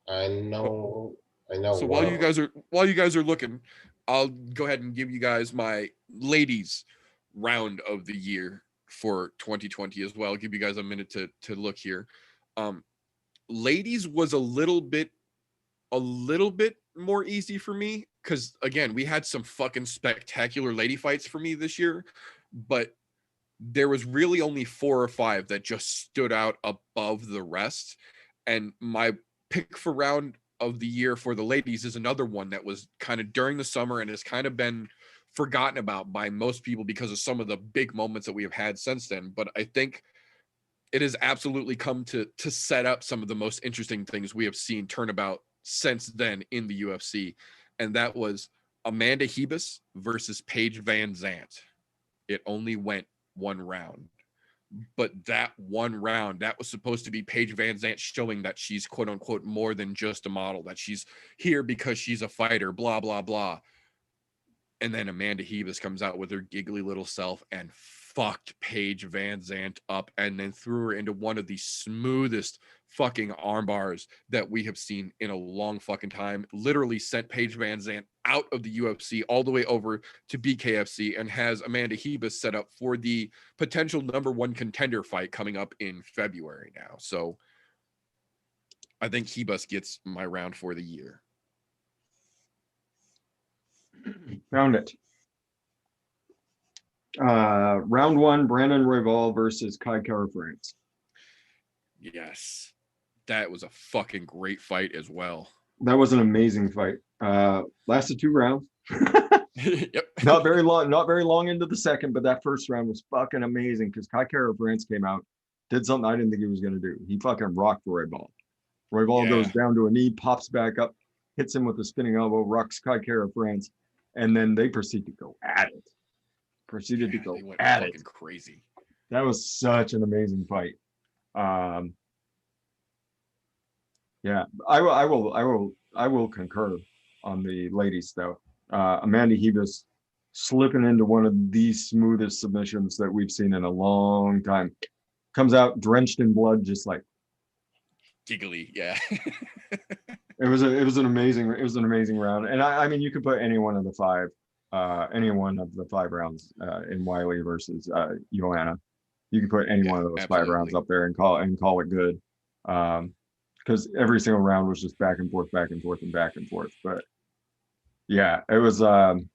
I know. So while you guys are looking, I'll go ahead and give you guys my ladies round of the year for 2020 as well. I'll give you guys a minute to look here. Ladies was a little bit more easy for me because again, we had some fucking spectacular lady fights for me this year, but there was really only 4 or 5 that just stood out above the rest. And my pick for round of the year for the ladies is another one that was kind of during the summer and has kind of been forgotten about by most people because of some of the big moments that we have had since then. But I think it has absolutely come to set up some of the most interesting things we have seen turn about since then in the UFC. And that was Amanda Hebus versus Paige Van Zandt. It only went 1 round. But that 1 round, that was supposed to be Paige Van Zandt showing that she's quote unquote more than just a model, that she's here because she's a fighter, blah, blah, blah. And then Amanda Hebus comes out with her giggly little self and fucked Paige Van Zandt up and then threw her into one of the smoothest fucking arm bars that we have seen in a long fucking time. Literally sent Paige Van Zandt out of the UFC all the way over to BKFC and has Amanda Hebus set up for the potential #1 contender fight coming up in February now. So I think Hebus gets my round for the year. Found it. Round 1, Brandon Royval versus Kai Kara France. Yes. That was a fucking great fight as well. That was an amazing fight. Lasted 2 rounds. Yep. Not very long into the second, but that first round was fucking amazing because Kai Kara France came out, did something I didn't think he was going to do. He fucking rocked Royval. Royval goes down to a knee, pops back up, hits him with a spinning elbow, rocks Kai Kara France, and then they proceed to go at it. Proceeded to go at it. Crazy. That was such an amazing fight. Yeah, I will concur on the ladies though. Amanda Hebus slipping into one of the smoothest submissions that we've seen in a long time. Comes out drenched in blood, just like giggly. Yeah. It was an amazing round. And I mean, you could put any one of the 5 rounds in Wiley versus Joanna. You can put any one of those absolutely. 5 rounds up there and call it good. Because every single round was just back and forth. But yeah, it was that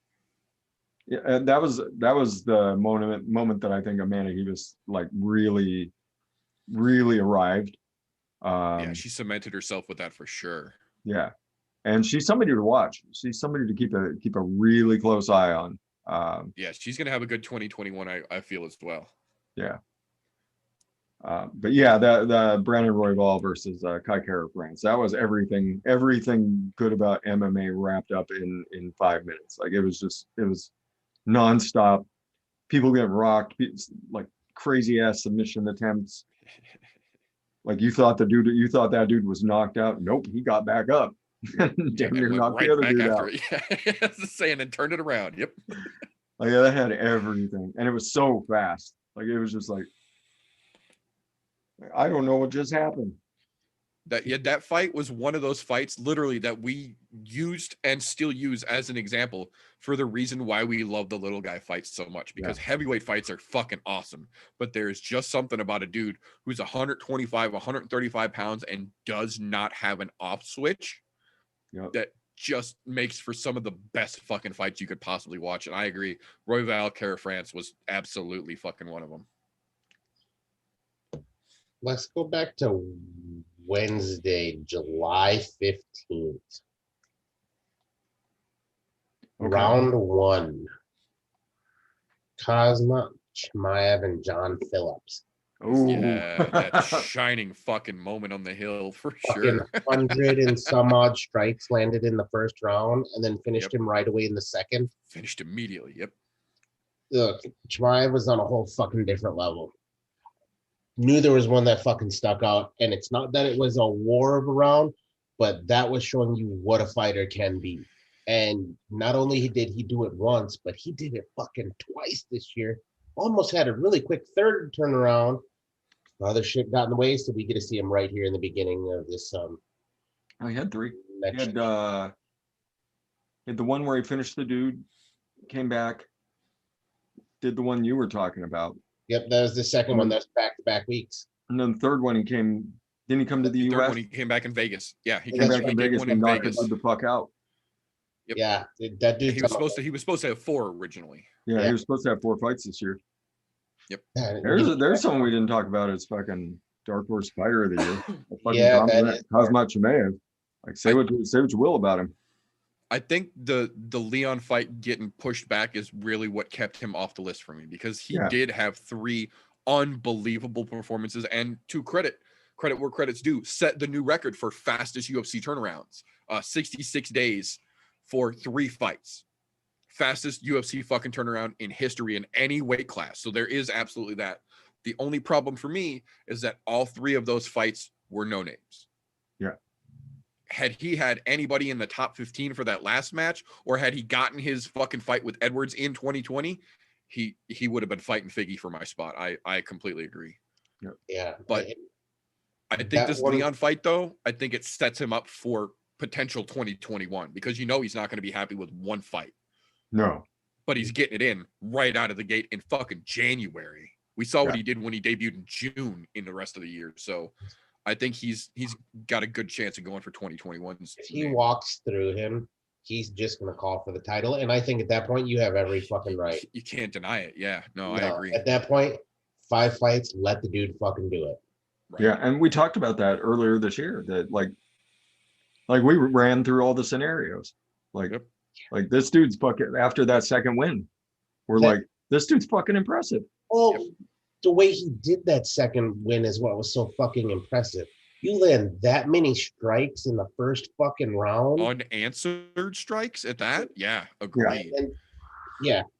was the moment that I think Amanda Hebus like really arrived. Yeah, she cemented herself with that for sure. Yeah, and she's somebody to watch. She's somebody to keep a really close eye on. Yeah, she's gonna have a good 2021. I feel as well. Yeah. But yeah, the Brandon Royval versus Kai Kara France. That was everything good about MMA wrapped up in 5 minutes. Like it was nonstop. People getting rocked, like crazy ass submission attempts. Like you thought that dude was knocked out. Nope, he got back up. Damn near knocked the other dude out. Yeah, saying and turned it around. Yep. Like that had everything, and it was so fast. Like it was just like, I don't know what just happened. That fight was one of those fights literally that we used and still use as an example for the reason why we love the little guy fights so much, because heavyweight fights are fucking awesome, but there's just something about a dude who's 125, 135 pounds and does not have an off switch that just makes for some of the best fucking fights you could possibly watch. And I agree, Royval Cara France was absolutely fucking one of them. Let's go back to Wednesday, July 15th. Okay. Round 1. Kazma Chimaev and John Phillips. Oh, Yeah, that shining fucking moment on the hill for Fucking sure. 100 and some odd strikes landed in the first round and then finished Yep. him right away in the second. Finished immediately. Yep. Look, Chimaev was on a whole fucking different level. Knew there was one that fucking stuck out, and it's not that it was a war of a round, but that was showing you what a fighter can be. And not only did he do it once, but he did it fucking twice this year. Almost had a really quick third turnaround. Other shit got in the way, so we get to see him right here in the beginning of this. oh, he had 3. He Next had the one where he finished the dude, came back, did the one you were talking about. Yep, that was the second one. That's back-to-back weeks. And then the third one, didn't he come to the Third US? one, he came back in Vegas. Yeah, he Came That's back in he did Vegas one and in knocked Vegas. the fuck out. Yep. Yeah, that dude. He was supposed to have 4 originally. Yeah, Yeah. he was supposed to have 4 fights this year. Yeah, There's someone we didn't talk about as fucking Dark Horse Fighter of the Year. Fucking Yeah, that is Kazma Chimaev. Like say what you will about him. I think the Leon fight getting pushed back is really what kept him off the list for me, because he did have 3 unbelievable performances, and to credit where credit's due, set the new record for fastest UFC turnarounds. 66 days for 3 fights. Fastest UFC fucking turnaround in history in any weight class. So there is absolutely that. The only problem for me is that all 3 of those fights were no names. Yeah. Had he had anybody in the top 15 for that last match, or had he gotten his fucking fight with Edwards in 2020, he would have been fighting Figgy for my spot. I completely agree. Yeah, But I think that this one- Leon fight, though, I think it sets him up for potential 2021, because he's not going to be happy with one fight. No. But he's getting it in right out of the gate in fucking January. We saw what he did when he debuted in June in the rest of the year. So I think he's got a good chance of going for 2021. If he walks through him, he's just going to call for the title. And I think at that point, you have every fucking right. You can't deny it. Yeah, no, I agree. At that point, 5 fights, let the dude fucking do it. Right. Yeah, and we talked about that earlier this year. That like we ran through all the scenarios. Like this dude's fucking after that second win. We're like, this dude's fucking impressive. Well, the way he did that second win is what was so fucking impressive. You land that many strikes in the first fucking round. Unanswered strikes at that? Yeah, agreed. And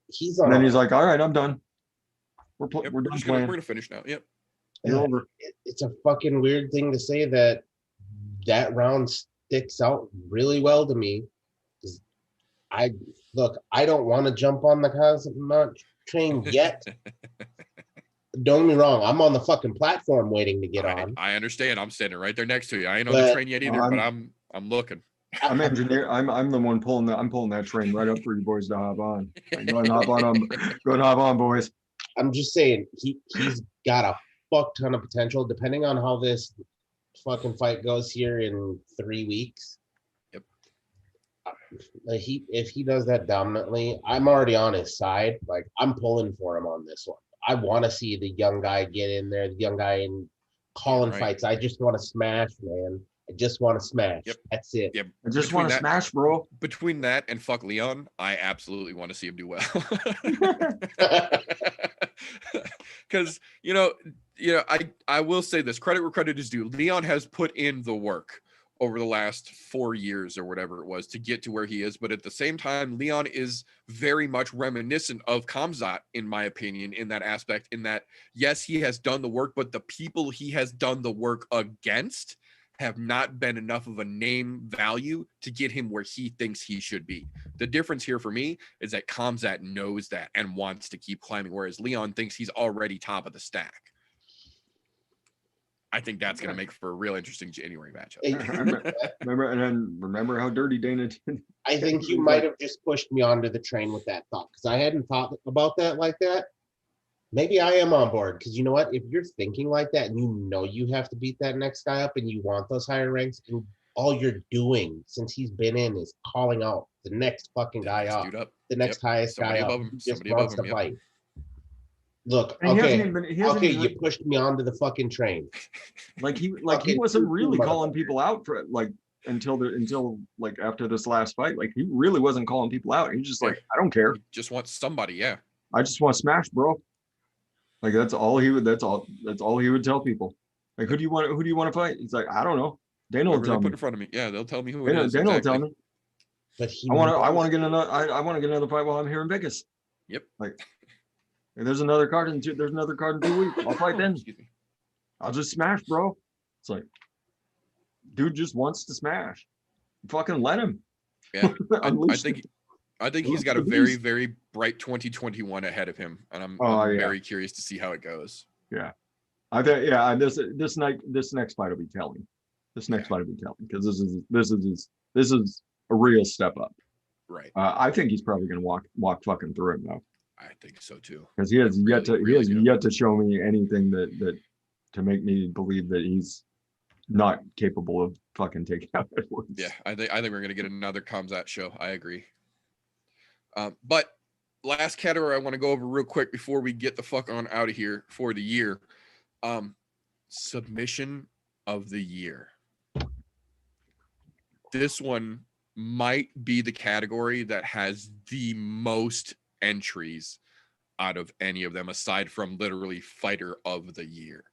he's on. And then he's like, all right, I'm done. We're Yep, done we're playing. gonna finish now. Yep. You're over. It's a fucking weird thing to say that round sticks out really well to me. I don't want to jump on the Kazma train yet. Don't get me wrong, I'm on the fucking platform waiting to get on. I understand. I'm standing right there next to you. I ain't on the train yet either, but I'm looking. I'm engineer. I'm the one pulling that train right up for you boys to hop on. Go and hop on, go and hop on, boys. I'm just saying he's got a fuck ton of potential, depending on how this fucking fight goes here in 3 weeks. Yep. If he does that dominantly, I'm already on his side. Like, I'm pulling for him on this one. I want to see the young guy get in there, the young guy in calling fights. I just want to smash, man. I just want to smash. Yep. That's it. Yep. I just want to smash, bro. Between that and fuck Leon, I absolutely want to see him do well. Because I will say this: credit where credit is due. Leon has put in the work over the last 4 years or whatever it was to get to where he is. But at the same time, Leon is very much reminiscent of Khamzat, in my opinion, in that aspect, in that, yes, he has done the work, but the people he has done the work against have not been enough of a name value to get him where he thinks he should be. The difference here for me is that Khamzat knows that and wants to keep climbing, whereas Leon thinks he's already top of the stack. I think that's going to make for a real interesting January matchup. Remember how dirty Dana did? I think you might have just pushed me onto the train with that thought, because I hadn't thought about that like that. Maybe I am on board, because you know what? If you're thinking like that and you know you have to beat that next guy up and you want those higher ranks, and all you're doing since he's been in is calling out the next fucking guy Next up, dude up. the next highest Somebody guy above up. him. He just Somebody above wants him. to Yep. fight. Look, And he hasn't okay, even you pushed me onto the fucking train. he Fucking wasn't really calling motherfucker. people out for like until like after this last fight. Like he really wasn't calling people out. He's just like, I don't care. He just wants somebody. Yeah. I just want to smash, bro. Like that's all he would tell people. Like who do you want to fight? He's like, I don't know. Dana will Whoever they tell put me. in front of me. Yeah, they'll tell me who it is. Dana will Exactly. tell me. But he I want to get another fight while I'm here in Vegas. Yep. Like there's another card in 2 weeks. I'll fight then. Excuse me. I'll just smash, bro. It's like, dude just wants to smash. Fucking let him. Yeah. I Unleash think the- he's got a the very, beast. very bright 2021 ahead of him, and I'm Oh, yeah. very curious to see how it goes. I think this next fight will be telling. This next fight will be telling because this is a real step up. Right. I think he's probably gonna walk fucking through it though, I think so too. because he has Really good. yet to show me anything that to make me believe that he's not capable of fucking taking out Edwards. Yeah, I think we're gonna get another Kamzat show. I agree. But last category I want to go over real quick before we get the fuck on out of here for the year. Submission of the year. This one might be the category that has the most entries out of any of them, aside from literally fighter of the year.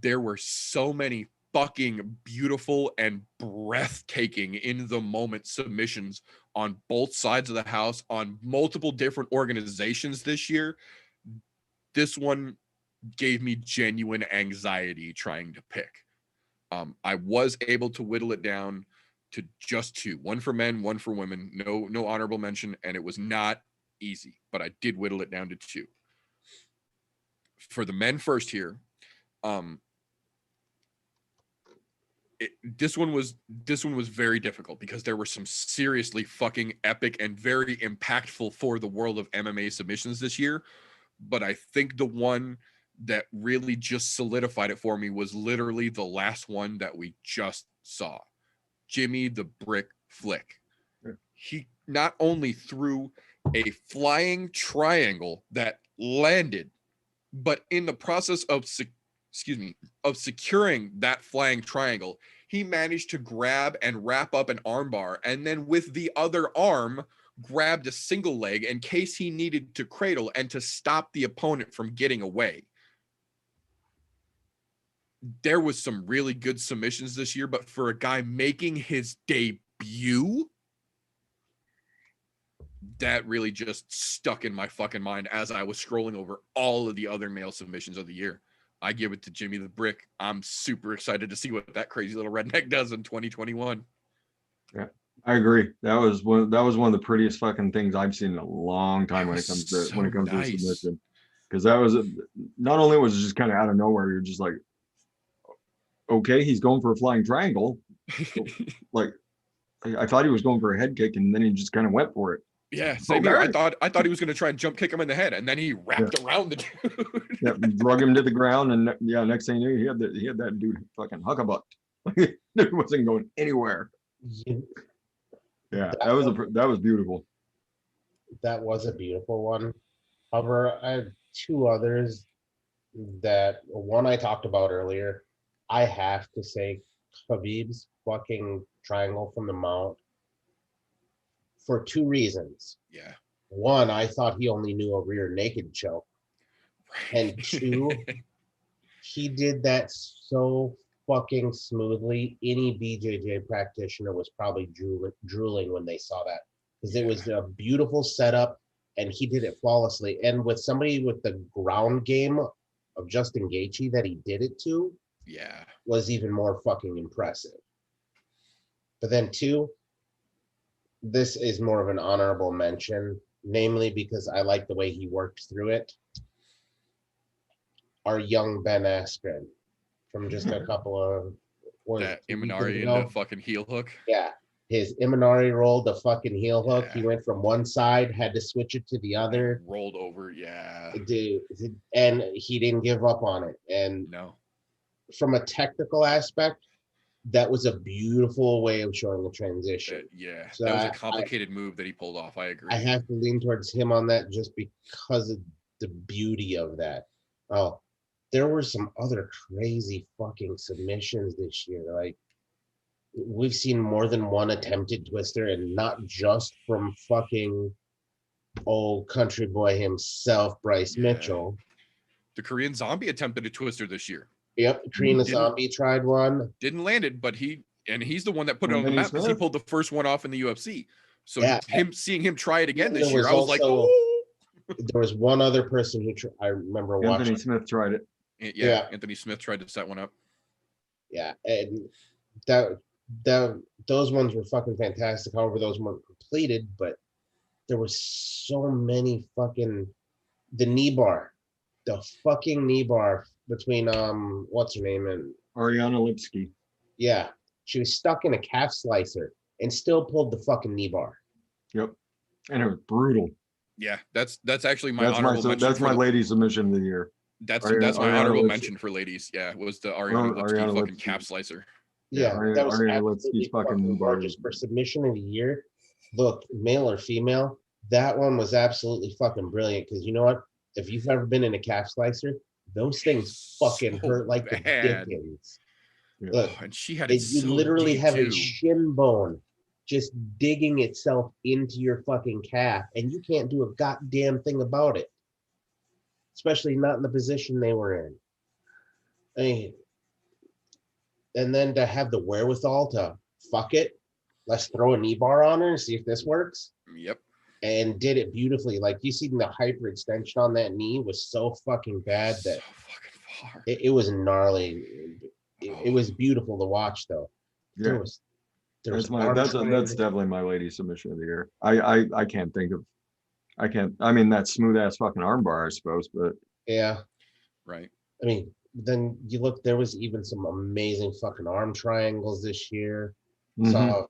There were so many fucking beautiful and breathtaking in the moment submissions on both sides of the house on multiple different organizations this year. This one gave me genuine anxiety trying to pick. I was able to whittle it down to just 2, one for men, one for women, no honorable mention, and it was not easy, but I did whittle it down to 2. For the men first here, this one was very difficult because there were some seriously fucking epic and very impactful for the world of MMA submissions this year, but I think the one that really just solidified it for me was literally the last one that we just saw. Jimmy the Brick Flick. He not only threw a flying triangle that landed, but in the process of securing that flying triangle, he managed to grab and wrap up an armbar, and then with the other arm grabbed a single leg in case he needed to cradle and to stop the opponent from getting away. There was some really good submissions this year, but for a guy making his debut, that really just stuck in my fucking mind as I was scrolling over all of the other male submissions of the year. I give it to Jimmy the Brick. I'm super excited to see what that crazy little redneck does in 2021. Yeah, I agree. That was one of the prettiest fucking things I've seen in a long time when it comes to submission. Because that was not only was it just kind of out of nowhere, you're just like, okay, he's going for a flying triangle. Like I thought he was going for a head kick, and then he just kind of went for it. Yeah, same here. I thought he was going to try and jump kick him in the head, and then he wrapped around the dude. Yeah, drug him to the ground, and next thing you knew, he had that dude fucking huckabuck. Dude wasn't going anywhere. Yeah, that was beautiful. That was a beautiful one. However, I have 2 others that one I talked about earlier. I have to say Khabib's fucking triangle from the mount for 2 reasons. Yeah. One, I thought he only knew a rear naked choke. And 2, he did that so fucking smoothly. Any BJJ practitioner was probably drooling when they saw that, because it was a beautiful setup and he did it flawlessly. And with somebody with the ground game of Justin Gaethje that he did it to, was even more fucking impressive. But then 2, this is more of an honorable mention, namely because I like the way he worked through it. Our young Ben Askren from just a couple of that Imanari into fucking heel hook. Yeah, his Imanari rolled the fucking heel hook. He went from one side, had to switch it to the other, rolled over. Yeah, and he didn't give up on it. And no, from a technical aspect, that was a beautiful way of showing the transition. Yeah, So that was a complicated move that he pulled off. I agree. I have to lean towards him on that just because of the beauty of that. Oh, there were some other crazy fucking submissions this year. Like, we've seen more than one attempted twister, and not just from fucking old country boy himself, Bryce Mitchell. The Korean Zombie attempted a twister this year. Yep, Korean Zombie tried one. Didn't land it, but he's the one that put it on the Anthony map because he Smith. pulled the first one off in the UFC. So Yeah. seeing him try it again There this year, was I was like, also- oh. There was one other person who I remember Anthony watching. Smith tried it. Yeah, Anthony Smith tried to set one up. Yeah, and those ones were fucking fantastic. However, those weren't completed, but there was so many fucking the fucking knee bar between what's her name and Ariana Lipsky. yeah, she was stuck in a calf slicer and still pulled the fucking knee bar. Yep. And it was brutal. Yeah, that's actually my honorable mention. That's my lady submission of the year. That's Ariana my honorable Lipsky. mention for ladies. Yeah, was the Ariana Lipsky Ariana fucking Lipsky. calf slicer. Yeah, that was Ariana absolutely Lipsky's fucking fucking knee bar gorgeous is- for submission of the year. Look, male or female, that one was absolutely fucking brilliant. Because you know what? If you've ever been in a calf slicer, those things fucking So hurt like the bad. dickens. Yeah. Look, Oh, and she had it you so literally deep, have too. a shin bone just digging itself into your fucking calf, and you can't do a goddamn thing about it. Especially not in the position they were in. I mean, and then to have the wherewithal to fuck it, let's throw a knee bar on her and see if this works. Yep. And did it beautifully. Like, you seen the hyperextension on that knee was so fucking bad that So fucking far. it was gnarly. It was beautiful to watch, though. Yeah. There's That's definitely my lady submission of the year. I can't think of. I mean, that smooth ass fucking armbar, I suppose, but yeah. Right. I mean, then you look. There was even some amazing fucking arm triangles this year. mhm.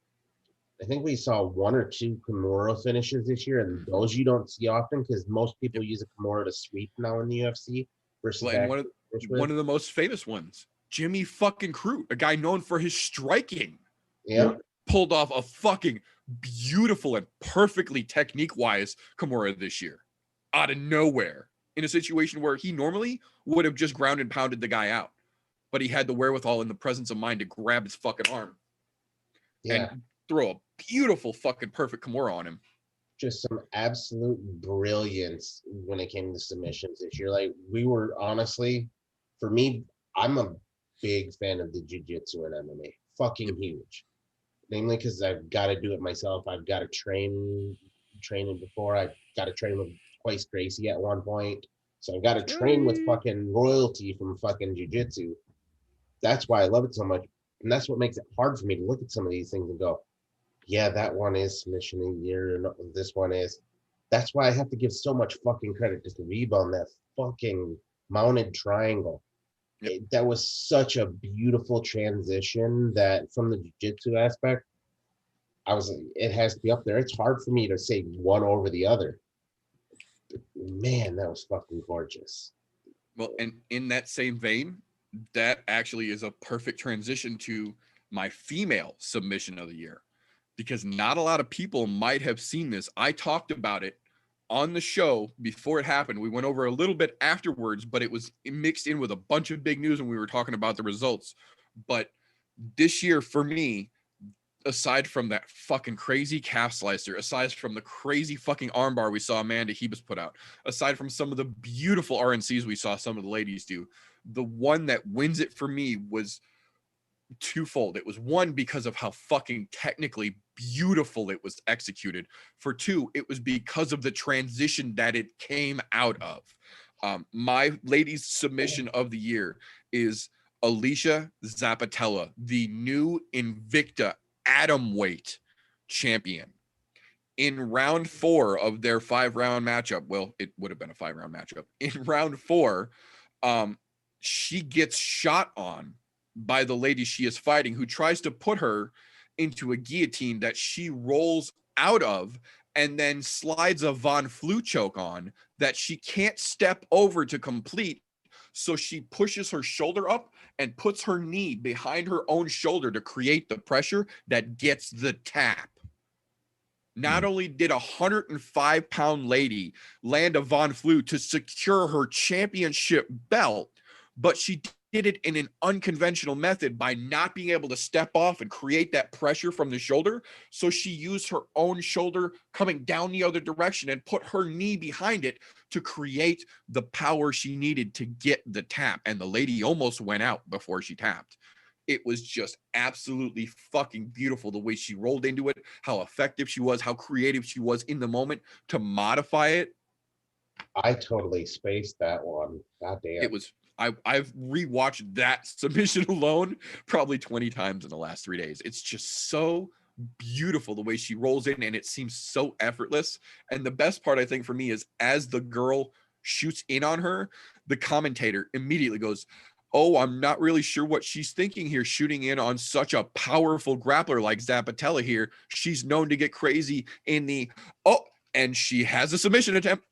I think we saw one or two Kimura finishes this year, and those you don't see often because most people use a Kimura to sweep now in the UFC versus Well, and one of the most famous ones, Jimmy fucking Crute, a guy known for his striking, yeah. pulled off a fucking beautiful and perfectly technique-wise Kimura this year, out of nowhere, in a situation where he normally would have just ground and pounded the guy out, but he had the wherewithal and the presence of mind to grab his fucking arm and throw a beautiful fucking perfect Kimura on him. Just some absolute brilliance when it came to submissions this year. Like, we were honestly, for me, I'm a big fan of the jiu-jitsu and MMA. Fucking huge. Namely because I've got to do it myself. I've got to training before. I've got to train with Twice Gracie at one point. So I've got to train with fucking royalty from fucking jiu-jitsu. That's why I love it so much. And that's what makes it hard for me to look at some of these things and go, yeah, that one is submission of the year, and this one is. That's why I have to give so much fucking credit to Khabib on that fucking mounted triangle. Yep. That was such a beautiful transition that from the jiu-jitsu aspect, it has to be up there. It's hard for me to say one over the other. But man, that was fucking gorgeous. Well, and in that same vein, that actually is a perfect transition to my female submission of the year, because not a lot of people might have seen this. I talked about it on the show before it happened. We went over a little bit afterwards, but it was mixed in with a bunch of big news when we were talking about the results. But this year for me, aside from that fucking crazy calf slicer, aside from the crazy fucking armbar we saw Amanda Hebus put out, aside from some of the beautiful RNCs we saw some of the ladies do, the one that wins it for me was twofold. It was one, because of how fucking technically beautiful it was executed. For two, it was because of the transition that it came out of. My ladies submission of the year is Alicia Zappatella, the new Invicta atomweight champion. In round 4 of their 5-round matchup, well, it would have been a 5-round matchup. In round 4, she gets shot on by the lady she is fighting, who tries to put her into a guillotine that she rolls out of and then slides a Von Flu choke on that she can't step over to complete. So she pushes her shoulder up and puts her knee behind her own shoulder to create the pressure that gets the tap. Not only did a 105-pound lady land a Von Flu to secure her championship belt, but she did it in an unconventional method by not being able to step off and create that pressure from the shoulder. So she used her own shoulder coming down the other direction and put her knee behind it to create the power she needed to get the tap. And the lady almost went out before she tapped. It was just absolutely fucking beautiful the way she rolled into it, how effective she was, how creative she was in the moment to modify it. I totally spaced that one. God damn. It was, I've rewatched that submission alone probably 20 times in the last 3 days. It's just so beautiful the way she rolls in, and it seems so effortless. And the best part, I think, for me is as the girl shoots in on her, the commentator immediately goes, "Oh, I'm not really sure what she's thinking here, shooting in on such a powerful grappler like Zappatella here. She's known to get crazy in the, and she has a submission attempt."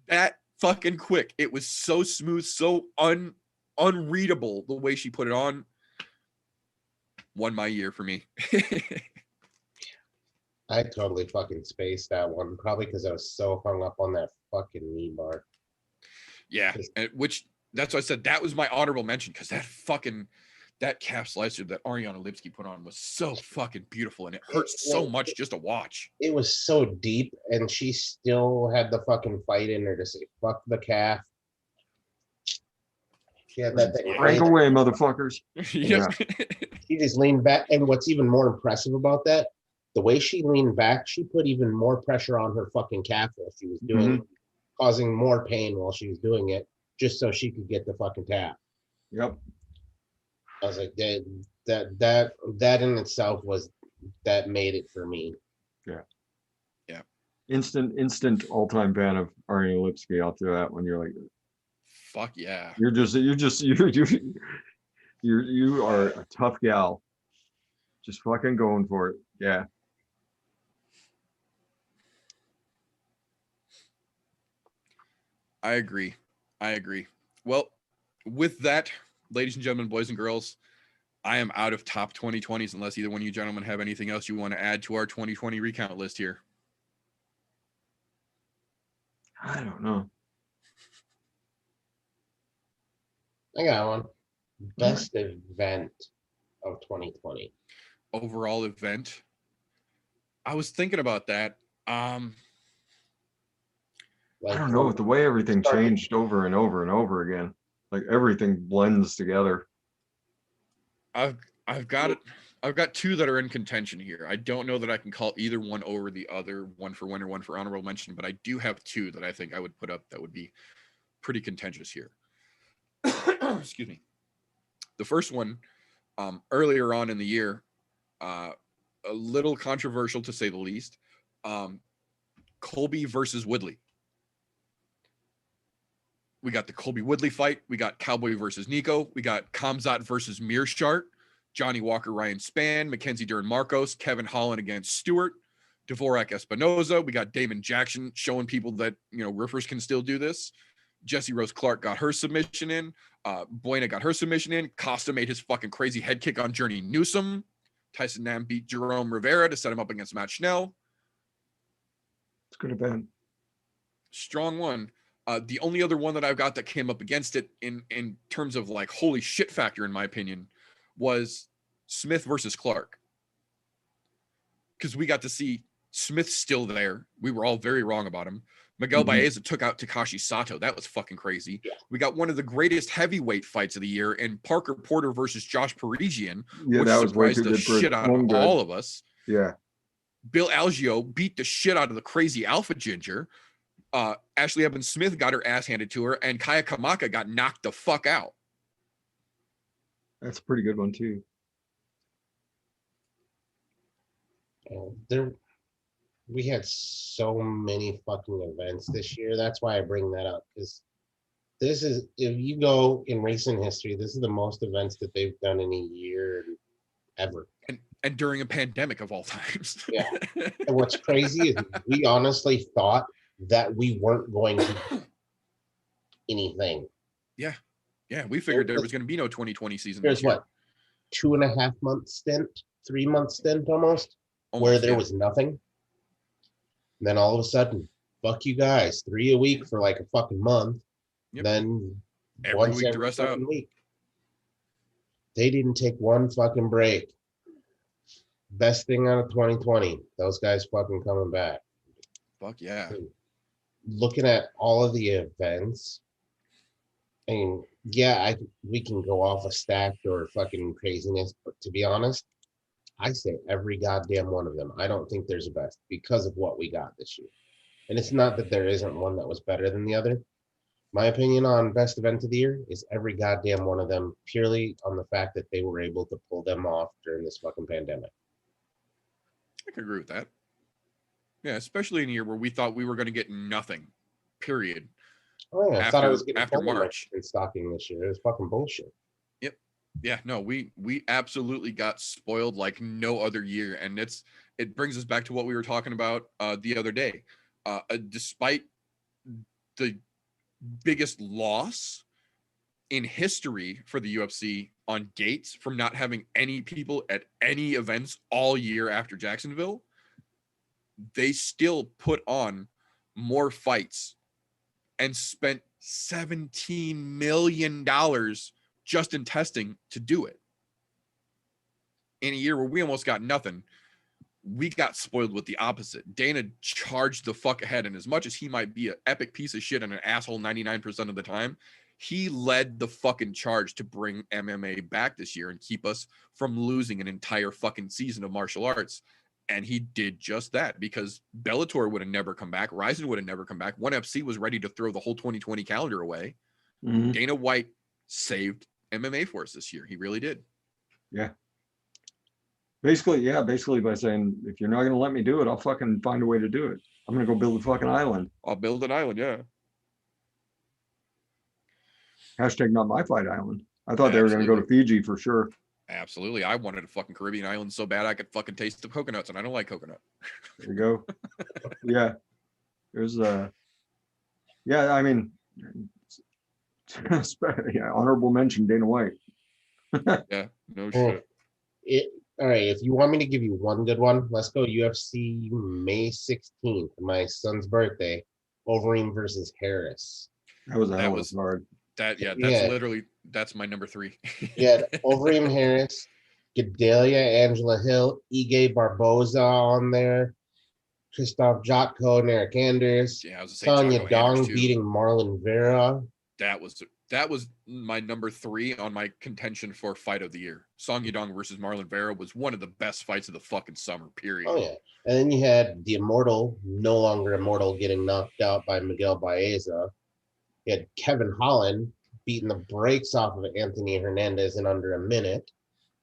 That fucking quick. It was so smooth, so unreadable the way she put it on. Won my year for me. I totally fucking spaced that one, probably because I was so hung up on that fucking knee bar. Yeah, and which that's why I said that was my honorable mention, because that calf slicer that Ariana Lipsky put on was so fucking beautiful, and it hurts so much just to watch. It was so deep, and she still had the fucking fight in her to say fuck the calf. She had that thing. Break away, motherfuckers. Yeah. She just leaned back, and what's even more impressive about that, the way she leaned back, she put even more pressure on her fucking calf while she was doing it, causing more pain while she was doing it, just so she could get the fucking tap. Yep. I was like, that in itself was, that made it for me. Yeah. Yeah. Instant all-time fan of Ariana Lipsky after that when you're like, fuck yeah. you are a tough gal. Just fucking going for it. Yeah. I agree. Well, with that, ladies and gentlemen, boys and girls, I am out of top 2020s unless either one of you gentlemen have anything else you want to add to our 2020 recount list here. I don't know. I got one. Best event of 2020. Overall event. I was thinking about that. I don't know, with the way everything changed over and over and over again, like everything blends together. I've got two that are in contention here. I don't know that I can call either one over the other, one for winner, one for honorable mention, but I do have two that I think I would put up that would be pretty contentious here. Excuse me. The first one, earlier on in the year, a little controversial to say the least. Colby versus Woodley. We got the Colby Woodley fight. We got Cowboy versus Nico. We got Kamzat versus Mearshart. Johnny Walker, Ryan Spann, Mackenzie Dern Marcos, Kevin Holland against Stewart, Dvorak Espinoza. We got Damon Jackson showing people that, riffers can still do this. Jesse Rose Clark got her submission in. Buena got her submission in. Costa made his fucking crazy head kick on Journey Newsom. Tyson Nam beat Jerome Rivera to set him up against Matt Schnell. It's good event. Strong one. The only other one that I've got that came up against it in terms of like holy shit factor, in my opinion, was Smith versus Clark. Because we got to see Smith still there. We were all very wrong about him. Miguel Baeza took out Takashi Sato. That was fucking crazy. Yeah. We got one of the greatest heavyweight fights of the year in Parker Porter versus Josh Parisian, which surprised the shit out of all of us. Yeah. Bill Algeo beat the shit out of the crazy Alpha Ginger. Ashley Evans Smith got her ass handed to her, and Kaya Kamaka got knocked the fuck out. That's a pretty good one too. We had so many fucking events this year. That's why I bring that up, because this is, if you go in recent history, this is the most events that they've done in a year ever. And during a pandemic of all times. Yeah. And what's crazy is we honestly thought that we weren't going to anything. Yeah. We figured there was going to be no 2020 season There's this year. what, 2.5 month stint, 3 month stint almost, where there was nothing. And then all of a sudden, fuck you guys, 3 a week for like a fucking month. Yep. Then Every once week the every rest out. fucking week. They didn't take one fucking break. Best thing out of 2020. Those guys fucking coming back. Fuck yeah. Looking at all of the events, I mean, yeah, we can go off a stacked or fucking craziness, but to be honest, I say every goddamn one of them. I don't think there's a best because of what we got this year. And it's not that there isn't one that was better than the other. My opinion on best event of the year is every goddamn one of them, purely on the fact that they were able to pull them off during this fucking pandemic. I can agree with that. Yeah, especially in a year where we thought we were going to get nothing, period. Oh yeah, I thought I was getting after March in stocking this year. It was fucking bullshit. Yep. Yeah, no, we absolutely got spoiled like no other year. And it brings us back to what we were talking about the other day. Despite the biggest loss in history for the UFC on gates from not having any people at any events all year after Jacksonville, they still put on more fights and spent $17 million just in testing to do it. In a year where we almost got nothing, we got spoiled with the opposite. Dana charged the fuck ahead, and as much as he might be an epic piece of shit and an asshole 99% of the time, he led the fucking charge to bring MMA back this year and keep us from losing an entire fucking season of martial arts. And he did just that, because Bellator would have never come back. Ryzen would have never come back. ONE FC was ready to throw the whole 2020 calendar away. Mhm. Dana White saved MMA for us this year. He really did. Yeah. Basically by saying, if you're not going to let me do it, I'll fucking find a way to do it. I'm going to go build a fucking island. I'll build an island, yeah. Hashtag not my fight island. I thought they were going to go to Fiji for sure. Absolutely. I wanted a fucking Caribbean island so bad I could fucking taste the coconuts, and I don't like coconut. There you go. Yeah. There's yeah, I mean, yeah, honorable mention Dana White. Yeah, no shit. All right, if you want me to give you one good one, let's go UFC May 16th, my son's birthday, Overeem versus Harris. That was hard. That's my number 3. Yeah, Overeem Harris, Gedalia, Angela Hill, Ige Barboza on there, Christoph Jotko and Eric Anders, Yeah, I was Sonya Dong beating Marlon Vera. That was my number 3 on my contention for fight of the year. Song Yadong versus Marlon Vera was one of the best fights of the fucking summer, period. Oh, yeah. And then you had the Immortal, no longer Immortal, getting knocked out by Miguel Baeza. You had Kevin Holland beating the brakes off of Anthony Hernandez in under a minute.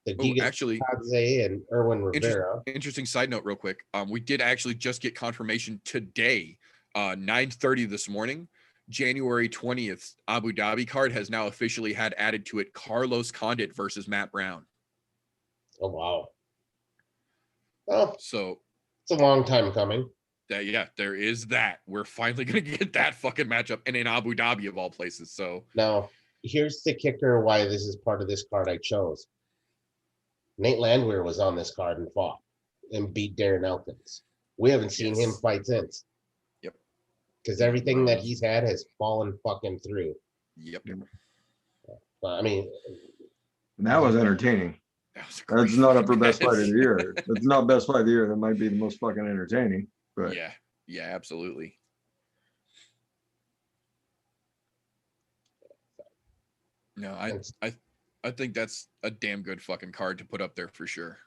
Kadze and Erwin Rivera. Interesting side note real quick. We did actually just get confirmation today, 9:30 this morning. January 20th, Abu Dhabi card has now officially had added to it Carlos Condit versus Matt Brown. Oh, wow. Well, so it's a long time coming. There is that. We're finally going to get that fucking matchup, and in Abu Dhabi of all places. So now, here's the kicker why this is part of this card I chose. Nate Landwehr was on this card and fought and beat Darren Elkins. We haven't seen him fight since. Yep. Because everything that he's had has fallen fucking through. Yep. I mean, and that was entertaining. That's not up for best fight of the year. That's not best fight of the year. That might be the most fucking entertaining. But yeah, absolutely. No, I think that's a damn good fucking card to put up there for sure.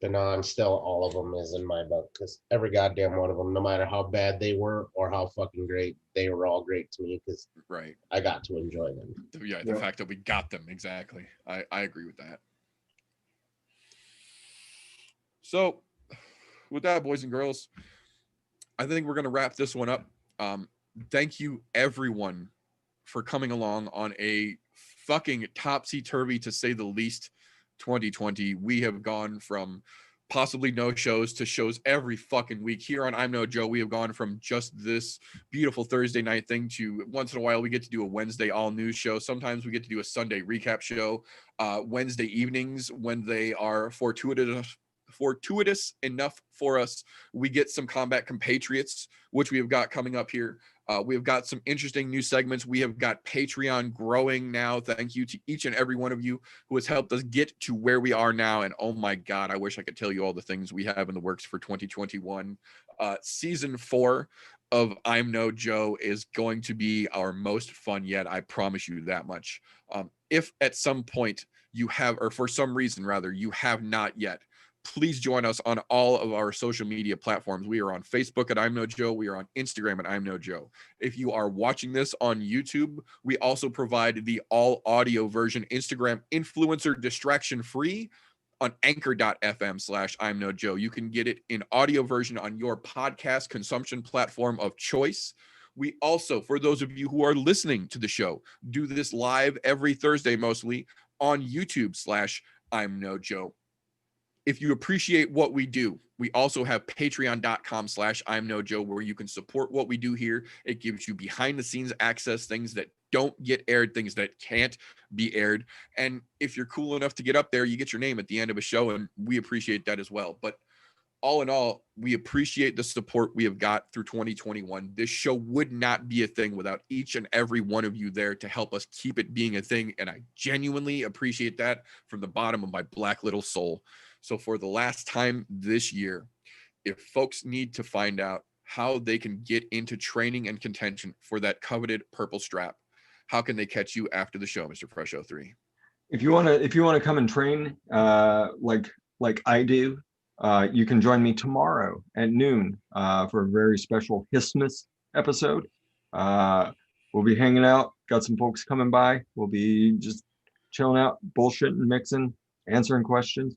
But no, I'm still, all of them is in my book, because every goddamn one of them, no matter how bad they were or how fucking great, they were all great to me because I got to enjoy them. The fact that we got them, exactly. I agree with that. So, with that, boys and girls, I think we're going to wrap this one up. Thank you, everyone, for coming along on a fucking topsy-turvy, to say the least, 2020. We have gone from possibly no shows to shows every fucking week. Here on I'm No Joe, we have gone from just this beautiful Thursday night thing to once in a while we get to do a Wednesday all news show. Sometimes we get to do a Sunday recap show. Wednesday evenings, when they are fortuitous enough for us, we get some combat compatriots, which we have got coming up here. We have got some interesting new segments. We have got Patreon growing now. Thank you to each and every one of you who has helped us get to where we are now. And oh my God, I wish I could tell you all the things we have in the works for 2021. Season 4 of I'm No Joe is going to be our most fun yet. I promise you that much. If at some point you have, or for some reason rather, you have not yet, please join us on all of our social media platforms. We are on Facebook at I'm No Joe. We are on Instagram at I'm No Joe. If you are watching this on YouTube, we also provide the all audio version, Instagram influencer distraction free, on anchor.fm/I'm No Joe. You can get it in audio version on your podcast consumption platform of choice. We also, for those of you who are listening to the show, do this live every Thursday, mostly on YouTube/I'm No Joe. If you appreciate what we do, we also have patreon.com/I'm No Joe, where you can support what we do here. It gives you behind the scenes access, things that don't get aired, things that can't be aired. And if you're cool enough to get up there, you get your name at the end of a show, and we appreciate that as well. But all in all, we appreciate the support we have got through 2021. This show would not be a thing without each and every one of you there to help us keep it being a thing. And I genuinely appreciate that from the bottom of my black little soul. So for the last time this year, if folks need to find out how they can get into training and contention for that coveted purple strap, how can they catch you after the show, Mr. Fresh 03? If you wanna come and train like I do, you can join me tomorrow at noon for a very special Christmas episode. We'll be hanging out, got some folks coming by. We'll be just chilling out, bullshitting, mixing, answering questions.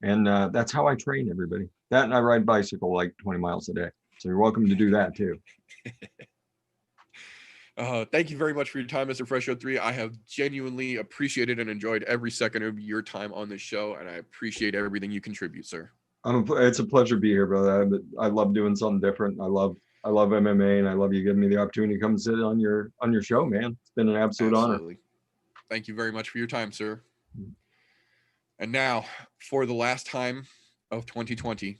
And that's how I train everybody. That and I ride bicycle like 20 miles a day. So you're welcome to do that too. Thank you very much for your time, Mr. Fresh 03. I have genuinely appreciated and enjoyed every second of your time on this show, and I appreciate everything you contribute, sir. It's a pleasure to be here, brother. I love doing something different. I love MMA, and I love you giving me the opportunity to come sit on your show, man. It's been an absolute honor. Thank you very much for your time, sir. And now, for the last time of 2020,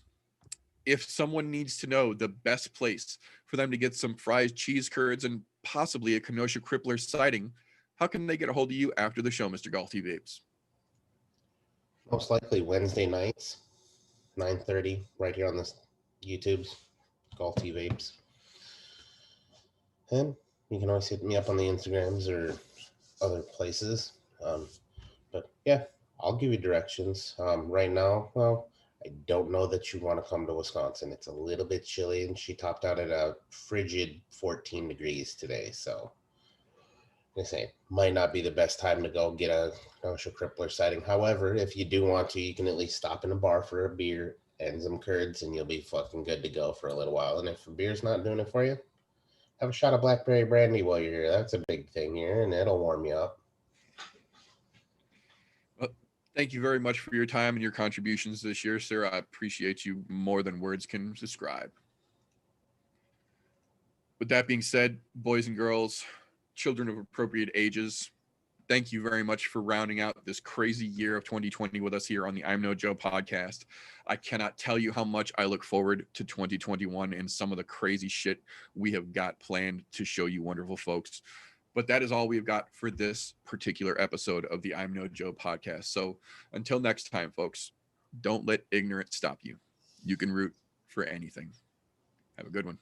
if someone needs to know the best place for them to get some fried cheese curds and possibly a Kenosha Crippler sighting, how can they get a hold of you after the show, Mr. Galty Vapes? Most likely Wednesday nights, 9:30, right here on this YouTube's Galty Vapes. And you can always hit me up on the Instagrams or other places. But yeah, I'll give you directions. Right now, well, I don't know that you want to come to Wisconsin. It's a little bit chilly, and she topped out at a frigid 14 degrees today. So I say might not be the best time to go get a Kenosha Crippler sighting. However, if you do want to, you can at least stop in a bar for a beer and some curds, and you'll be fucking good to go for a little while. And if a beer's not doing it for you, have a shot of blackberry brandy while you're here. That's a big thing here, and it'll warm you up. Thank you very much for your time and your contributions this year, sir. I appreciate you more than words can describe. With that being said, boys and girls, children of appropriate ages, thank you very much for rounding out this crazy year of 2020 with us here on the I'm No Joe podcast. I cannot tell you how much I look forward to 2021 and some of the crazy shit we have got planned to show you wonderful folks. But that is all we've got for this particular episode of the I'm No Joe podcast. So until next time, folks, don't let ignorance stop you. You can root for anything. Have a good one.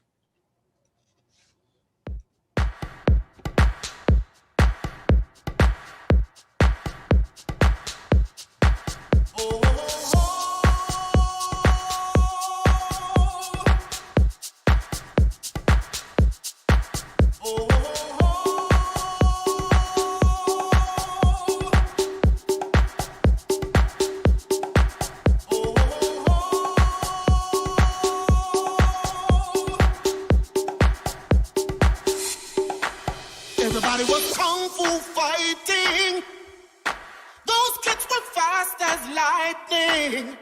Everybody was kung fu fighting. Those kids were fast as lightning.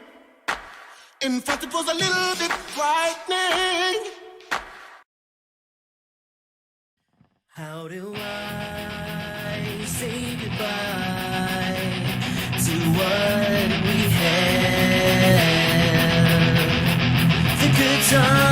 In fact, it was a little bit frightening. How do I say goodbye to what we had? The good times.